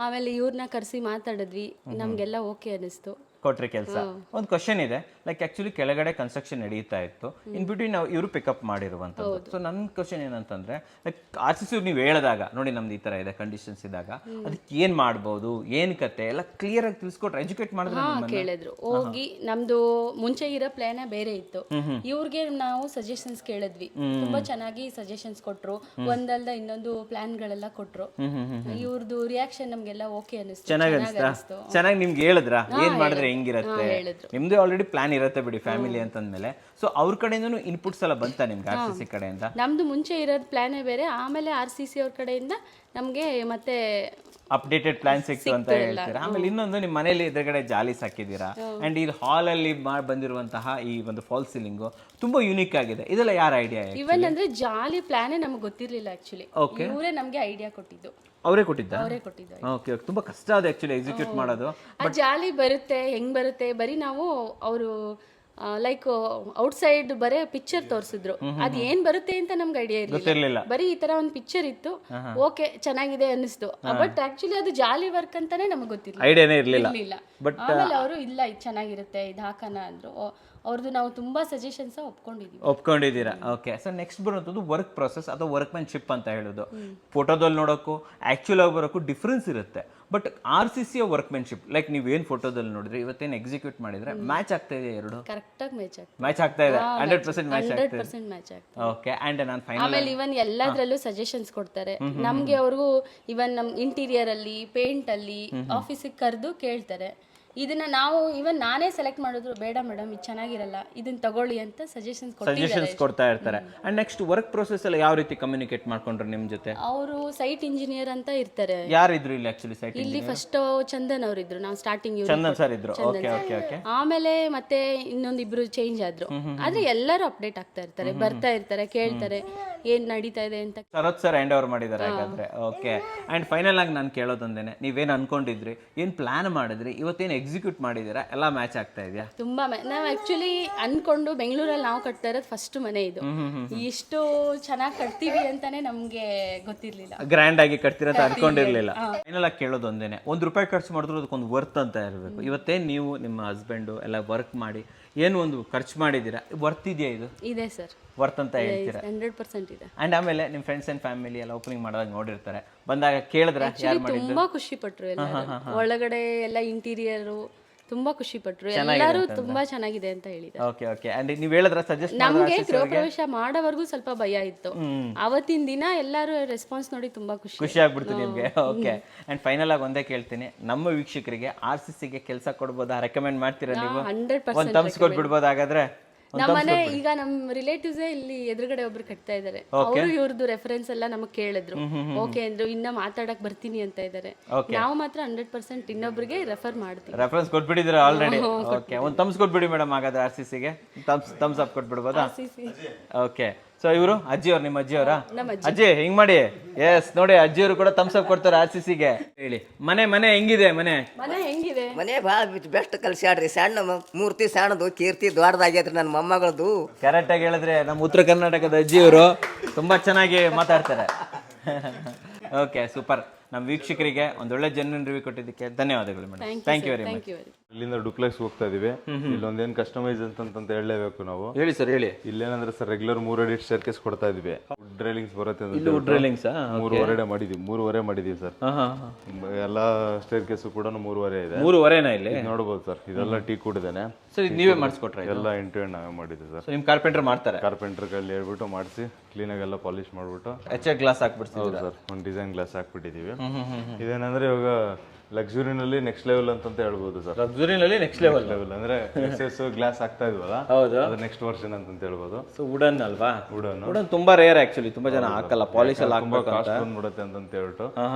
ಆಮೇಲೆ ಇವ್ರನ್ನ ಕರೆಸಿ ಮಾತಾಡಿದ್ವಿ, ನಮ್ಗೆಲ್ಲ ಓಕೆ ಅನಿಸ್ತು. ಕೊಟ್ರಿ ಕೆಲಸ. ಒಂದು ಕ್ವಶನ್ ಇದೆ, ಲೈಕ್ ಆಕ್ಚುಲಿ ಕೆಳಗಡೆ ಕನ್ಸ್ಟ್ರಕ್ಷನ್ ನಡೀತಾ ಇತ್ತು, ಇನ್ ಬಿಟ್ವೀನ್ ನಾವು ಇವರು ಪಿಕಪ್ ಮಾಡಿರುವಂಥದ್ದು. ಸೊ ನನ್ನ ಕ್ವಶನ್ ಏನಂತಂದ್ರೆ, ಲೈಕ್ RCC ನೀವು ಹೇಳಿದಾಗ ನೋಡಿ ನಮ್ದು ಈ ತರ ಇದೆ ಕಂಡೀಷನ್ಸ್ ಇದ್ದಾಗ ಅದಕ್ಕೆ ಏನ್ ಮಾಡ್ಬೋದು, ಏನ್ ಕತೆ ಎಲ್ಲ ಕ್ಲಿಯರ್ ಆಗಿ ತಿಳಿಸ್ಕೊಟ್ರೆ, ಎಜುಕೇಟ್ ಮಾಡಿದ್ರೆ. ಕೇಳಿದ್ರು. ಹೋಗಿ ನಮ್ದು ಮುಂಚೆ ಇರೋ ಪ್ಲಾನ್ ಬೇರೆ ಇತ್ತು. ಇವ್ರಿಗೆ ನಾವು ಸಜೆಷನ್ಸ್ ಕೇಳಿದ್ವಿ. ತುಂಬಾ ಚೆನ್ನಾಗಿ ಸಜೆಷನ್ಸ್ ಕೊಟ್ರು. ಒಂದಲ್ದ ಇನ್ನೊಂದು ಪ್ಲಾನ್ ಗಳೆಲ್ಲ ಕೊಟ್ರು. ಇವ್ರದ್ದು ರಿಯಾಕ್ಷನ್ ನಮ್ಗೆಲ್ಲ ಓಕೆ ಅನಿಸ್ತು. ಚೆನ್ನಾಗಿ ನಿಮ್ಗೆ ಹೇಳಿದ್ರ ಏನ್ ಮಾಡಿದ್ರೆ ಹೆಂಗಿರತ್ತೆ? ನಿಮ್ದು ಆಲ್ರೆಡಿ ಪ್ಲಾನ್ ಇರುತ್ತೆ ಬಿಡಿ, ಫ್ಯಾಮಿಲಿ ಅಂತಂದ್ಮೇಲೆ. ಸೊ ಅವ್ರ ಕಡೆಯಿಂದನೂ ಇನ್ಪುಟ್ಸ್ ಎಲ್ಲ ಬಂತ ನಿಮ್ಗೆ RCC ಕಡೆಯಿಂದ? ನಮ್ದು ಮುಂಚೆ ಇರೋದ್ ಪ್ಲಾನೇ ಬೇರೆ, ಆಮೇಲೆ RCC ಅವ್ರ ಕಡೆಯಿಂದ ನಮ್ಗೆ ಮತ್ತೆ ಅಪ್ಡೇಟೆಡ್ ಪ್ಲಾನ್ ಸಿಕ್ತು ಅಂತ ಹೇಳ್ತೀರಾ. ಆಮೇಲೆ ಇನ್ನೊಂದು, ನಿಮ್ಮ ಮನೇಲಿ ಎದುರುಗಡೆ ಜಾಲಿ ಸಾಕಿದ್ದೀರಾ, ಅಂಡ್ ಈ ಹಾಲ್ ಅಲ್ಲಿ ಬಂದಿರುವಂತಹ ಈ ಒಂದು ಫಾಲ್ ಸೀಲಿಂಗ್ ತುಂಬಾ ಯೂನಿಕ್ ಆಗಿದೆ. ಇದೆಲ್ಲ ಯಾರ ಐಡಿಯಾ? ಇವನ್ ಅಂದ್ರೆ ಜಾಲಿ ಪ್ಲಾನೇ ನಮ್ಗೆ ಗೊತ್ತಿರ್ಲಿಲ್ಲ ಆಕ್ಚುಲಿ. ಇವರೇ ನಮ್ಗೆ ಐಡಿಯಾ ಕೊಟ್ಟಿದ್ದು. ಅವರೇ ಕೊಟ್ಟಿದ್ದ? ಅವರೇ ಕೊಟ್ಟಿದ್ದು. ಓಕೆ. ತುಂಬಾ ಕಷ್ಟ ಅದು ಆಕ್ಚುಲಿ ಎಕ್ಸಿಕ್ಯೂಟ್ ಮಾಡೋದು. ಆ ಜಾಲಿ ಬರುತ್ತೆ, ಹೆಂಗ್ ಬರುತ್ತೆ, ಬರೀ ನಾವು ಅವರು ಲೈಕ್ ಔಟ್ಸೈಡ್ ಬರೇ ಪಿಕ್ಚರ್ ತೋರಿಸಿದ್ರು. ಅದ್ ಏನ್ ಬರುತ್ತೆ ಅಂತ ನಮ್ಗೆ ಐಡಿಯಾ ಇರಲಿಲ್ಲ. ಬರೀ ಈ ತರ ಒಂದು ಪಿಕ್ಚರ್ ಇತ್ತು, ಓಕೆ ಚೆನ್ನಾಗಿದೆ ಅನ್ನಿಸ್ತು. ಬಟ್ ಆಕ್ಚುಲಿ ಅದು ಜಾಲಿ ವರ್ಕ್ ಅಂತಾನೆ ನಮ್ಗೆ ಗೊತ್ತಿಲ್ಲ, ಐಡಿಯಾನೇ ಇರಲಿಲ್ಲ. ಆಮೇಲೆ ಅವರು ಇಲ್ಲ ಇದು ಚೆನ್ನಾಗಿರುತ್ತೆ, ಇದು ಹಾಕೋಣ ಅಂದ್ರು. ಅವ್ರದ್ದು ನಾವು ತುಂಬಾ ಸಜೆಷನ್ಸ್ ಒಪ್ಕೊಂಡಿದ್ದೀರಾ. ಓಕೆ. ಸೊ ನೆಕ್ಸ್ಟ್ ಬರುವಂಥದ್ದು ವರ್ಕ್ ಪ್ರೊಸೆಸ್ ಅಥವಾ ವರ್ಕ್ಮ್ಯಾನ್ಶಿಪ್ ಅಂತ ಹೇಳೋದು. ಫೋಟೋದಲ್ಲಿ ನೋಡೋಕ್ಕೂ ಆಕ್ಚುಲ್ ಆಗಿ ಬರೋಕ್ಕೂ ಡಿಫ್ರೆನ್ಸ್ ಇರುತ್ತೆ. ಬಟ್ RCC ವರ್ಕ್ಮ್ಯಾನ್ಶಿಪ್, ಲೈಕ್ ನೀವೇನು ಫೋಟೋದಲ್ಲಿ ನೋಡಿದ್ರೆ ಇವತ್ತೇನು ಎಕ್ಸಿಕ್ಯೂಟ್ ಮಾಡಿದ್ರೆ ಮ್ಯಾಚ್ ಆಗ್ತಾ ಇದೆ? ಎರಡು ಕರೆಕ್ಟಾಗಿ ಮ್ಯಾಚ್ ಆಗ್ತಾ ಇದೆ. 100% ಮ್ಯಾಚ್ ಆಗ್ತಾ. ಓಕೆ. ಅಂಡ್ ನಾನು ಫೈನಲ್ ಆಮೇಲೆ ಇವನ್ ಎಲ್ಲದರಲ್ಲೂ ಸಜೆಷನ್ಸ್ ಕೊಡ್ತಾರೆ ನಮ್ಗೆ. ಅವರು ಇವನ್ ನಮ್ ಇಂಟೀರಿಯರ್ ಅಲ್ಲಿ, ಪೇಂಟ್ ಅಲ್ಲಿ, ಆಫೀಸಿಗೆ ಕರೆದು ಕೇಳ್ತಾರೆ. ಇದನ್ನ ನಾವು ಇವನ್ ನಾನೇ ಸೆಲೆಕ್ಟ್ ಮಾಡಿದ್ರು, ಬೇಡ ಮೇಡಮ್ ಇದು ಚೆನ್ನಾಗಿರಲ್ಲ, ಇದನ್ನ ತಗೊಳ್ಳಿ ಅಂತ ಸಜೆಷನ್ಸ್ ಕೊಡ್ತಾ ಇರ್ತಾರೆ. ಅಂಡ್ ನೆಕ್ಸ್ಟ್ ವರ್ಕ್ ಪ್ರೊಸೆಸ್ ಎಲ್ಲ ಯಾವ ರೀತಿ ಕಮ್ಯುನಿಕೇಟ್ ಮಾಡ್ಕೊಂಡ್ರು ನಿಮ್ ಜೊತೆ? ಅವರು ಸೈಟ್ ಇಂಜಿನಿಯರ್ ಅಂತ ಇರ್ತಾರೆ. ಯಾರಿದ್ರು ಇಲ್ಲಿ ಆಕ್ಚುಲಿ ಸೈಟ್? ಇಲ್ಲಿ ಫಸ್ಟ್ ಚಂದನ್ ಅವರು ಇದ್ರು, ನಾವು ಸ್ಟಾರ್ಟಿಂಗ್ ಚಂದನ್ ಸರ್ ಇದ್ರು. Okay okay okay. ಆಮೇಲೆ ಮತ್ತೆ ಇನ್ನೊಂದಿಬ್ರು ಚೇಂಜ್ ಆದ್ರು. ಆದ್ರೆ ಎಲ್ಲರೂ ಅಪ್ಡೇಟ್ ಆಗ್ತಾ ಇರ್ತಾರೆ, ಬರ್ತಾ ಇರ್ತಾರೆ, ಕೇಳ್ತಾರೆ ಏನ್ ನಡೀತಾ ಇದೆ ಅಂತ. ಶರತ್ ಸರ್ ಹ್ಯಾಂಡ್ ಓವರ್ ಮಾಡಿದ್ದಾರೆ ಹಾಗಾದ್ರೆ. ಓಕೆ. ಅಂಡ್ ಫೈನಲ್ ಆಗಿ ನಾನು ಕೇಳೋದೊಂದೇನೆ, ನೀವೇನ್ ಅನ್ಕೊಂಡಿದ್ರಿ, ಏನ್ ಪ್ಲಾನ್ ಮಾಡಿದ್ರಿ, ಇವತ್ತೇನು ಎಕ್ಸಿಕ್ಯೂಟ್ ಮಾಡಿದೀರಾ, ಎಲ್ಲ ಮ್ಯಾಚ್ ಆಗ್ತಾ ಇದೆಯಾ? ತುಂಬಾ ನಾವು ಆಕ್ಚುಲಿ ಅನ್ಕೊಂಡು ಬೆಂಗಳೂರಲ್ಲಿ ನಾವು ಕಟ್ತಾ ಇರೋದು ಫಸ್ಟ್ ಮನೆ ಇದು. ಇಷ್ಟು ಚೆನ್ನಾಗಿ ಕಟ್ತೀವಿ ಅಂತಾನೆ ನಮ್ಗೆ ಗೊತ್ತಿರ್ಲಿಲ್ಲ, ಗ್ರ್ಯಾಂಡ್ ಆಗಿ ಕಟ್ತಿರತ್ತ ಅನ್ಕೊಂಡಿರ್ಲಿಲ್ಲ. ಫೈನಲ್ ಆಗಿ ಕೇಳೋದೊಂದೇನೆ, ₹1 ಖರ್ಚು ಮಾಡಿದ್ರು ಅದಕ್ಕೊಂದು ವರ್ತ್ ಅಂತ ಇರಬೇಕು. ಇವತ್ತೇನು ನೀವು ನಿಮ್ಮ ಹಸ್ಬೆಂಡು ಎಲ್ಲ ವರ್ಕ್ ಮಾಡಿ ಏನು ಒಂದು ಖರ್ಚು ಮಾಡಿದ್ದೀರಾ, ವರ್ತ್ ಇದೆಯಾ? ಇದು ಇದೆ ಸರ್, ವರ್ತ್ ಅಂತ ಹೇಳ್ತೀರಾ? 100% ಇದೆ. ಅಂಡ್ ಆಮೇಲೆ ನಿಮ್ಮ ಫ್ರೆಂಡ್ಸ್ ಅಂಡ್ ಫ್ಯಾಮಿಲಿ ಎಲ್ಲ ಓಪನಿಂಗ್ ಮಾಡಿದಾಗ ನೋಡಿರ್ತಾರೆ, ಬಂದಾಗ ಕೇಳಿದ್ರೆ ಯಾರು ಮಾಡಿದ್ರು? ತುಂಬಾ ಖುಷಿ ಪಟ್ರು ಎಲ್ಲ. ಒಳಗಡೆ ಎಲ್ಲ ಇಂಟೀರಿಯರು ತುಂಬಾ ಖುಷಿ ಪಟ್ರು, ಎಲ್ಲರೂ ತುಂಬಾ ಚೆನ್ನಾಗಿದೆ ಅಂತ ಹೇಳಿದ್ದಾರೆ. Okay okay. ಅಂಡ್ ನೀವು ಹೇಳಿದ್ರ ಸಜೆಸ್ಟ್ ನಮ್ಗೆ ಗೃಹ ಪ್ರವೇಶ ಮಾಡೋವರೆಗೂ ಸ್ವಲ್ಪ ಭಯ ಇತ್ತು, ಅವತ್ತಿನ ದಿನ ಎಲ್ಲರೂ ರೆಸ್ಪಾನ್ಸ್ ನೋಡಿ ತುಂಬಾ ಖುಷಿ ಆಗ್ಬಿಡ್ತು ನಿಮ್ಗೆ. ಓಕೆ. ಅಂಡ್ ಫೈನಲ್ ಆಗಿ ಒಂದೇ ಕೇಳ್ತೀನಿ, ನಮ್ಮ ವೀಕ್ಷಕರಿಗೆ RCCಗೆ ಕೆಲಸ ಕೊಡ್ಬೋದಾ, ರೆಕಮೆಂಡ್ ಮಾಡ್ತೀರಾ ನೀವು? 100% ಒಂದು ತಮ್ಸ್ ಕೊಟ್ಬಿಡ್ಬೋದು ಹಾಗಾದ್ರೆ? ನಮ್ಮನೆ ಈಗ ನಮ್ ರಿಲೇಟಿವ್ಸ್ ಇಲ್ಲಿ ಎದುರುಗಡೆ ಒಬ್ರು ಕಟ್ತಾ ಇದಾರೆ, ಅವರು ಇವ್ರದ್ದು ರೆಫರೆನ್ಸ್ ಎಲ್ಲ ನಮಗ್ ಕೇಳಿದ್ರು, ಓಕೆ ಅಂದ್ರು, ಇನ್ನ ಮಾತಾಡಕ್ ಬರ್ತೀನಿ ಅಂತ ಇದಾರೆ. ನಾವು ಮಾತ್ರ 100% ಇನ್ನೊಬ್ರಿಗೆ ರೆಫರ್ ಮಾಡ್ತೀವಿ. ರೆಫರೆನ್ಸ್ ಕೊಟ್ಬಿಟ್ಟಿದ್ದೀರಾ ಆಲ್ರೆಡಿ? ಓಕೆ. ಒಂದು ತಮ್ಸ್ ಕೊಟ್ಬಿಡಿ ಮೇಡಮ್ ಹಾಗಾದ್ರೆ RCCಗೆ, ತಮ್ಸ್ ಅಪ್ ಕೊಟ್ಬಿಡ್ಬೋದಾ? ಓಕೆ. ಸೊ ಇವರು ಅಜ್ಜಿಯವ್ರು, ನಿಮ್ಮ ಅಜ್ಜಿಯವರ? ಅಜ್ಜಿ ಹಿಂಗ್ ಮಾಡಿ, ಎಸ್ ನೋಡಿ ಅಜ್ಜಿಯವರು ಕೂಡ ತಮ್ಸ್ ಅಪ್ ಕೊಡ್ತಾರೆ RCCಗೆ. ಹೇಳಿ, ಮನೆ ಹೆಂಗಿದೆ? ಮನೆ ಹೆಂಗಿದೆ? ಮನೆ ಭಾಳ ಬೆಸ್ಟ್ ಕಲ್ಸ್ಯಾಡ್ರಿ. ಸಣ್ಣ ಮೂರ್ತಿ ಸಣ್ಣದು, ಕೀರ್ತಿ ದೊಡ್ಡದಾಗೈತ್ರಿ ನನ್ನ ಮೊಮ್ಮಗಳದು. ಕರೆಕ್ಟ್ ಆಗಿ ಹೇಳಿದ್ರೆ ನಮ್ಮ ಉತ್ತರ ಕರ್ನಾಟಕದ ಅಜ್ಜಿಯವರು ತುಂಬಾ ಚೆನ್ನಾಗಿ ಮಾತಾಡ್ತಾರೆ. Okay, super. ನಮ್ಮ ವೀಕ್ಷಕರಿಗೆ ಒಂದೊಳ್ಳೆ ಜೆನ್ಯೂನ್ ರಿವ್ಯೂ ಕೊಟ್ಟಿದ್ದಕ್ಕೆ ಧನ್ಯವಾದಗಳು madam. Thank you very much. ಇಲ್ಲಿಂದ ಡುಪ್ಲೆಕ್ಸ್ ಹೋಗ್ತಾ ಇದೀವಿ. ಇಲ್ಲೊಂದೇನು ಕಸ್ಟಮೈಸ್ ಅಂತ ಹೇಳಲೇಬೇಕು ನಾವು. ಹೇಳಿ ಸರ್, ಹೇಳಿ. ಇಲ್ಲೇನಂದ್ರೆ ಸರ್ ರೆಗ್ಯುಲರ್ 3 ಅಡಿ ಸ್ಟೇರ್ಕೇಸ್ ಕೊಡ್ತಾ ಇದೀವಿ. ವುಡ್ ರೈಲಿಂಗ್ಸ್ ಬರುತ್ತೆ ಅಂತ ವುಡ್ ರೈಲಿಂಗ್ಸ್ 3.5 ಮಾಡಿದೀವಿ ಸರ್. ಎಲ್ಲಾ ಸ್ಟೇರ್ಕೇಸ್ ಕೂಡ 3.5 ಇದೆ. 3.5 ಇಲ್ಲಿ ನೋಡಬಹುದು ಸರ್. ಇದೆಲ್ಲ ಟೀ ಕೂಡಿದ್ದೇನೆ ಸರ್. ಇದು ನೀವೇ ಮಾಡಿಸ್ಕೊಟ್ರೆ? ಎಲ್ಲ ಎಂಟು ಎಂಡ್ ನಾವೇ ಮಾಡಿದ್ವಿ ಸರ್. ನಿಮ್ ಕಾರ್ಪೆಂಟರ್ ಮಾಡ್ತಾರೆ? ಕಾರ್ಪೆಂಟರ್ ಕೈಲಿ ಹೇಳ್ಬಿಟ್ಟು ಮಾಡಿಸಿ ಕ್ಲೀನ್ ಆಗಿ ಎಲ್ಲ ಪಾಲಿಶ್ ಮಾಡ್ಬಿಟ್ಟು ಗ್ಲಾಸ್ ಹಾಕ್ಬಿಡ್ತೀವಿ ಸರ್. ಒಂದು ಡಿಸೈನ್ ಗ್ಲಾಸ್ ಹಾಕ್ಬಿಟ್ಟಿದೀವಿ. ಇದೇನಂದ್ರೆ ಇವಾಗ ಲಕ್ಸುರಿನಲ್ಲಿ ನೆಕ್ಸ್ಟ್ ಲೆವೆಲ್ ಅಂತ ಹೇಳ್ಬೋದು ಸರ್. ಲಕ್ಸುರಿನಲ್ಲಿ ನೆಕ್ಸ್ಟ್ ಲೆವೆಲ್ ಅಂದ್ರೆ ಗ್ಲಾಸ್ ಆಗ್ತಾ ಇದ್ವಲ್ಲ, ಅದು ನೆಕ್ಸ್ಟ್ ವರ್ಷನ್ ಅಂತ ಹೇಳ್ಬೋದು. ಸೊ ವುಡನ್ ಅಲ್ವಾ? ವುಡನ್ ತುಂಬಾ ರೇರ್ ಆಕ್ಚುಲಿ, ತುಂಬಾ ಜನ ಹಾಕಲ್ಲ, ಪಾಲಿಶ್ ಎಲ್ಲ ಹಾಕ್ಬೇಕು ಅಂತ ಬಂದ್ಬಿಡುತ್ತೆ ಅಂತ ಹೇಳ್ಬಿಟ್ಟು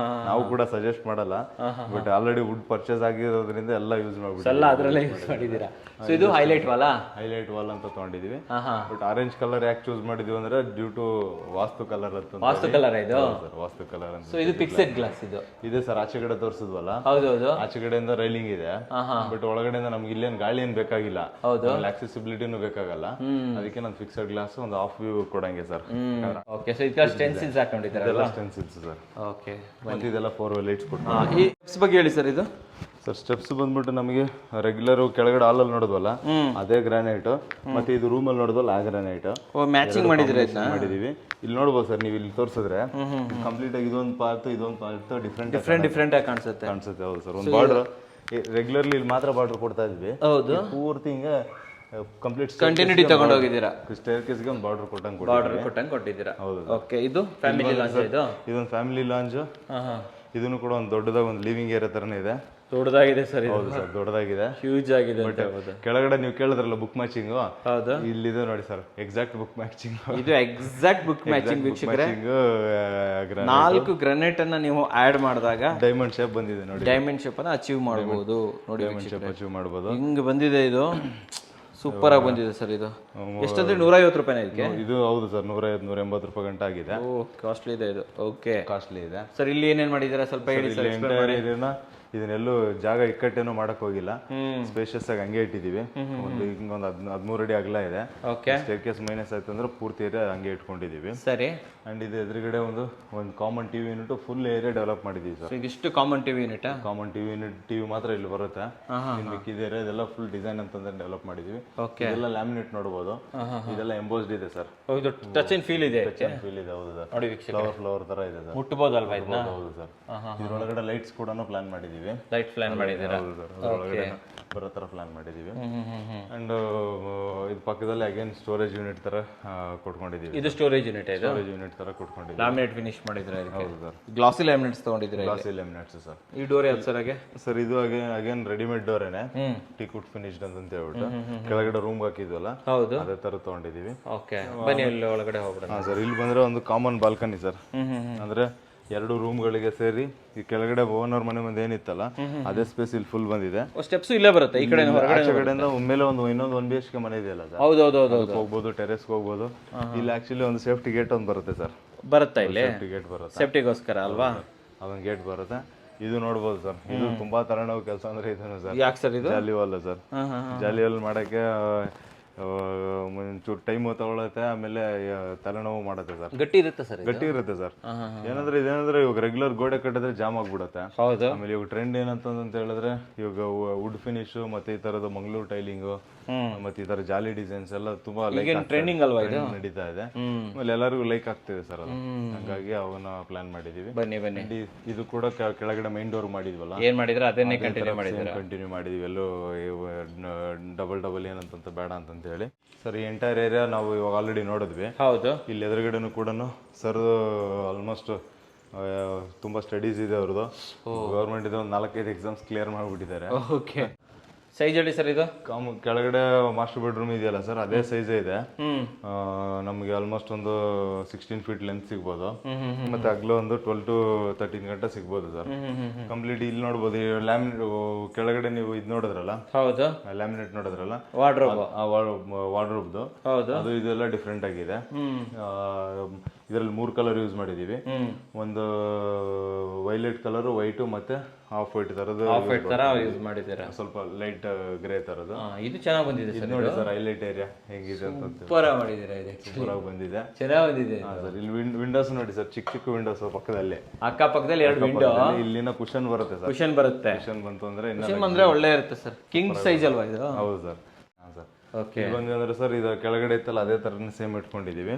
ನಾವು ಕೂಡ ಸಜೆಸ್ಟ್ ಮಾಡಲ್ಲ. ಬಟ್ ಆಲ್ರೆಡಿ ವುಡ್ ಪರ್ಚೇಸ್ ಆಗಿರೋದ್ರಿಂದ ಎಲ್ಲ ಯೂಸ್ ಮಾಡ್ಬಿಟ್ಟು ಎಲ್ಲ ಅದರಲ್ಲೇ ಯೂಸ್ ಮಾಡಿದೀರಾ. ಸೊ ಇದು ಹೈಲೈಟ್ ವಾಲ್ ಅಂತ ತಗೊಂಡಿದೀವಿ. ಬಟ್ ಆರೆಂಜ್ ಕಲರ್ ಯಾಕೆ ಚೂಸ್ ಮಾಡಿದೀವಿ ಅಂದ್ರೆ ಡ್ಯೂ ಟು ವಾಸ್ತು ಕಲರ್ ಅಂತ. ವಾಸ್ತು ಕಲರ್ ಇದು? ವಾಸ್ತು ಕಲರ್ ಅಂತ. ಸೊ ಇದು ಫಿಕ್ಸೆಡ್ ಗ್ಲಾಸ್ ಇದೆ ಸರ್. ಆಚೆ ಕಡೆ ತೋರಿಸಿದ್ವಲ್ಲ, ಹೌದೌದು, ಆಚೆ ಕಡೆಯಿಂದ ರೈಲಿಂಗ್ ಇದೆ. ಬಟ್ ಒಳಗಡೆಯಿಂದ ನಮ್ಗೆ ಇಲ್ಲೇನು ಗಾಳಿ ಏನ್ ಬೇಕಾಗಿಲ್ಲ, ಆಕ್ಸೆಸಿಬಿಲಿಟಿನೂ ಬೇಕಾಗಲ್ಲ. ಅದಕ್ಕೆ ನಾನು ಫಿಕ್ಸೆಡ್ ಗ್ಲಾಸ್ ಒಂದು ಹಾಫ್ ವ್ಯೂ ಕೊಡಂಗೆ ಸರ್. ಓಕೆ. ಸೊ ಇದಕ್ಕೆ ಸ್ಟೆನ್ಸಿಲ್ಸ್ ಹಾಕೊಂಡಿದ್ದಾರೆ? Stencils sir. ಓಕೆ. ಮತ್ತೆ ಇದೆಲ್ಲ 4 ಲೈಟ್ಸ್ ಕೊಟ್ಟು. ಈ ಸ್ಟೆಪ್ಸ್ ಬಗ್ಗೆ ಹೇಳಿ ಸರ್. ಇದು ಸರ್ ಸ್ಟೆಪ್ಸ್ ಬಂದ್ಬಿಟ್ಟು ನಮಗೆ ರೆಗ್ಯುಲರ್ ಕೆಳಗಡೆ ಹಾಲಲ್ಲಿ ನೋಡೋದ್ವಲ್ಲ ಅದೇ ಗ್ರಾನೈಟ್, ಮತ್ತೆ ಇದು ರೂಮ್ ಅಲ್ಲಿ ನೋಡೋದಲ್ಲ ಆ ಗ್ರಾನೈಟ್ ಮ್ಯಾಚಿಂಗ್ ಮಾಡಿದೀವಿ. ಇಲ್ಲಿ ನೋಡ್ಬೋದು ಸರ್, ನೀವು ಇಲ್ಲಿ ತೋರಿಸಿದ್ರೆ ಕಂಪ್ಲೀಟ್ ಆಗಿ ಇದೊಂದು ಪಾರ್ಟ್ ಡಿಫ್ರೆಂಟ್ ಆಗಿ ಕಾಣಿಸುತ್ತೆ. ಹೌದು ಸರ್. ಒಂದು ಬಾರ್ಡರ್ ರೆಗ್ಯುಲರ್ಲಿ ಇಲ್ಲಿ ಮಾತ್ರ ಬಾರ್ಡರ್ ಕೊಡ್ತಾ ಇದ್ವಿ. ಹೌದು, ಪೂರ್ತಿ ಹಿಂಗೆ ಕಂಪ್ಲೀಟ್ ಕಂಟಿನ್ಯೂಟಿ ತಗೊಂಡು ಹೋಗಿದ್ದೀರಾ. ಸ್ಟೇರ್ಕೇಸ್ಗೆ ಒಂದು ಬಾರ್ಡರ್ ಕೊಟ್ಟಂಗೆ ಕೊಟ್ಟಿದ್ದೀರಾ. ಹೌದು. ಓಕೆ. ಇದು ಫ್ಯಾಮಿಲಿ ಲಾಂಜ್? ಇದೊಂದು ಫ್ಯಾಮಿಲಿ ಲಾಂಜ್. ಇದನ್ನು ಕೂಡ ಒಂದು ದೊಡ್ಡದಾಗಿ ಒಂದು ಲಿವಿಂಗ್ ಏರಿಯಾ ತರನೇ ಇದೆ. ದೊಡ್ಡದಾಗಿದೆ ಸರ್. ಹೌದು ಸರ್, ದೊಡ್ಡದಾಗಿದೆ, ಹ್ಯೂಜ್ ಆಗಿದೆ. ಕೆಳಗಡೆ ನೀವು ಕೇಳಿದ್ರಲ್ಲ ಬುಕ್ ಮ್ಯಾಚಿಂಗ್, ಹೌದು, ಇಲ್ಲಿದೆ ನೋಡಿ ಸರ್. Exact book matching. ಇದು ಎಕ್ಸಾಕ್ಟ್ ಬುಕ್ ಮ್ಯಾಚಿಂಗ್ ವೀಕ್ಷಕರೇ. 4 ಗ್ರಾನೈಟ್ ಅನ್ನ ನೀವು ಆಡ್ ಮಾಡಿದಾಗ ಡೈಮಂಡ್ ಶೇಪ್ ಬಂದಿದೆ ನೋಡಿ. ಡೈಮಂಡ್ ಶೇಪ್ ಅನ್ನ ಅಚೀವ್ ಮಾಡಬಹುದು ನೋಡಿ. ಡೈಮಂಡ್ ಶೇಪ್ ಅಚೀವ್ ಮಾಡಬಹುದು. ಹಿಂಗ್ ಬಂದಿದೆ. ಇದು ಸೂಪರ್ ಆಗಿ ಬಂದಿದೆ ಸರ್. ಇದು ಎಷ್ಟಂದ್ರೆ 150 ರೂಪಾಯಿನ ಇದಕ್ಕೆ? ಇದು ಹೌದು ಸರ್, 150-180 ರೂಪಾಯಿ ಗಂಟೆ ಆಗಿದೆ. ಕಾಸ್ಟ್ಲಿ ಇದೆ ಇದು. ಓಕೆ, ಕಾಸ್ಟ್ಲಿ ಇದೆ ಸರ್. ಇಲ್ಲಿ ಏನೇನ್ ಮಾಡಿದ್ದೀರಾ ಸ್ವಲ್ಪ ಹೇಳಿ ಸರ್. ಇದನ್ನೆಲ್ಲೂ ಜಾಗ ಇಕ್ಕಟ್ಟೇನೋ ಮಾಡಕ್ ಹೋಗಿಲ್ಲ, ಸ್ಪೇಷಿಯಸ್ ಆಗಿ ಹಂಗೆ ಇಟ್ಟಿದೀವಿ. ಒಂದು 13 ಅಡಿ ಅಗಲ ಇದೆ. ಸ್ಟೇರ್ಕೇಸ್ ಮೈನಸ್ ಆಯ್ತು ಅಂದ್ರೆ ಪೂರ್ತಿ ಏರಿಯಾ ಹಂಗೆ ಇಟ್ಕೊಂಡಿದೀವಿ. ಸರಿ. ಅಂಡ್ ಇದು ಎದುರುಗಡೆ ಒಂದು common TV unit full area develop ಮಾಡಿದೀವಿ ಸರ್. ಇದಿಷ್ಟು common TV unit? Common TV unit, TV ಮಾತ್ರ ಇಲ್ಲಿ ಬರುತ್ತೆ. ಮಿಕ್ಕಿದ ಏರಿಯಾ ಇದೆಲ್ಲ ಫುಲ್ ಡಿಸೈನ್ ಅಂತಂದ್ರೆ ಡೆವಲಪ್ ಮಾಡಿದೀವಿ. ಇದೆಲ್ಲ ಲ್ಯಾಮಿನೇಟ್ ನೋಡಬಹುದು. ಇದೆಲ್ಲ ಎಂಬೋಸ್ಡ್ ಇದೆ ಸರ್. ಟಚ್ ಅಂಡ್ ಫೀಲ್ ಇದೆ. ಫೀಲ್ ಇದೆ, ಹೌದು ಸರ್. ನೋಡಿ, ಫ್ಲವರ್ ತರ ಇದೆ ಸರ್. ಮುಟ್ಟಬಹುದಲ್ವಾ ಇದನ್ನ? ಹೌದು ಸರ್. ಇದರೊಳಗಡೆ ಲೈಟ್ಸ್ ಕೂಡ ಪ್ಲಾನ್ ಮಾಡಿದೀವಿ. ಲೈಟ್ ಪ್ಲಾನ್ ಮಾಡಿದ್ದೀರಾ? ಬರೋ ತರ ಪ್ಲಾನ್ ಮಾಡಿದೀವಿ. ಅಂಡ್ ಇದು ಪಕ್ಕದಲ್ಲಿ ಅಗೇನ್ ಸ್ಟೋರೇಜ್ ಯೂನಿಟ್ ತರ ಕೊಟ್ಕೊಂಡಿದೀವಿ. ಇದು ಸ್ಟೋರೇಜ್ ಯೂನಿಟ್? ಸ್ಟೋರೇಜ್ ಯೂನಿಟ್ ತರ ಕೊಟ್ಕೊಂಡಿದ್ದೀವಿ. ಲ್ಯಾಮಿನೇಟ್ ಫಿನಿಶ್ ಮಾಡಿದ್ರೆ? ಹೌದು ಸರ್. ಗ್ಲಾಸಿ ಲ್ಯಾಮಿನೇಟ್ಸ್ ತಗೊಂಡಿದ್ದೀರಾ? ಗ್ಲಾಸಿ ಲ್ಯಾಮಿನೇಟ್ಸ್ ಸರ್. ಈ ಡೋರ್ ಯಾವ್ದು ಸರ್? ಸರ್ ಇದು ಅಗೇನ್ ರೆಡಿಮೇಡ್ ಡೋರೇನೆ, ಟೀಕುಡ್ ಫಿನಿಶ್ಡ್ ಅಂತ ಹೇಳ್ಬಿಟ್ಟು ಕೆಳಗಡೆ ರೂಮ್ ಹಾಕಿದ್ವಲ್ಲ, ಹೌದು, ಅದೇ ತರ ತಗೊಂಡಿದೀವಿ. ಓಕೆ, ಬನ್ನಿ ಇಲ್ಲಿ ಒಳಗಡೆ ಹೋಗ್ಬಿಡೋಣ. ಸರ್, ಇಲ್ಲಿ ಬಂದ್ರೆ ಒಂದು ಕಾಮನ್ ಬಾಲ್ಕನಿ ಸರ್. ಅಂದ್ರೆ 2 ರೂಮ್ಗಳಿಗೆ ಸೇರಿ ಈ ಕೆಳಗಡೆ ಓನರ್ ಮನೆ ಮುಂದೆ ಏನಿತ್ತಲ್ಲ ಅದೇ ಸ್ಪೇಸ್ ಇಲ್ಲಿ ಫುಲ್ ಬಂದಿದೆ. ಸ್ಟೆಪ್ಸ್ ಇಲ್ಲೇ ಬರುತ್ತೆ. ಈ ಕಡೆ ಕಡೆಯಿಂದ ಮೇಲೆ ಇನ್ನೊಂದು 1 BHK ಮನೆ ಇದೆಯಲ್ಲ ಸರ್, ಹೋಗ್ಬೋದು, ಟೆರೆಸ್ಗೆ ಹೋಗ್ಬೋದು. ಇಲ್ಲಿ ಆಕ್ಚುಲಿ ಒಂದು ಸೇಫ್ಟಿ ಗೇಟ್ ಒಂದು ಬರುತ್ತೆ ಸರ್. ಬರುತ್ತಾ ಇಲ್ಲಿ? ಸೇಫ್ಟಿ ಗೇಟ್ ಬರುತ್ತೆ, ಸೇಫ್ಟಿಗೋಸ್ಕರ ಅಲ್ವಾ? ಅದೊಂದು ಗೇಟ್ ಬರುತ್ತೆ. ಇದು ನೋಡ್ಬೋದು ಸರ್. ಇದು ತುಂಬಾ ತಲೆನೋವು ಕೆಲಸ ಅಂದ್ರೆ ಇದನ್ನು ಸರ್. ಯಾಕೆ ಸರ್ ಇದು? ಜಾಲಿವಾಲ್ ಸರ್. ಜಾಲಿವಾಲ್ ಮಾಡಕ್ಕೆ ಒಂಚೂರು ಟೈಮ್ ತಗೊಳತ್ತೆ, ಆಮೇಲೆ ತಲೆನೋವು ಮಾಡುತ್ತೆ ಸರ್. ಗಟ್ಟಿ ಇರುತ್ತೆ ಸರ್. ಗಟ್ಟಿ ಇರುತ್ತೆ ಸರ್. ಇದೇನಂದ್ರೆ ಇವಾಗ ರೆಗ್ಯುಲರ್ ಗೋಡೆ ಕಟ್ಟಿದ್ರೆ ಜಾಮ್ ಆಗ್ಬಿಡುತ್ತೆ. ಆಮೇಲೆ ಇವಾಗ ಟ್ರೆಂಡ್ ಏನಂತ ಹೇಳಿದ್ರೆ ಇವಾಗ ವುಡ್ ಫಿನಿಶ್ ಮತ್ತೆ ಈ ತರದ ಮಂಗಳೂರು ಟೈಲಿಂಗು ಮತ್ತೆ ಈ ತರ ಜಾಲಿ ಡಿಸೈನ್ಸ್ ಎಲ್ಲ ತುಂಬಾ ಟ್ರೆಂಡಿಂಗ್ ಅಲ್ವಾ ಇದು ನಡೀತಾ ಇದೆ. ಆಮೇಲೆ ಎಲ್ಲರಿಗೂ ಲೈಕ್ ಆಗ್ತಿದೆ ಸರ್ ಅದು, ಹಂಗಾಗಿ ಅವನ್ನ ಪ್ಲಾನ್ ಮಾಡಿದೀವಿ. ಬನ್ನಿ ಇದು ಕೂಡ ಕೆಳಗಡೆ ಮೈನ್ ಡೋರ್ ಮಾಡಿದ್ವಲ್ಲ, ಏನ್ ಮಾಡಿದ್ರೆ ಅದನ್ನೇ ಕಂಟಿನ್ಯೂ ಮಾಡಿದೀವಿ. ಎಲ್ಲೂ ಡಬಲ್ ಏನಂತ ಬೇಡ ಅಂತ ಹೇಳಿ ಸರ್. ಈ ಎಂಟೈರ್ ಏರಿಯಾ ನಾವು ಇವಾಗ ಆಲ್ರೆಡಿ ನೋಡಿದ್ವಿ. ಹೌದು, ಇಲ್ಲಿ ಎದುರುಗಡೆನೂ ಕೂಡ ಸರ್ ಆಲ್ಮೋಸ್ಟ್ ತುಂಬಾ ಸ್ಟಡೀಸ್ ಇದೆ ಅವ್ರದ್ದು. ಗೌರ್ಮೆಂಟ್ ಇದು 4-5 ಎಕ್ಸಾಮ್ಸ್ ಕ್ಲಿಯರ್ ಮಾಡಿಬಿಟ್ಟಿದ್ದಾರೆ. ಓಕೆ, ಸೈಜ್ ಹೇಳಿ ಸರ್ ಇದು. ಕೆಳಗಡೆ ಮಾಸ್ಟರ್ ಬೆಡ್ರೂಮ್ ಇದೆಯಲ್ಲ ಸರ್, ಅದೇ ಸೈಜೇ ಇದೆ. ನಮಗೆ ಆಲ್ಮೋಸ್ಟ್ ಒಂದು 16 ಫೀಟ್ ಲೆಂತ್ ಸಿಗ್ಬೋದು, ಮತ್ತೆ ಅಗ್ಲ ಒಂದು 12 to 13 ಗಂಟೆ ಸಿಗ್ಬೋದು ಸರ್. ಕಂಪ್ಲೀಟ್ ಇಲ್ಲಿ ನೋಡ್ಬೋದು. ಕೆಳಗಡೆ ನೀವು ಇದು ನೋಡಿದ್ರಲ್ಲ, ಹೌದು, ಲ್ಯಾಮಿನೇಟ್ ನೋಡಿದ್ರಲ್ಲ, ವಾರ್ಡ್ರೋಬ್ದು, ಅದು ಇದೆಲ್ಲ ಡಿಫ್ರೆಂಟ್ ಆಗಿದೆ. ಇದರಲ್ಲಿ 3 ಕಲರ್ ಯೂಸ್ ಮಾಡಿದೀವಿ. ಒಂದು ವೈಲೆಟ್ ಕಲರ್, ವೈಟ್ ಮತ್ತೆ ಆಫ್ ವೈಟ್ ತರದ್ದು ಯೂಸ್ ಮಾಡಿದ್ದೀರಾ. ಸ್ವಲ್ಪ ಲೈಟ್ ಗ್ರೇ ತರದ್ದು. ಇದು ಚೆನ್ನಾಗಿ ಬಂದಿದೆ ಸರ್. ನೋಡಿ ಸರ್ ಹೈಲೈಟ್ ಏರಿಯಾ ಹೇಗಿದೆ ಅಂತ. ಸೂಪರ್ ಆಗಿ ಮಾಡಿದ್ದೀರಾ. ಇದು ಸೂಪರ್ ಆಗಿ ಬಂದಿದೆ, ಚೆನ್ನಾಗಿ ಬಂದಿದೆ ಸರ್. ಇಲ್ಲಿ ವಿಂಡೋಸ್ ನೋಡಿ ಸರ್, ಚಿಕ್ಕ ವಿಂಡೋಸ್ ಪಕ್ಕದಲ್ಲಿ, ಅಕ್ಕಪಕ್ಕದಲ್ಲಿ 2 ವಿಂಡೋ. ಇಲ್ಲಿನ ಕುಶನ್ ಬರುತ್ತೆ ಸರ್. ಕುಶನ್ ಬರುತ್ತೆ. ಕುಶನ್ ಬಂತು ಅಂದ್ರೆ ಅಂದ್ರೆ ಒಳ್ಳೆ ಇರುತ್ತೆ ಸರ್. ಕಿಂಗ್ ಸೈಜ್ ಅಲ್ವಾ ಇದು? ಹೌದು ಸರ್. ಸರ್ ಓಕೆ, ಬಂದ್ರೆ ಸರ್ ಇದು ಕೆಳಗಡೆ ಇತ್ತಲ್ಲ ಅದೇ ತರನೇ ಸೇಮ್ ಇಟ್ಕೊಂಡಿದೀವಿ.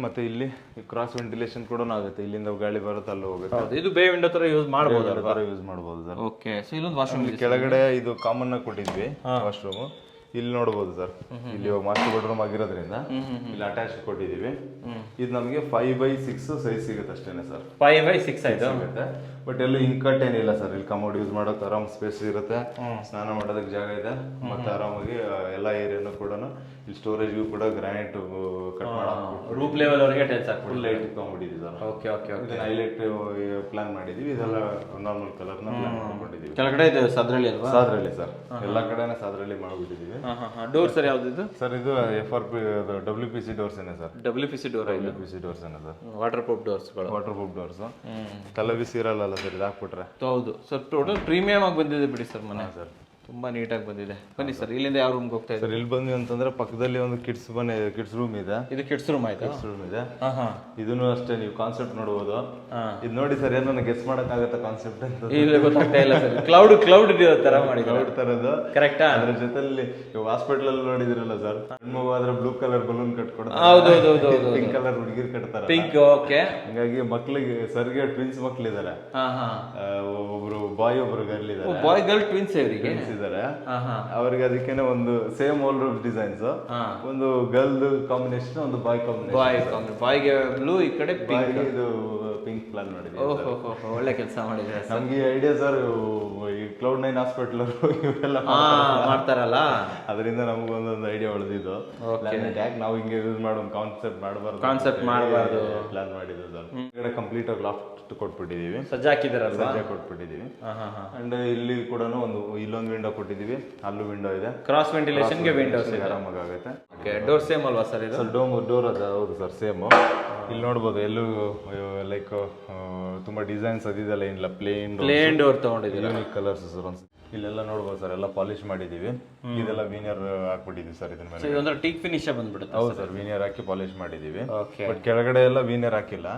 ಮತ್ತೆ ಇಲ್ಲಿ ಕ್ರಾಸ್ ವೆಂಟಿಲೇಷನ್ ಕೂಡ ಆಗುತ್ತೆ. ಇಲ್ಲಿಂದ ಗಾಳಿ ಬರುತ್ತೆ, ಅಲ್ಲಿ ಹೋಗುತ್ತೆ. ಇದು ಬೇ ವಿಂಡೋ ತರ ಯೂಸ್ ಮಾಡಬಹುದು ಸರ್. ಓಕೆ, ಸೊ ಇಲ್ಲೊಂದು ವಾಶ್ರೂಮ್ ಕೆಳಗಡೆ ಇದು ಕಾಮನ್ ಆಗಿ ಕೊಟ್ಟಿದ್ವಿ ವಾಶ್ರೂಮ್. ಇಲ್ಲಿ ನೋಡಬಹುದು ಸರ್, ಇಲ್ಲಿ ಮಾಸ್ಟರ್ ಬೆಡ್ರೂಮ್ ಆಗಿರೋದ್ರಿಂದ ಇಲ್ಲಿ ಅಟ್ಯಾಚ್ ಕೊಟ್ಟಿದೀವಿ. ಇದು ನಮಗೆ 5x6 ಸೈಜ್ ಸಿಗುತ್ತೆ ಅಷ್ಟೇನೆ ಸರ್. 5x6 ಸಿಗುತ್ತೆ. ಬಟ್ ಎಲ್ಲೂ ಇಂಕಟ್ ಏನಿಲ್ಲ ಸರ್. ಇಲ್ಲಿ ಕಮೋಡ್ ಯೂಸ್ ಮಾಡೋಕೆ ಆರಾಮ್ ಸ್ಪೇಸ್ ಇರುತ್ತೆ, ಸ್ನಾನ ಮಾಡೋದಕ್ಕೆ ಜಾಗ ಇದೆ, ಮತ್ತೆ ಆರಾಮಾಗಿ ಎಲ್ಲ ಏರಿಯಾನು ಕೂಡ ಇಲ್ಲಿ ಸ್ಟೋರೇಜ್ಗೂ ಕೂಡ ಗ್ರಾನೈಟ್ ಕಟ್ ಮಾಡೋದು ರೂಪ್ ಲೆವೆಲ್ ವರೆಗೆ ಟೈಲ್ಸ್ ಹಾಕ್ಬಿಟ್ಟು ಲೈಟ್ ಇಟ್ಕೊಂಡ್ಬಿಟ್ಟಿದ್ವಿ ಸರ್. ಓಕೆ ಓಕೆ ಓಕೆ, ಇದನ್ನ ಹೈಲೈಟ್ ಪ್ಲಾನ್ ಮಾಡಿದೀವಿ. ಇದೆಲ್ಲ ನಾರ್ಮಲ್ ಕಲರ್ ನ ಪ್ಲಾನ್ ಮಾಡ್ಕೊಂಡಿದೀವಿ. ಕೆಳಗಡೆ ಇದೆ ಸಾದ್ರಳ್ಳಿ ಅಲ್ವಾ? ಸಾದ್ರಳ್ಳಿ ಸರ್, ಎಲ್ಲಾ ಕಡೆನೇ ಸಾದ್ರಳ್ಳಿ ಮಾಡ್ಬಿಟ್ಟಿದೀವಿ. ಡೋರ್ ಸರ್ ಯಾವ್ದು ಇದು ಸರ್? ಇದು FRP WPC ಡೋರ್ಸ್ ಏನೇ ಸರ್. WPC ಡೋರ್ ಏನೇ ಸರ್. Water proof doors. ತಲೆ ಬಿಸಿ ಇರಲ್ಲ ಸರ್ ಇದು ಹಾಕ್ಬಿಟ್ರೆ. ಹೌದು ಸರ್, ಟೋಟಲ್ ಪ್ರೀಮಿಯಂ ಆಗಿ ಬಂದಿದೆ ಬಿಡಿ ಸರ್ ಮನೆ. ಸರ್ ತುಂಬಾ ನೀಟಾಗಿ ಬಂದಿದೆ. ಬನ್ನಿ ಸರ್, ಇಲ್ಲಿಂದ ಯಾವ ರೂಮ್ಗೆ ಹೋಗ್ತಾ ಇದ್ದೀರಾ? ಸರ್ ಇಲ್ಲಿ ಬಂದ್ವಿ ಅಂತಂದ್ರೆ ಪಕ್ಕದಲ್ಲಿ ಒಂದು ಕಿಡ್ಸ್ ರೂಮ್ ಇದೆ. ಇದು ಕಿಡ್ಸ್ ರೂಮ್ ಆಯ್ತಾ? ರೂಮ್ ಇದೆ. ಇದನ್ನು ಅಷ್ಟೇ, ನೀವು ಕಾನ್ಸೆಪ್ಟ್ ನೋಡಬಹುದು. ಇದು ನೋಡಿ ಸರ್, ಏನೋ ಗೆಸ್ ಮಾಡಕ್ ಆಗುತ್ತೆ ಕಾನ್ಸೆಪ್ಟ್ ಅಂತ. ಇಲ್ಲ, ಗೊತ್ತಾಗ್ತಾ ಇಲ್ಲ ಸರ್. ಕ್ಲೌಡ್ ಇರೋ ತರ ಮಾಡಿ, ಕ್ಲೌಡ್ ತರದ್ದು ಕರೆಕ್ಟಾ? ಅದ್ರ ಜೊತೆಲಿ ಹಾಸ್ಪಿಟಲ್ ಅಲ್ಲಿ ನೋಡಿದಿರಲ್ಲ ಸರ್, ಹೆಣ್ಮಗು ಆದ್ರೆ ಬ್ಲೂ ಕಲರ್ ಬಲೂನ್ ಕಟ್ಕೊಡ್ತಾರೆ. ಹೌದೌದು, ಪಿಂಕ್ ಕಲರ್ ಹುಡುಗಿರ್ ಕಟ್ತಾರೆ. Pink, okay. ಹಂಗಾಗಿ ಮಕ್ಳಿಗೆ ಸರ್ಗೆ ಟ್ವಿನ್ಸ್ ಮಕ್ಳಿದ್ದಾರೆ. ಒಬ್ರು ಬಾಯ್, ಒಬ್ರು ಗರ್ಲ್ ಇದ್ದಾರೆ. ಬಾಯ್ ಗರ್ಲ್ ಟ್ವಿನ್ಸ್ ಇವರಿಗೆ ಇದ್ದಾರೆ. ಅವ್ರಿಗೆ ಅದಕ್ಕೇನೆ ಒಂದು ಸೇಮ್ ಆಲ್ ರೂಮ್ ಡಿಸೈನ್ಸ್, ಒಂದು ಗರ್ಲ್ ಕಾಂಬಿನೇಷನ್, ಒಂದು ಬಾಯ್ ಕಾಂಬಿನೇಷನ್. ಬಾಯ್ಗೆ ಬ್ಲೂ, ಈ ಕಡೆ ಪಿಂಕ್. ಇದು ಪಿಂಕ್ ಪ್ಲಾನ್ ಮಾಡಿದ್ವಿ. ಒಳ್ಳೆ ಕೆಲಸ ಮಾಡಿದ್ರೆ ನಮ್ಗೆ ಐಡಿಯಾ ಸರ್. ಈ Cloud9 ಹಾಸ್ಪಿಟಲ್ ಇವರೆಲ್ಲ ಮಾಡ್ತಾರಲ್ಲ, ಅದರಿಂದ ನಮಗೊಂದೊಂದು ಐಡಿಯಾ ಉಳಿದಿದ್ದು. ಯಾಕೆ ನಾವು ಹಿಂಗೆ ಯೂಸ್ ಮಾಡೋದು, ಕಾನ್ಸೆಪ್ಟ್ ಮಾಡಬಾರ್ದು ಪ್ಲಾನ್ ಮಾಡಿದ್ದು ಸರ್. ಕಂಪ್ಲೀಟ್ ಆಗಿ ಲಾಫ್ಟ್ ಕೊಟ್ಬಿಟ್ಟಿದೀವಿ, ಸಜ್ಜಾಕಿದಾರಲ್ಲ, ಕೊಟ್ಬಿಟ್ಟಿದೀವಿ. ಅಂಡ್ ಇಲ್ಲಿ ಕೂಡ ಒಂದು ಇಲ್ಲೊಂದು ವಿಂಡೋ ಕೊಟ್ಟಿದೀವಿ, ಅಲ್ಲೂ ವಿಂಡೋ ಇದೆ. ಕ್ರಾಸ್ ವೆಂಟಿಲೇಷನ್ಗೆ ವಿಂಡೋಸ್ ಆರಾಮಾಗಿ ಆಗುತ್ತೆ. ಡೋರ್ ಸೇಮ್ ಅಲ್ವಾ ಸರ್ ಇದು? ಡೋರ್ ಅದ. ಹೌದು ಸರ್, ಸೇಮ್. ಇಲ್ಲಿ ನೋಡ್ಬೋದು, ಎಲ್ಲೂ ಲೈಕ್ ತುಂಬಾ ಡಿಸೈನ್ಸ್ ಅದಿದೆಲ್ಲ ಏನಿಲ್ಲ, ಪ್ಲೇನ್ ಡೋರ್ ತಗೊಂಡಿದ್ದೀವಿ. Unique colours sir. ಇಲ್ಲೆಲ್ಲ ನೋಡ್ಬೋದು ಸರ್, ಎಲ್ಲ ಪಾಲಿಶ್ ಮಾಡಿದೀವಿ. ಇದೆಲ್ಲ ವೀನಿಯರ್ ಹಾಕ್ಬಿಟ್ಟಿದೀವಿ ಸರ್. ಇದನ್ನ ಮೇಲೆ ಇದೊಂದು ಟೀಕ್ ಫಿನಿಶ್ ಬಂದ್ಬಿಡುತ್ತೆ. ಹೌದು ಸರ್, ವೀನಿಯರ್ ಹಾಕಿ ಪಾಲಿಶ್ ಮಾಡಿದೀವಿ. ಬಟ್ ಕೆಳಗಡೆ ಎಲ್ಲ ವೀನಿಯರ್ ಹಾಕಿಲ್ಲ.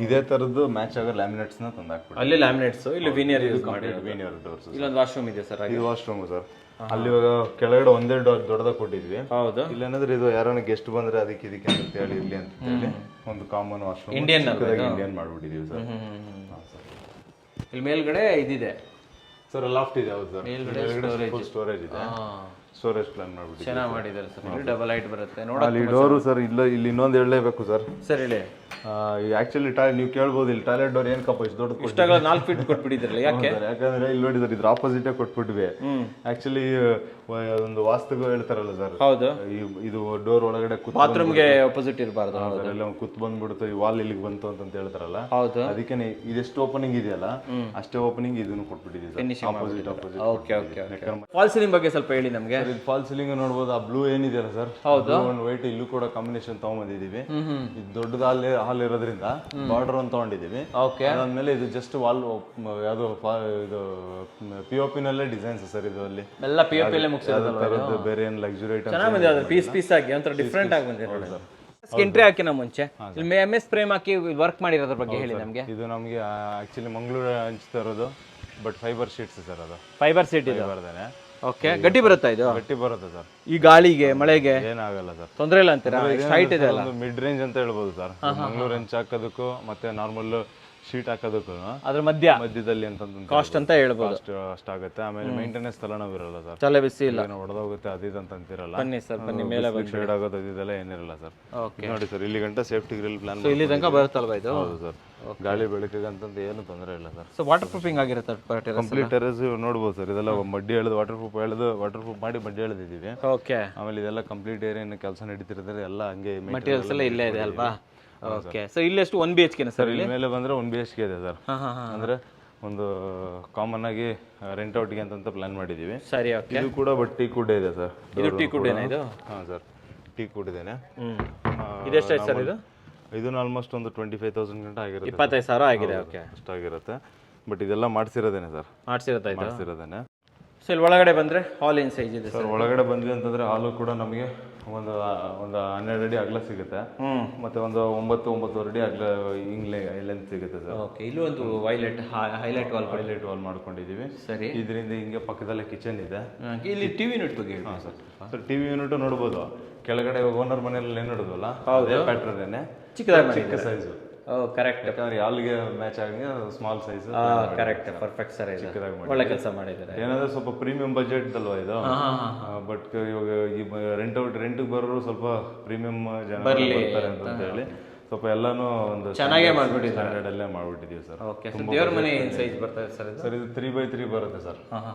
ಇದೇ ತರದ್ದು ಮ್ಯಾಚ್ ಆಗೋ ಲ್ಯಾಮಿನೇಟ್ಸ್ ನ ತಂದು ಹಾಕ್ಬಿಟ್ಟು, ಅಲ್ಲಿ ಲ್ಯಾಮಿನೇಟ್ಸ್, ಇಲ್ಲಿ ವೀನಿಯರ್ ಯೂಸ್ ಮಾಡಿ. Veneer doors. ಇಲ್ಲೊಂದು ವಾಶ್ರೂಮ್ ಇದೆ ಸರ್. ಇದು ವಾಶ್ರೂಮ್ ಸರ್. ಅಲ್ಲಿ ಇವಾಗ ಕೆಳಗಡೆ ಒಂದೇ ಡೋರ್ ದೊಡ್ಡದಾಗಿ ಕೊಟ್ಟಿದ್ವಿ. ಹೌದು. ಇಲ್ಲೇನಾದ್ರೆ ಇದು ಯಾರನ್ನ ಗೆಸ್ಟ್ ಬಂದ್ರೆ ಅದಕ್ಕೆ ಅಂತ ಹೇಳಿ ಇರ್ಲಿ ಅಂತ ಹೇಳಿ ಒಂದು ಕಾಮನ್ ವಾಶ್ರೂಮ್ ಇಂಡಿಯನ್ ಮಾಡ್ಬಿಟ್ಟಿದೀವಿ ಸರ್. ಇಲ್ಲಿ ಮೇಲ್ಗಡೆ ಇದಿದೆ ಸರ್, ಲಾಫ್ಟ್ ಇದೆ. ಹೌದು ಸರ್, ಮೇಲ್ಗಡೆ ಸ್ಟೋರೇಜ್ ಇದೆ. ಸ್ಟೋರೇಜ್ ಪ್ಲಾನ್ ಮಾಡ್ಬಿಟ್ಟು ಚೆನ್ನಾಗಿ ಮಾಡಿದ್ದಾರೆ ಸರ್. ಡಬಲ್ ಹೈಟ್ ಬರುತ್ತೆ ಅಲ್ಲಿ ಡೋರು ಸರ್. ಇಲ್ಲಿ ಇನ್ನೊಂದು ಹೇಳಲೇಬೇಕು ಸರ್. ಸರ್ ಹೇಳಿ. ಆಕ್ಚುಲಿ ನೀವು ಕೇಳ್ಬೋದು, ಇಲ್ಲಿ ಟಾಯ್ಲೆಟ್ ಡೋರ್ ಏನ್ ಕಪ್ಪ ಇಷ್ಟು ದೊಡ್ಡ 4 ಫೀಟ್ ಕೊಟ್ಬಿಟ್ಟಿದ್ರಲ್ಲ, ಯಾಕೆ? ಯಾಕಂದ್ರೆ ಇಲ್ಲಿ ನೋಡಿ ಸರ್, ಇದ್ರ ಆಪೋಸಿಟ್ ಕೊಟ್ಬಿಟ್ವಿ. ಆಕ್ಚುಲಿ ಒಂದು ವಾಸ್ತುಗೂ ಹೇಳ್ತಾರಲ್ಲ ಸರ್. ಹೌದು. ಇದು ಡೋರ್ ಒಳಗಡೆ ಬಾತ್ರೂಮ್ಗೆ ಅಪೋಸಿಟ್ ಇರಬಾರ್ದು, ಎಲ್ಲ ಕುತ್ ಬಂದ್ಬಿಡುತ್ತೆ, ಈ ವಾಲ್ ಇಲ್ಲಿಗೆ ಬಂತು ಅಂತ ಹೇಳ್ತಾರಲ್ಲ. ಹೌದು. ಅದಕ್ಕೆ ಇದೆಷ್ಟು ಓಪನಿಂಗ್ ಇದೆಯಲ್ಲ ಅಷ್ಟೇ ಓಪನಿಂಗ್ ಇದನ್ನು ಕೊಟ್ಬಿಟ್ಟಿದ್ದೀವಿ opposite. Okay okay okay. Fall ceiling ಬಗ್ಗೆ ಸ್ವಲ್ಪ ಹೇಳಿ ನಮಗೆ. ಫಾಲ್ ಸೀಲಿಂಗ್ ನೋಡ್ಬೋದು, ಆ ಬ್ಲೂ ಏನಿದೆಯಲ್ಲ ಸರ್, ಹೌದು, ಒಂದು ವೈಟ್ ಇಲ್ಲೂ ಕೂಡ ಕಾಂಬಿನೇಷನ್ ತಗೊಂಡ್ಬಂದಿದೀವಿ. ಇದು ದೊಡ್ಡದ ಹಾಲ್ ಇರೋದ್ರಿಂದ ಬಾರ್ಡರ್ ಒಂದು ತಗೊಂಡಿದೀವಿ. ಅದಾದ್ಮೇಲೆ ಇದು ಜಸ್ಟ್ ವಾಲ್ ಯಾವ್ದು ಇದು POP ನಲ್ಲೇ ಡಿಸೈನ್ಸ್ ಸರ್. ಇದು ಅಲ್ಲಿ ಎಲ್ಲ POP ಅಲ್ಲೇ ಮುಗಿಸಿರೋದು, ಬೇರೆ ಏನು ಲಕ್ಸುರಿ ಐಟಮ್ ಚೆನ್ನಾಗಿ ಬಂದಿದೆ. ಪೀಸ್ ಆಗಿ ಒಂಥರ ಡಿಫ್ರೆಂಟ್ ಆಗಿ ಬಂದಿದೆ ಸರ್. ಎಂಟ್ರಿ ಹಾಕಿನ ಮುಂಚೆ ಇಲ್ಲಿ MS ಫ್ರೇಮ್ ಹಾಕಿ ವರ್ಕ್ ಮಾಡಿರೋದ್ರ ಬಗ್ಗೆ ಹೇಳಿ ನಮಗೆ. ಇದು ನಮಗೆ ಆಕ್ಚುಲಿ ಮಂಗಳೂರು ಹಂಚ್ತಾ ಇರೋದು, ಬಟ್ ಫೈಬರ್ ಶೀಟ್ಸ್ ಸರ್. ಅದು ಫೈಬರ್ ಶೀಟ್ ಇದೆ. ಓಕೆ, ಗಟ್ಟಿ ಬರುತ್ತಾ ಇದು? ಗಟ್ಟಿ ಬರುತ್ತೆ ಸರ್. ಈ ಗಾಳಿಗೆ ಮಳೆಗೆ ಏನಾಗಲ್ಲ ಸರ್, ತೊಂದರೆ ಇಲ್ಲ ಅಂತೀರಾ? ಹೈಟ್ ಇದೆ ಅಲ್ಲ, ಮಿಡ್ ರೇಂಜ್ ಅಂತ ಹೇಳ್ಬೋದು ಸರ್. ಮಂಗಳೂರು ಹೆಂಚ್ ಹಾಕೋದಕ್ಕೂ ಮತ್ತೆ ನಾರ್ಮಲ್ ಶೀಟ್ ಹಾಕೋದಕ್ಕೂ ಅದ್ರ ಮಧ್ಯದಲ್ಲಿ ಅಂತಂದ್ರೆ ಕಾಸ್ಟ್ ಅಂತ ಹೇಳ್ಬೋದು. ಅಷ್ಟಾಗುತ್ತೆ. ಆಮೇಲೆ ಮೇಂಟೆನೆನ್ಸ್ ತಲೆನೋವಿರಲ್ಲ ಸರ್, ತಲೆ ಬಿಸಿ ಇಲ್ಲ, ಹೊಡೆದೋಗುತ್ತೆ ಅದಿದಂತ ಅಂತಿರಲ್ಲ. ಬನ್ನಿ ಸರ್, ಬನ್ನಿ ಮೇಲೆ ಶೇಡ್ ಆಗೋದು ಇದೆಲ್ಲ ಏನಿರಲ್ಲ ಸರ್. ನೋಡಿ ಸರ್, ಇಲ್ಲಿ ಗಂಟ ಸೇಫ್ಟಿ ಗ್ರಿಲ್ ಪ್ಲಾನ್ ಇಲ್ಲಿ ತನಕ ಬರುತ್ತಲ್ವಾ ಇದು? ಹೌದು ಸರ್, ಗಾಳಿ ಬೆಳಕಿಗೆ ಅಂತಂದು ಏನು ತೊಂದರೆ ಇಲ್ಲ ಸರ್. ಸೊ ವಾಟರ್ ಪ್ರೂಫಿಂಗ್ ಆಗಿರುತ್ತೆ ಕಂಪ್ಲೀಟ್ ಟೆರೇಸ್ ನೋಡ್ಬೋದು ಸರ್. ಇದೆಲ್ಲ ಮಡ್ಡಿ ಎಳೆದು ವಾಟರ್ ಪ್ರೂಫ್ ಮಾಡಿ ಮಡ್ಡಿ ಎಳೆದಿದ್ದೀವಿ. ಓಕೆ, ಆಮೇಲೆ ಇದೆಲ್ಲ ಕಂಪ್ಲೀಟ್ ಏರಿಯಾ ಕೆಲಸ ನಡೀತಿರ್ತಾರೆ ಎಲ್ಲ ಹಂಗೆ ಮಟೀರಿಯಲ್ಸ್ ಎಲ್ಲ ಇಲ್ಲೇ ಇದೆ ಅಲ್ವಾ? ಓಕೆ, ಸೊ ಇಲ್ಲಿ ಎಷ್ಟು 1 BHK ಸರ್? ಇಲ್ಲಿ ಮೇಲೆ ಬಂದ್ರೆ 1 BHK ಇದೆ ಸರ್. ಅಂದ್ರೆ ಒಂದು ಕಾಮನ್ ಆಗಿ ರೆಂಟ್ ಔಟ್ಗೆ ಅಂತ ಪ್ಲಾನ್ ಮಾಡಿದೀವಿ. ಸರಿ, ಓಕೆ. ಇದು ಕೂಡ ಬಟ್ ಟೀ ಕುಡ್ ಇದೆ ಸರ್. ಇದು ಟೀ ಕುಡ್ ಏನಾ ಇದು? ಹಾಂ ಸರ್, ಟೀ ಕುಡ್ ಇದೇನೆ. ಇದೆಷ್ಟಾಯ್ತು ಸರ್ ಇದು? ಇದನ್ನು ಆಲ್ಮೋಸ್ಟ್ ಒಂದು 25,000 ಗಂಟೆ ಆಗಿರುತ್ತೆ. 25,000 ಆಗಿದೆ. ಓಕೆ, ಅಷ್ಟಾಗಿರುತ್ತೆ. ಬಟ್ ಇದೆಲ್ಲ ಮಾಡಿಸಿರೋದೇನೆ ಸರ್, ಮಾಡಿಸಿರೋದೇನೆ. ಸೊ ಇಲ್ಲಿ ಒಳಗಡೆ ಬಂದರೆ ಹಾಲ್ ಏನು ಸೈಜ್ ಇದೆ ಸರ್? ಒಳಗಡೆ ಬಂದ್ವಿ ಅಂತಂದರೆ ಹಾಲು ಕೂಡ ನಮಗೆ ಒಂದು 12 ಅಡಿ ಅಗಲ ಸಿಗುತ್ತೆ, ಮತ್ತು ಒಂದು 9-9.5 ಅಡಿ ಅಗಲ ಹಿಂಗ್ಲೆ ಲೆಂತ್ ಸಿಗುತ್ತೆ ಸರ್. ಓಕೆ, ಇಲ್ಲೂ ಒಂದು ಹೈಲೈಟ್ ವಾಲ್ ಮಾಡ್ಕೊಂಡಿದ್ದೀವಿ. ಸರಿ, ಇದರಿಂದ ಹಿಂಗೆ ಪಕ್ಕದಲ್ಲೇ ಕಿಚನ್ ಇದೆ. ಇಲ್ಲಿ ಟಿವಿ ಯೂನಿಟ್ ಬಗ್ಗೆ? ಹಾಂ ಸರ್, ಸರ್ ಟಿವಿ ಯೂನಿಟ್ ನೋಡ್ಬೋದು. ಕೆಳಗಡೆ ಓನರ್ ಮನೆಯಲ್ಲಿ ಏನು ನೋಡಿದ್ವಲ್ಲ ಅದೇ ಪ್ಯಾಟ್ರನ್ನೇ, ಚಿಕ್ಕ ಸೈಜು. ಕರೆಕ್ಟ್, ಯಾಕಂದ್ರೆ ಯಾಲ್ಗೆ ಮ್ಯಾಚ್ ಆಗಿ small size. Correct, perfect sir. ಚಿಕ್ಕದಾಗಿ ಒಳ್ಳೆ ಕೆಲಸ ಮಾಡಿದ್ದಾರೆ. ಏನಂದ್ರೆ ಸ್ವಲ್ಪ ಪ್ರೀಮಿಯಂ ಬಜೆಟ್ ಅಲ್ವಾ ಇದು. ಬಟ್ ಇವಾಗ ಈ ರೆಂಟಿಗೆ ಬರೋರು ಸ್ವಲ್ಪ ಪ್ರೀಮಿಯಂ ಜನ ಬರ್ತಾರೆ ಅಂತ ಹೇಳಿ ಸ್ವಲ್ಪ ಎಲ್ಲಾನು ಒಂದು ಚೆನ್ನಾಗೇ ಮಾಡ್ಬಿಟ್ಟಿದ್ದೀವಿ, ಸ್ಟ್ಯಾಂಡರ್ಡ್ ಅಲ್ಲೇ ಮಾಡ್ಬಿಟ್ಟಿದ್ದೀವಿ ಸರ್. ಓಕೆ, ದೇವ್ರ ಮನೆ ಏನು ಸೈಜ್ ಬರ್ತದೆ ಸರ್? ಸರ್ ಇದು 3x3 ಬರುತ್ತೆ ಸರ್.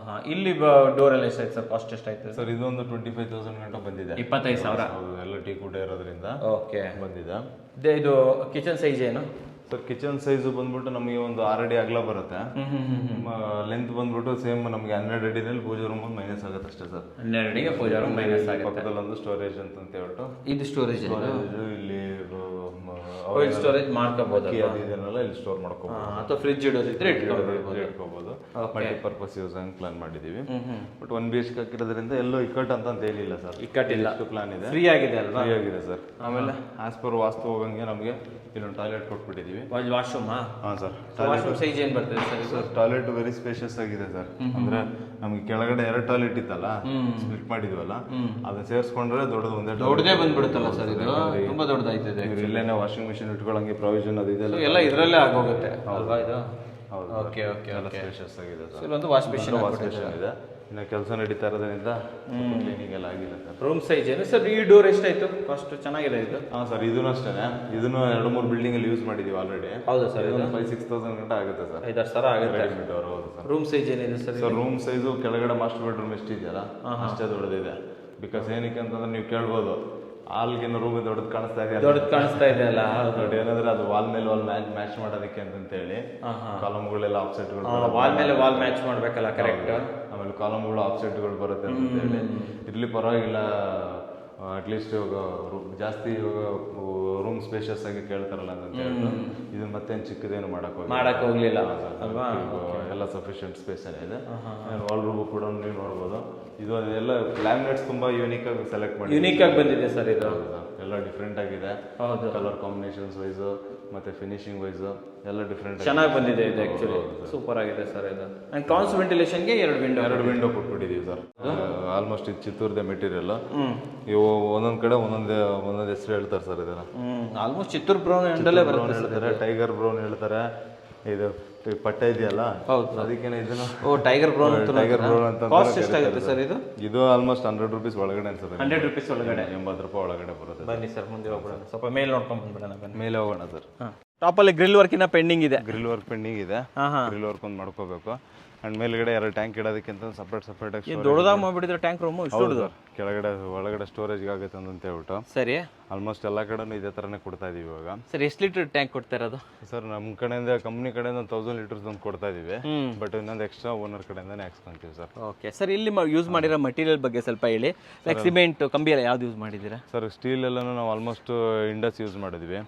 ಇಲ್ಲಿ ಡೋರ್ ಎಲ್ಲ ಎಷ್ಟಾಯ್ತು ಸರ್? ಕಾಸ್ಟ್ ಎಷ್ಟಾಯ್ತು ಸರ್? ಇದು ಒಂದು 25,000 ಗಂಟೆ ಬಂದಿದೆ. 25,000? ಹೌದು, ಎಲ್ಲ ಟೀ ಕೂಡ ಇರೋದ್ರಿಂದ ಓಕೆ ಬಂದಿದೆ. ಇದು ಕಿಚನ್ ಸೈಜ್ ಏನು ಸರ್? ಕಿಚನ್ ಸೈಜ್ ಬಂದ್ಬಿಟ್ಟು ನಮಗೆ ಒಂದು 6 ಅಡಿ ಅಗಲ ಬರುತ್ತೆ. ಲೆಂತ್ ಬಂದ್ಬಿಟ್ಟು ಸೇಮ್ ನಮಗೆ 12 ಅಡಿನಲ್ಲಿ ಪೂಜಾ ರೂಮ್ ಒಂದು ಮೈನಸ್ ಆಗುತ್ತೆ ಅಷ್ಟೇ ಸರ್. 12 ಅಡಿಗೆ ಪೂಜಾ ರೂಮ್ ಮೈನಸ್ ಆಗುತ್ತೆ. ಪಕ್ಕದಲ್ಲಿ ಒಂದು ಸ್ಟೋರೇಜ್ ಅಂತ ಹೇಳ್ಬಿಟ್ಟು ಇದು ಸ್ಟೋರೇಜ್ ಇಲ್ಲಿ ಸ್ಟೋರೇಜ್ ಮಾಡ್ಕೋಬಹುದು, ಇದನ್ನೆಲ್ಲ ಇಲ್ಲಿ ಸ್ಟೋರ್ ಮಾಡ್ಕೋಬಹುದು, ಅಥವಾ ಫ್ರಿಡ್ಜ್ ಇಡೋದಿದ್ರೆ ಇಟ್ಕೋಬಹುದು. ಮಲ್ಟಿಪರ್ಪಸ್ ಯೂಸ್ ಹಂಗೆ ಪ್ಲಾನ್ ಮಾಡಿದೀವಿ. ಬಟ್ 1 BHK ಹಾಕಿರೋದ್ರಿಂದ ಎಲ್ಲೋ ಇಕ್ಕಟ್ಟು ಅಂತ ಏನಿಲ್ಲ ಸರ್. ಇಕ್ಕಟ್ಟಿಲ್ಲ, ಪ್ಲಾನ್ ಇದೆ, ಫ್ರೀ ಆಗಿದೆ ಅಲ್ವಾ? ಫ್ರೀ ಆಗಿದೆ ಸರ್. ಆಮೇಲೆ ಆಸ್ ಪರ್ ವಾಸ್ತು ಹೋಗಂಗೆ ನಮಗೆ ಇಲ್ಲೊಂದು ಟಾಯ್ಲೆಟ್ ಕೊಟ್ಬಿಟ್ಟಿದೀವಿ. ವಾಶ್ರೂಮ್? ಹಾಂ ಸರ್. ವಾಶ್ರೂಮ್ ಸೈಜ್ ಏನು ಬರ್ತದೆ sir? Sir toilet very spacious ಆಗಿದೆ ಸರ್. ಅಂದ್ರೆ ನಮಗೆ ಕೆಳಗಡೆ 2 ಟಾಯ್ಲೆಟ್ ಇತ್ತಲ್ಲ, ಸ್ಪ್ಲಿಟ್ ಮಾಡಿದ್ವಲ್ಲ, ಅದನ್ನ ಸೇರಿಸ್ಕೊಂಡ್ರೆ ದೊಡ್ಡದೇ ಬಂದ್ಬಿಡುತ್ತಲ್ಲ ಸರ್? ಇದು ತುಂಬಾ ದೊಡ್ಡದಾಯ್ತದೆ. ಇಲ್ಲೇನೆ ವಾಷಿಂಗ್ ಮಿಷಿನ್ ಇಟ್ಕೊಳ್ಳಂಗೆ ಪ್ರಾವಿಷನ್ ಅದು ಇದೆಲ್ಲ ಎಲ್ಲ ಇದರಲ್ಲೇ ಆಗೋಗುತ್ತೆ ಅಲ್ವಾ ಇದು? ಹೌದು, ಓಕೆ ಓಕೆ, ಎಲ್ಲ ಸ್ಪೇಷಿಯಸ್ ಆಗಿದೆ ಸರ್. ಇಲ್ಲೊಂದು ವಾಶ್ ಮಿಷಿನ್ ಇದೆ. ಇನ್ನು ಕೆಲಸ ನಡೀತಾ ಇರೋದ್ರಿಂದ ಕ್ಲೀನಿಂಗ್ ಎಲ್ಲ ಆಗಿದೆ ಸರ್. ರೂಮ್ ಸೈಜ್ ಏನು ಸರ್? ಈ ಡೋರ್ ಎಷ್ಟಾಯ್ತು ಕಾಸ್ಟ್? ಚೆನ್ನಾಗಿದೆ ಇದು? ಹಾಂ ಸರ್, ಇದೂ ಅಷ್ಟೇ. ಇದನ್ನು 2-3 ಬಿಲ್ಡಿಂಗ್ ಅಲ್ಲಿ ಯೂಸ್ ಮಾಡಿದೀವಿ ಆಲ್ರೆಡಿ. ಹೌದಾ ಸರ್? 5,000-6,000 ಗಂಟೆ ಆಗುತ್ತೆ ಸರ್. 5,000 ಆಗುತ್ತೆ ಡೋರ್. ಹೌದು ಸರ್. ರೂಮ್ ಸೈಜ್ ಏನಿದೆ ಸರ್? ಸರ್ ರೂಮ್ ಸೈಜು ಕೆಳಗಡೆ ಮಾಸ್ಟರ್ ಬೆಡ್ರೂಮ್ ಎಷ್ಟಿದೆಯಲ್ಲ ಅಷ್ಟೇ ದೊಡ್ಡದಿದೆ. ಬಿಕಾಸ್ ಏನಕ್ಕೆ ಅಂತಂದ್ರೆ ನೀವು ಕೇಳ್ಬೋದು, ಹಾಲ್ಗಿನ ರೂಮ್ ದೊಡ್ಡದು ಕಾಣಿಸ್ತಾ ಇದೆ, ದೊಡ್ಡದು ಕಾಣಿಸ್ತಾ ಇದೆ ಅಲ್ಲ? ದೊಡ್ಡ ಏನಂದ್ರೆ ಅದು ವಾಲ್ ಮೇಲೆ ವಾಲ್ ಮ್ಯಾಚ್ ಮಾಡೋದಕ್ಕೆ ಅಂತೇಳಿ ಕಾಲಮ್ಗಳೆಲ್ಲ ಆಫ್ಸೆಟ್ಗಳು, ವಾಲ್ ಮೇಲೆ ವಾಲ್ ಮ್ಯಾಚ್ ಮಾಡ್ಬೇಕಲ್ಲ? ಕರೆಕ್ಟ್. ಆಮೇಲೆ ಕಾಲಮ್ಗಳು ಆಫ್ಸೆಟ್ಗಳು ಬರುತ್ತೆ ಅಂತ ಹೇಳಿ ಇರ್ಲಿ ಪರವಾಗಿಲ್ಲ, ಅಟ್ಲೀಸ್ಟ್ ಇವಾಗ ಜಾಸ್ತಿ ಇವಾಗ ರೂಮ್ ಸ್ಪೇಷಿಯಸ್ ಆಗಿ ಕೇಳ್ತಾರಲ್ಲ ಅಂತ ಹೇಳಿ ಇದನ್ನ ಮತ್ತೆ ಚಿಕ್ಕದೇನು ಮಾಡಕ್ ಹೋಗ್ಲಿಲ್ಲ ಅಲ್ವಾ? ಎಲ್ಲ ಸಫಿಷಿಯಂಟ್ ಸ್ಪೇಸ್ ಇದೆ. ವಾಲ್ ರೂಮ್ ಕೂಡ ನೀವು ನೋಡ್ಬೋದು. ಇದು ಎಲ್ಲ ಲ್ಯಾಮಿನೇಟ್ಸ್ ತುಂಬಾ ಯೂನಿಕ್ ಆಗಿ ಸೆಲೆಕ್ಟ್ ಮಾಡಿ ಯೂನಿಕ್ ಆಗಿ ಬಂದಿದೆ ಸರ್ ಇದು. ಎಲ್ಲ ಡಿಫ್ರೆಂಟ್ ಆಗಿದೆ. ಹೌದು, ಕಲರ್ ಕಾಂಬಿನೇಷನ್ಸ್ ವೈಸ್ ಮತ್ತೆ ಫಿನಿಶಿಂಗ್ ವೈಸ್ ಎಲ್ಲ ಡಿಫ್ರೆಂಟ್ ಚೆನ್ನಾಗಿ ಬಂದಿದೆ ಇದು. ಆಕ್ಚುಲಿ ಸೂಪರ್ ಆಗಿದೆ ಸರ್ ಇದು. ಅಂಡ್ ಕ್ರಾಸ್ ವೆಂಟಿಲೇಷನ್ಗೆ 2 ವಿಂಡೋ ಕೊಟ್ಬಿಟ್ಟಿದೀವಿ ಸರ್. ಆಲ್ಮೋಸ್ಟ್ ಇದು ಚಿತ್ತೂರ್ದೆ ಮೆಟೀರಿಯಲ್. ಇವು ಒಂದೊಂದ್ ಕಡೆ ಒಂದೊಂದು ಹೆಸರು ಹೇಳ್ತಾರೆ ಸರ್. ಇದನ್ನ ಆಲ್ಮೋಸ್ಟ್ ಚಿತ್ತೂರ್ ಬ್ರೌನ್ ಎಂಡಲ್ಲೇ ಹೇಳ್ತಾರೆ, ಟೈಗರ್ ಬ್ರೌನ್ ಹೇಳ್ತಾರೆ. ಇದು ಪಟ್ಟೆ ಇದೆಯಲ್ಲ, ಅದಕ್ಕೇನೆ ಇದನ್ನ ಟೈಗರ್ ಬ್ರೌನ್ ಅಂತ. ಕಾಸ್ಟ್ ಎಷ್ಟಾಗುತ್ತೆ ಸರ್ ಇದು? ಇದು ಆಲ್ಮೋಸ್ಟ್ 100 ರೂಪೀಸ್ ಒಳಗಡೆ ಅನ್ಸುತ್ತೆ. 100 ರೂಪೀಸ್ ಒಳಗಡೆ, 80 ರೂಪಾಯಿ ಒಳಗಡೆ ಬರುತ್ತೆ. ಬನ್ನಿ ಸರ್, ಮುಂದೆ ಹೋಗೋಣ. ಸ್ವಲ್ಪ ಮೇಲೆ ನೋಡ್ಕೊಂಡು ಬಂದ್ಬಿಡೋಣ. ಮೇಲೆ ಹೋಗೋಣ ಸರ್. ಟಾಪಲ್ಲಿ ಗ್ರಿಲ್ ವರ್ಕ್ ಇನ್ನ ಪೆಂಡಿಂಗ್ ಇದೆ. ಗ್ರಿಲ್ ವರ್ಕ್ ಪೆಂಡಿಂಗ್ ಇದೆ. ಗ್ರಿಲ್ ವರ್ಕ್ ಒಂದು ಮಾಡ್ಕೋಬೇಕು. ಅಂಡ್ ಮೇಲ್ಗಡೆ 2 ಟ್ಯಾಂಕ್ ಇಡೋದಕ್ಕಿಂತ ಸಪ್ರೇಟ್ ಆಗಿ ದೊಡ್ಡದಾಗಿ ಮಾಡ್ಬಿಟ್ಟಿದ್ರೆ ಟ್ಯಾಂಕ್ ರೂಮ್ ಇಷ್ಟು ದೊಡ್ಡದು. ಕೆಳಗಡೆ ಒಳಗಡೆ ಸ್ಟೋರೇಜ್ ಆಗುತ್ತೆ ಅಂತ ಹೇಳ್ಬಿಟ್ಟು ಸರಿ ಆಲ್ಮೋಸ್ಟ್ ಎಲ್ಲ ಕಡೆನೂ ಇದೇ ಥರನೇ ಕೊಡ್ತಾ ಇದೀವಿ ಇವಾಗ. ಸರ್ ಎಷ್ಟು ಲೀಟರ್ ಟ್ಯಾಂಕ್ ಕೊಡ್ತಾ ಇರೋದು ಸರ್? ನಮ್ಮ ಕಡೆಯಿಂದ ಕಂಪ್ನಿ ಕಡೆಯಿಂದ 1000 ಲೀಟರ್ಸ್ ಒಂದು ಕೊಡ್ತಾ ಇದೀವಿ. ಬಟ್ ಇನ್ನೊಂದು ಎಕ್ಸ್ಟ್ರಾ ಓನರ್ ಕಡೆಯಿಂದನೇ ಹಾಕ್ಸ್ಕೊಂತೀವಿ ಸರ್. ಓಕೆ ಸರ್, ಇಲ್ಲಿ ಯೂಸ್ ಮಾಡಿರೋ ಮಟೀರಿಯಲ್ ಬಗ್ಗೆ ಸ್ವಲ್ಪ ಹೇಳಿ. ಲೈಕ್ ಸಿಮೆಂಟ್, ಕಂಬಿ ಎಲ್ಲ ಯಾವ್ದು ಯೂಸ್ ಮಾಡಿದ್ದೀರಾ ಸರ್? ಸ್ಟೀಲ್ ಎಲ್ಲನೂ ನಾವು ಆಲ್ಮೋಸ್ಟ್ ಇಂಡಸ್ ಯೂಸ್ ಮಾಡಿದ್ವಿ.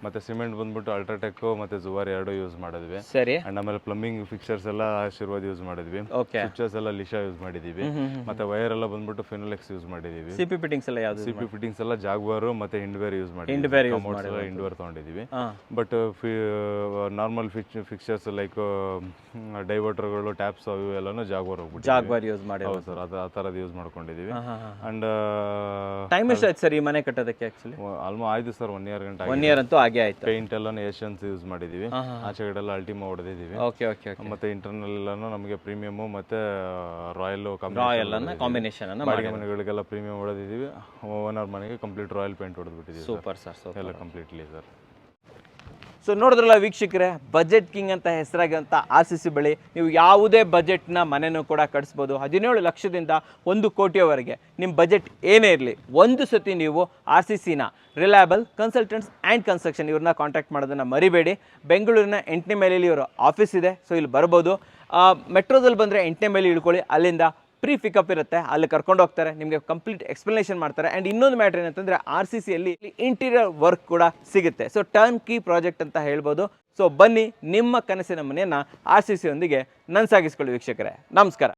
ಮತ್ತೆ ಸಿಮೆಂಟ್ ಬಂದ್ಬಿಟ್ಟು ಅಲ್ಟ್ರಾಟೆಕ್ ಮತ್ತೆ ಜುವಾರಿ 2 ಯೂಸ್ ಮಾಡಿದ್ವಿ. ಸರಿ. ಅಂಡ್ ಆಮೇಲೆ ಪ್ಲಂಬಿಂಗ್ ಫಿಕ್ಚರ್ಸ್ ಎಲ್ಲ ಆಶೀರ್ವಾದ ಅವಧಿ ಯೂಸ್ ಮಾಡಿದ್ವಿ. ಓಕೆ. ಸ್ವಿಚಸ್ ಎಲ್ಲ ಲಿಶಾ ಯೂಸ್ ಮಾಡಿದೀವಿ. ಮತ್ತೆ ವೈರ್ ಎಲ್ಲ ಬಂದ್ಬಿಟ್ಟು ಫಿನೋಲೆಕ್ಸ್ ಯೂಸ್ ಮಾಡಿದೀವಿ. ಸಿಪಿ ಫಿಟ್ಟಿಂಗ್ಸ್ ಎಲ್ಲ ಯಾವುದು? ಸಿಪಿ ಫಿಟ್ಟಿಂಗ್ಸ್ ಎಲ್ಲ ಜಾಗ್ವಾರ್ ಮತ್ತೆ ಹಿಂಡ್ವೇರ್ ಯೂಸ್ ಮಾಡಿದ್ವಿ. ಹಿಂಡ್ವೇರ್ ತಗೊಂಡಿದೀವಿ. ಬಟ್ ನಾರ್ಮಲ್ ಫಿಕ್ಚರ್ಸ್ ಲೈಕ್ ಡೈವರ್ಟರ್ಗಳು, ಟ್ಯಾಪ್ಸ್ ಅವು ಎಲ್ಲಾನು ಜಾಗ್ವಾರ್ ಯೂಸ್ ಮಾಡಿ. ಹೌದು ಸರ್, ಆ ಥರದ್ದು ಯೂಸ್ ಮಾಡ್ಕೊಂಡಿದೀವಿ. ಅಂಡ್ ಟೈಮ್ ಎಷ್ಟು ಆಯ್ತು ಸರ್ ಈ ಮನೆ ಕಟ್ಟೋದಕ್ಕೆ? ಆಕ್ಚುಲಿ ಆಲ್ಮೋಸ್ಟ್ ಆಯ್ತು ಸರ್, 1 year ಗಂಟೆ. 1 year ಅಂತೂ ಆಗೇ ಆಯ್ತು. ಪೇಂಟ್ ಎಲ್ಲ ಏಷ್ಯನ್ಸ್ ಯೂಸ್ ಮಾಡಿದೀವಿ. ಆಚೆ ಕಡೆ ಎಲ್ಲ ಅಲ್ಟಿಮಾ ಹೊಡೆದಿದ್ದೀವಿ. ಓಕೆ ಓಕೆ. ಮತ್ತೆ ಇಂಟರ್ನಲ್ ಎಲ್ಲಾನು ನಮಗೆ ಪ್ರೀಮಿಯಮ್ ಮತ್ತೆ ರಾಯಲ್ ಕಾಂಬಿನೇಷನ್ ಅನ್ನ ಬಾಡಿಗೆ ಮನೆಗಳಿಗೆಲ್ಲ ಪ್ರೀಮಿಯಂ ಹೊಡೆದಿದ್ದೀವಿ. ಓನರ್ ಮನೆಗೆ ಕಂಪ್ಲೀಟ್ ರಾಯಲ್ ಪೇಂಟ್ ಹೊಡೆದ್ಬಿಟ್ಟಿದ್ದೀವಿ. ಸೂಪರ್ ಸರ್, ಎಲ್ಲ ಕಂಪ್ಲೀಟ್ಲಿ ಸರ್. ಸೊ ನೋಡಿದ್ರಲ್ಲ ವೀಕ್ಷಕರೇ, ಬಜೆಟ್ ಕಿಂಗ್ ಅಂತ ಹೆಸರಾಗಿರುವಂಥ RCC ಬಳಿ ನೀವು ಯಾವುದೇ ಬಜೆಟ್ನ ಮನೆಯೂ ಕೂಡ ಕಟ್ಸ್ಬೋದು. 17 ಲಕ್ಷದಿಂದ 1 ಕೋಟಿಯವರೆಗೆ ನಿಮ್ಮ ಬಜೆಟ್ ಏನೇ ಇರಲಿ, ಒಂದು ಸತಿ ನೀವು RCCನ ರಿಲಯಬಲ್ ಕನ್ಸಲ್ಟೆಂಟ್ಸ್ ಆ್ಯಂಡ್ ಕನ್ಸ್ಟ್ರಕ್ಷನ್ ಇವ್ರನ್ನ ಕಾಂಟ್ಯಾಕ್ಟ್ ಮಾಡೋದನ್ನು ಮರಿಬೇಡಿ. ಬೆಂಗಳೂರಿನ 8ನೇ ಮೈಲಿಯಲ್ಲಿ ಇವರ ಆಫೀಸ್ ಇದೆ. ಸೊ ಇಲ್ಲಿ ಬರ್ಬೋದು. ಮೆಟ್ರೋದಲ್ಲಿ ಬಂದರೆ 8ನೇ ಮೈಲಿ ಇಳ್ಕೊಳ್ಳಿ, ಅಲ್ಲಿಂದ ಪ್ರೀ ಪಿಕಪ್ ಇರುತ್ತೆ, ಅಲ್ಲಿ ಕರ್ಕೊಂಡು ಹೋಗ್ತಾರೆ, ನಿಮಗೆ ಕಂಪ್ಲೀಟ್ ಎಕ್ಸ್ಪ್ಲನೇಷನ್ ಮಾಡ್ತಾರೆ. ಆ್ಯಂಡ್ ಇನ್ನೊಂದು ಮ್ಯಾಟ್ರ್ ಏನಂತಂದರೆ RCCಯಲ್ಲಿ ಇಂಟೀರಿಯರ್ ವರ್ಕ್ ಕೂಡ ಸಿಗುತ್ತೆ. ಸೊ ಟರ್ನ್ ಕೀ ಪ್ರಾಜೆಕ್ಟ್ ಅಂತ ಹೇಳ್ಬೋದು. ಸೊ ಬನ್ನಿ, ನಿಮ್ಮ ಕನಸಿನ ಮನೆಯನ್ನು RCC ಯೊಂದಿಗೆ ನನ್ಸಾಗಿಸ್ಕೊಳ್ಳಿ ವೀಕ್ಷಕರೇ. ನಮಸ್ಕಾರ.